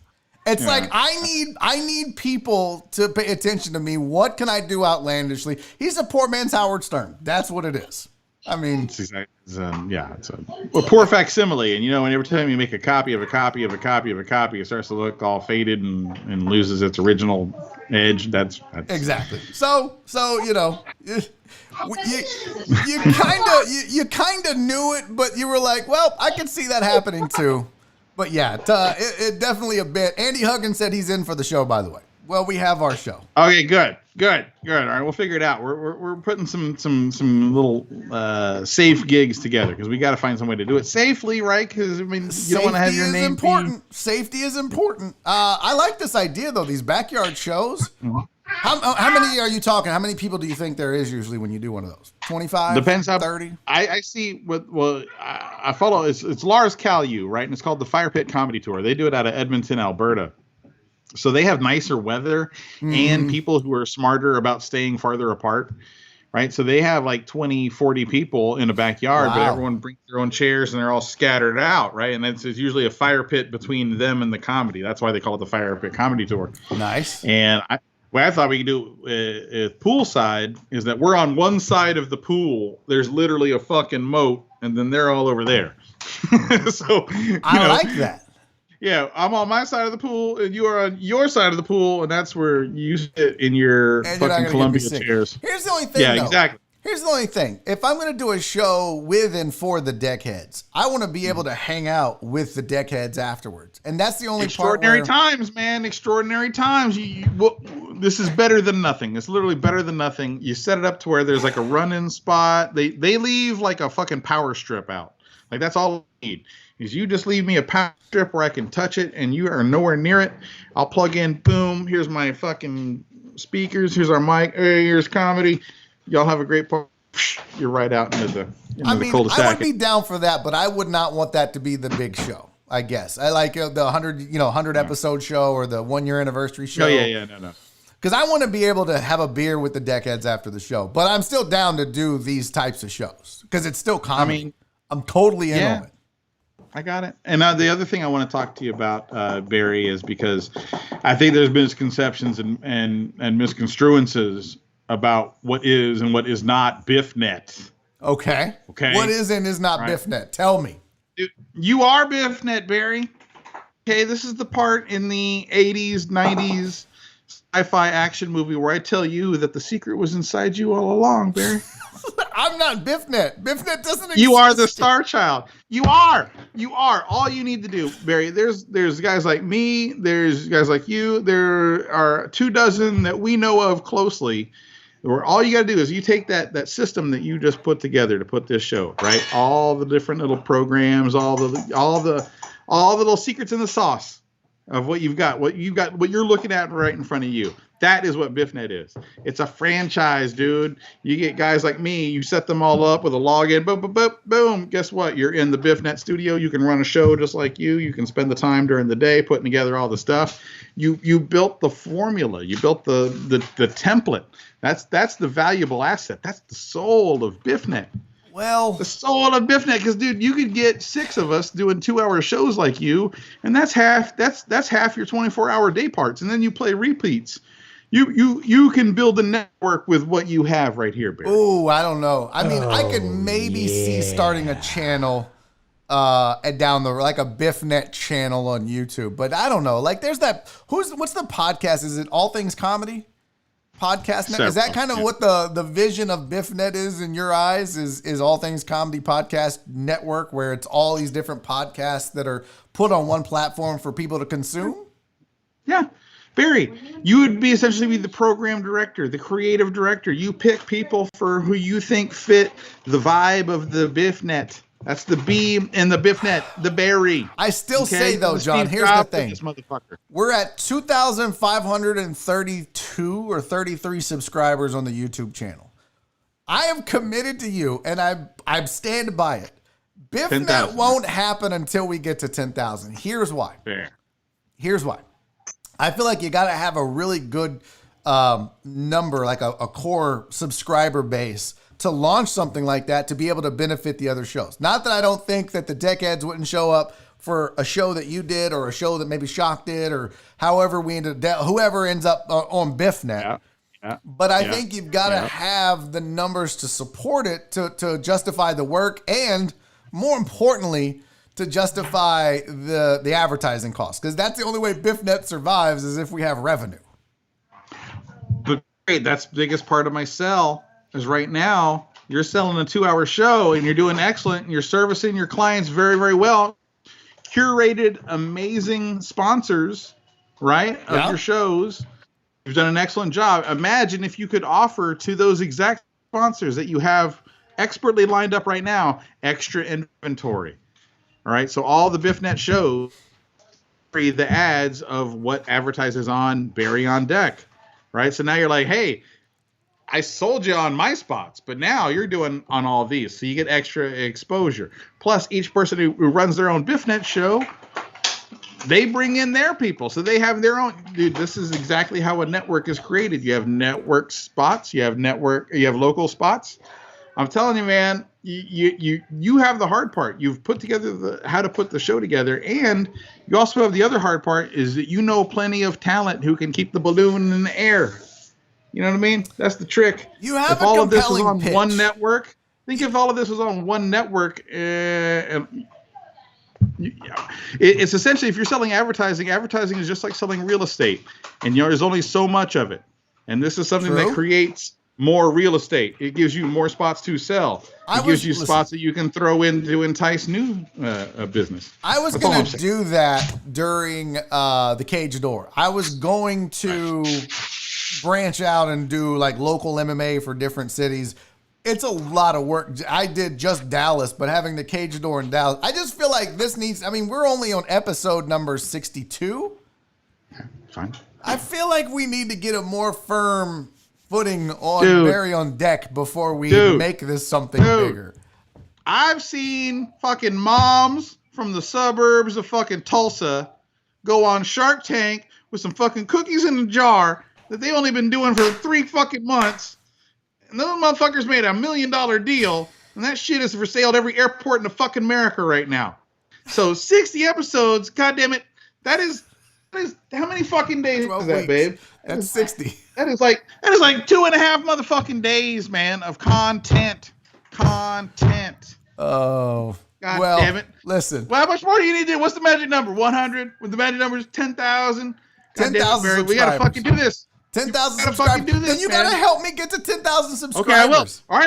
It's like I need people to pay attention to me. What can I do outlandishly? He's a poor man's Howard Stern. That's what it is. I mean, it's a poor facsimile, and you know, and every time you make a copy of a copy of a copy of a copy, it starts to look all faded and loses its original edge. That's exactly. So you know, you kind of knew it, but you were like, well, I can see that happening too. But yeah, it definitely a bit. Andy Huggins said he's in for the show, by the way. Well, we have our show. Okay, good. All right, we'll figure it out. We're putting some little safe gigs together because we got to find some way to do it safely, right? Because I mean, you don't want to have your name. Safety is important. I like this idea though. These backyard shows. Mm-hmm. How many are you talking? How many people do you think there is usually when you do one of those? 25? Depends how 30. I see I follow. It's Lars Caillou, right? And it's called the Fire Pit Comedy Tour. They do it out of Edmonton, Alberta. So they have nicer weather and people who are smarter about staying farther apart, right? So they have like 20, 40 people in a backyard, but everyone brings their own chairs and they're all scattered out, right? And it's usually a fire pit between them and the comedy. That's why they call it the Fire Pit Comedy Tour. Nice. And what I thought we could do poolside is that we're on one side of the pool. There's literally a fucking moat, and then they're all over there. So I like that. Yeah, I'm on my side of the pool, and you are on your side of the pool, and that's where you sit in your fucking Columbia chairs. Here's the only thing, Yeah, exactly. Here's the only thing. If I'm going to do a show with and for the deckheads, I want to be able to hang out with the deckheads afterwards. And that's the only Extraordinary times, man. Extraordinary times. This is better than nothing. It's literally better than nothing. You set it up to where there's like a run-in spot. They leave like a fucking power strip out. Like that's all I need. Is you just leave me a power strip where I can touch it and you are nowhere near it. I'll plug in, boom, here's my fucking speakers. Here's our mic. Hey, here's comedy. Y'all have a great part. You're right out into the I cul-de-sac. would be down for that, but I would not want that to be the big show. I guess I like the 100 episode show or the 1 year anniversary show. Oh yeah, no. Because I want to be able to have a beer with the deckheads after the show, but I'm still down to do these types of shows because it's still comedy. I mean, I'm totally in on it. I got it. And the other thing I want to talk to you about, Barry, is because I think there's misconceptions and misconstruences about what is and what is not BiffNet. Okay. What is and is not BiffNet? Tell me. Dude, you are BiffNet, Barry. Okay, this is the part in the 80s, 90s sci-fi action movie where I tell you that the secret was inside you all along, Barry. I'm not BiffNet. BiffNet doesn't exist. You are the Star Child. You are. All you need to do, Barry. There's guys like me. There's guys like you. There are 24 that we know of closely. Where all you got to do is you take that system that you just put together to put this show, right? All the different little programs, all the little secrets in the sauce of what you've got, what you're looking at right in front of you. That is what BiffNet is. It's a franchise, dude. You get guys like me, you set them all up with a login, boom, boom, boom, boom. Guess what? You're in the BiffNet studio. You can run a show just like you. You can spend the time during the day putting together all the stuff. You built the formula. You built the template. That's the valuable asset. That's the soul of BiffNet. Well, the soul of BiffNet, because dude, you could get 6 of us doing 2-hour shows like you, and that's half your 24-hour day parts, and then you play repeats. You can build a network with what you have right here, Barry. Oh, I don't know. I mean, I could maybe see starting a channel like a BiffNet channel on YouTube, but I don't know. Like, there's that. What's the podcast? Is it All Things Comedy? Podcast net? Is that kind of what the vision of BiffNet is in your eyes? Is All Things Comedy Podcast Network, where it's all these different podcasts that are put on one platform for people to consume? Yeah. Barry, you would be essentially the program director, the creative director. You pick people for who you think fit the vibe of the BiffNet. That's the B in the BiffNet, the Barry. I still say, though, John, here's the thing. This motherfucker. We're at 2,532 or 33 subscribers on the YouTube channel. I am committed to you, and I'm stand by it. BiffNet won't happen until we get to 10,000. Here's why. Fair. Here's why. I feel like you got to have a really good number, like a core subscriber base, to launch something like that to be able to benefit the other shows. Not that I don't think that the deckheads wouldn't show up for a show that you did or a show that maybe Shock did or however whoever ends up on BiffNet. Yeah. But I think you've got to have the numbers to support it to justify the work and, more importantly, to justify the advertising costs, because that's the only way BiffNet survives is if we have revenue. But great, that's the biggest part of my sell is right now you're selling a 2-hour show and you're doing excellent and you're servicing your clients very, very well. Curated, amazing sponsors, right, of your shows. You've done an excellent job. Imagine if you could offer to those exact sponsors that you have expertly lined up right now extra inventory. All right, so all the BiffNet shows carry the ads of what advertises on Barry on Deck, right? So now you're like, hey, I sold you on my spots, but now you're doing on all these, so you get extra exposure. Plus, each person who runs their own BiffNet show, they bring in their people, so they have their own. Dude, this is exactly how a network is created. You have network spots, you have local spots. I'm telling you, man, you have the hard part. You've put together how to put the show together, and you also have the other hard part is that you know plenty of talent who can keep the balloon in the air. You know what I mean? That's the trick. You have if all of this was on one network, think if all of this was on one network, it's essentially, if you're selling advertising is just like selling real estate, and there's only so much of it. And this is something that creates more real estate. It gives you more spots to sell. It gives you spots that you can throw in to entice new business. I was going to do that during the Cage Door. I was going to branch out and do like local MMA for different cities. It's a lot of work. I did just Dallas, but having the Cage Door in Dallas, I just feel like this needs, we're only on episode number 62. Fine. I feel like we need to get a more firm footing on Dude. Barry on deck before we Dude. make this something Dude. bigger. I've seen fucking moms from the suburbs of fucking Tulsa go on Shark Tank with some fucking cookies in a jar that they only been doing for 3 fucking months. And those motherfuckers made $1 million deal, and that shit is for sale at every airport in the fucking America right now. So 60 episodes, goddamn it, that is how many fucking days 12 is that, weeks. babe? That's 60. That is like 2.5 motherfucking days, man, of content. Oh. God well, damn it. Listen. Well, how much more do you need to do? What's the magic number? 100? With the magic number is 10,000. 10,000 We gotta fucking do this. 10,000 You gotta fucking subscribers. do this, Then you man. gotta help me get to 10,000 subscribers. Okay, I will. All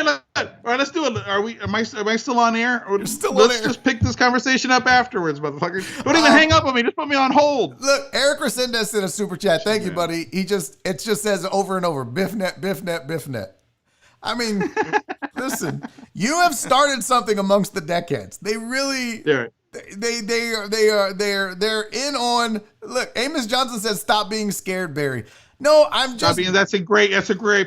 right, let's do it. Am I still on air? Or still on let's air. just pick this conversation up afterwards, motherfuckers. Don't even hang up on me. Just put me on hold. Look, Eric Resendez sent a super chat. Thank you, buddy. It just says over and over, BiffNet, BiffNet, BiffNet. I mean, listen, you have started something amongst the deckheads. They really, There. they're in on. Look, Amos Johnson says, "Stop being scared, Barry." No, I'm just. That's a great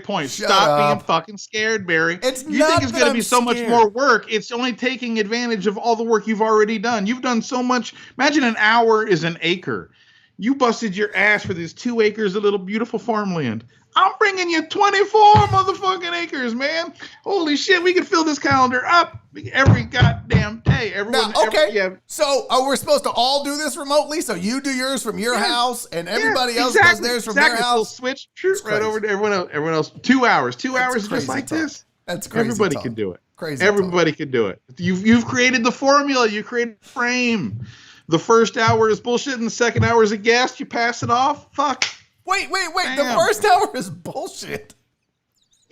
point. Shut Stop up. being fucking scared, Barry. It's you not think it's that gonna I'm be so much scared. more work. It's only taking advantage of all the work you've already done. You've done so much. Imagine an hour is an acre. You busted your ass for these 2 acres of little beautiful farmland. I'm bringing you 24 motherfucking acres, man. Holy shit, we can fill this calendar up every goddamn day. Everyone, Now, okay. yeah. So we're supposed to all do this remotely. So you do yours from your house, and everybody else does theirs from their We'll house. switch It's right crazy. over to everyone else. Everyone else. 2 hours. 2 That's hours crazy just like talk. this. That's crazy. Everybody talk. can do it. Crazy. Everybody can do it. You've created the formula. You created the frame. The first hour is bullshit, and the second hour is a guest. You pass it off. Fuck. Wait. The Damn. first hour is bullshit.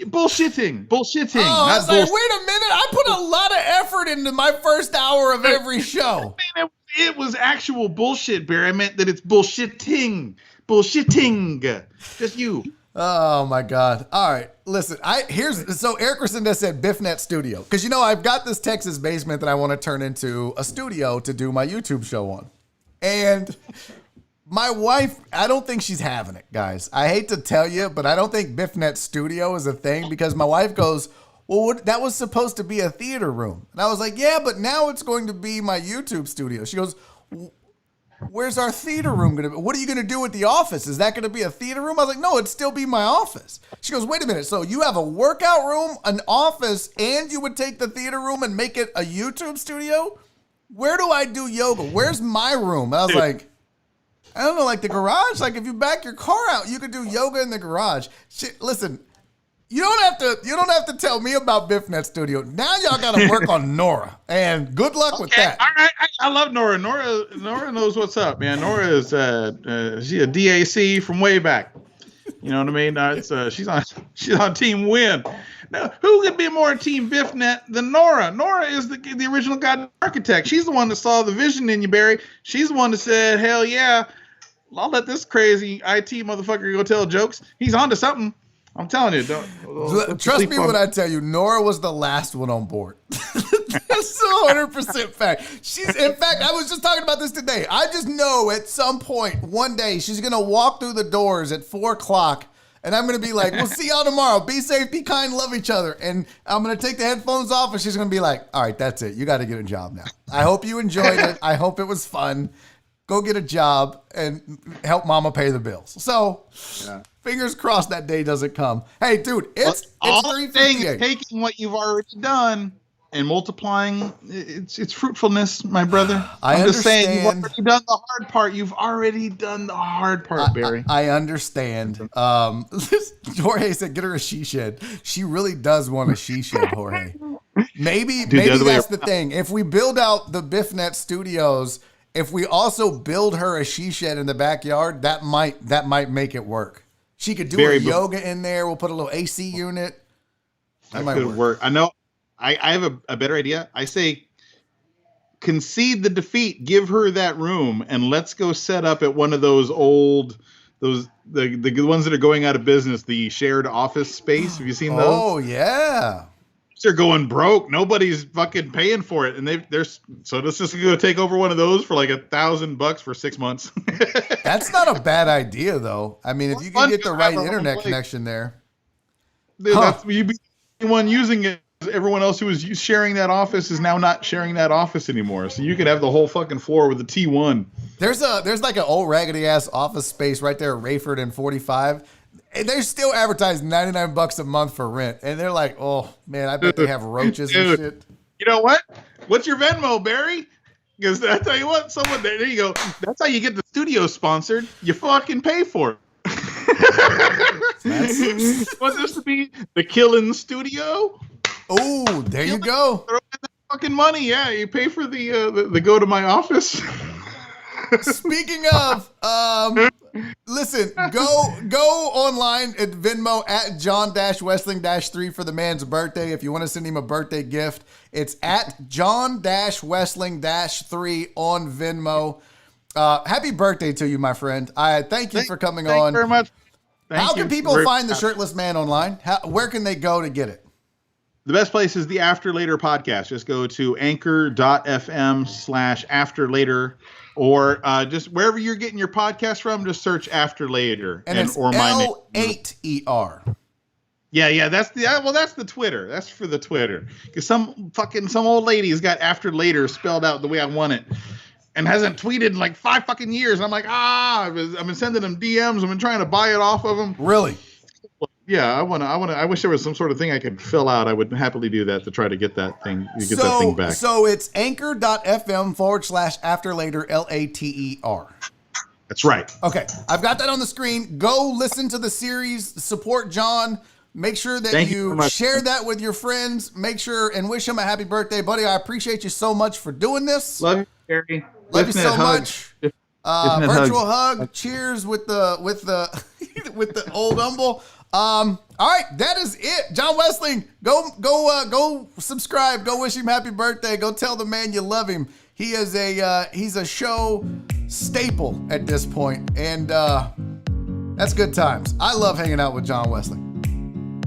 Bullshitting. Oh, I was like, wait a minute. I put a lot of effort into my first hour of every show. It was actual bullshit, Barry. I meant that it's bullshitting. Bullshitting. Just you. Oh my God. All right. Listen, so Eric Resendez said BiffNet Studio. Because I've got this Texas basement that I want to turn into a studio to do my YouTube show on. And my wife, I don't think she's having it, guys. I hate to tell you, but I don't think BiffNet Studio is a thing because my wife goes, well, that was supposed to be a theater room. And I was like, yeah, but now it's going to be my YouTube studio. She goes, where's our theater room going to be? What are you going to do with the office? Is that going to be a theater room? I was like, no, it'd still be my office. She goes, wait a minute. So you have a workout room, an office, and you would take the theater room and make it a YouTube studio? Where do I do yoga? Where's my room? And I was like, I don't know, like the garage. Like if you back your car out, you could do yoga in the garage. Shit, listen, you don't have to tell me about BiffNet Studio. Now y'all got to work on Nora, and good luck with that. All right. I love Nora. Nora knows what's up, man. Nora is she a DAC from way back. You know what I mean? She's on Team Win. Now, who could be more Team BiffNet than Nora? Nora is the original goddamn architect. She's the one that saw the vision in you, Barry. She's the one that said, hell yeah, I'll let this crazy IT motherfucker go tell jokes. He's onto something. I'm telling you. Don't Trust sleep me on- when I tell you, Nora was the last one on board. That's 100% fact. In fact, I was just talking about this today. I just know at some point, one day, she's going to walk through the doors at 4:00, and I'm going to be like, we'll see y'all tomorrow. Be safe, be kind, love each other. And I'm going to take the headphones off, and she's going to be like, all right, that's it. You got to get a job now. I hope you enjoyed it. I hope it was fun. Go get a job and help mama pay the bills. So, fingers crossed that day doesn't come. Hey, dude, it's all the thing is 3:58. taking what you've already done and multiplying its fruitfulness, my brother. I'm just saying, you've understand. already done the hard part. You've already done the hard part, Barry. I understand. Jorge said, get her a she shed. She really does want a she shed, Jorge. Maybe the other way that's the thing. If we build out the BiffNet studios, if we also build her a she shed in the backyard, that might make it work. She could do her yoga in there. We'll put a little AC unit. That could work. I know. I have a better idea. I say concede the defeat, give her that room, and let's go set up at one of those old, the ones that are going out of business, the shared office space. Have you seen those? Oh, yeah. They're going broke. Nobody's fucking paying for it, and so this is going to take over one of those for like $1,000 for 6 months. That's not a bad idea, though. I mean, if you can get the right internet connection there, dude, you'd be the one using it. Everyone else who was sharing that office is now not sharing that office anymore. So you could have the whole fucking floor with the T1. There's like an old raggedy ass office space right there at Rayford and 45. And they're still advertising $99 a month for rent. And they're like, oh man, I bet they have roaches and shit. You know what? What's your Venmo, Barry? Because I tell you what, there you go. That's how you get the studio sponsored. You fucking pay for it. Want this to be the Killing Studio? Oh, there you go. Throw in that fucking money. Yeah, you pay for the go to my office. Speaking of, listen, go online at Venmo at John-Wessling-3 for the man's birthday. If you want to send him a birthday gift, it's at John-Wessling-3 on Venmo. Happy birthday to you, my friend. I thank you for coming on. Thank you very much. How can people find the Shirtless Man online? Where can they go to get it? The best place is the After Later podcast. Just go to anchor.fm/After Later, or just wherever you're getting your podcast from, just search After Later. And it's or my name. L8ER. Yeah, that's the Twitter. That's for the Twitter. Because some old lady has got After Later spelled out the way I want it, and hasn't tweeted in like 5 fucking years. And I'm like, I've been sending them DMs. I've been trying to buy it off of them. Really? Yeah, I wish there was some sort of thing I could fill out. I would happily do that to try to get that thing back. So it's anchor.fm/After Later, LATER. That's right. Okay. I've got that on the screen. Go listen to the series, support John. Make sure that you share that with your friends. Make sure and wish him a happy birthday, buddy. I appreciate you so much for doing this. Love you, Gary. Love you so much. Virtual hug. Cheers with the with the old humble. All right, that is it. John Wessling, go subscribe. Go wish him happy birthday. Go tell the man you love him. He is he's a show staple at this point, and that's good times. I love hanging out with John Wessling.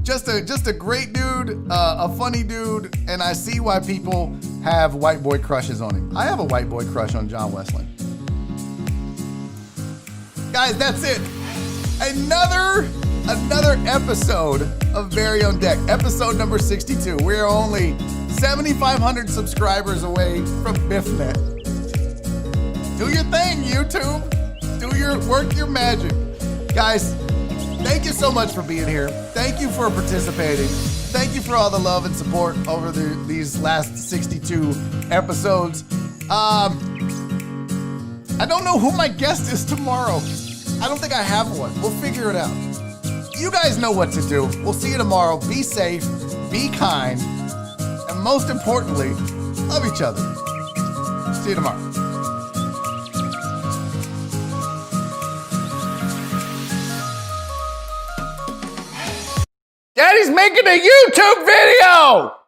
Just a great dude, a funny dude, and I see why people have white boy crushes on him. I have a white boy crush on John Wessling. Guys, that's it. Another episode of Barry on Deck, episode number 62. We're only 7,500 subscribers away from BiffNet. Do your thing, YouTube. Work your magic. Guys, thank you so much for being here. Thank you for participating. Thank you for all the love and support over these last 62 episodes. I don't know who my guest is tomorrow. I don't think I have one. We'll figure it out. You guys know what to do. We'll see you tomorrow. Be safe, be kind, and most importantly, love each other. See you tomorrow. Daddy's making a YouTube video!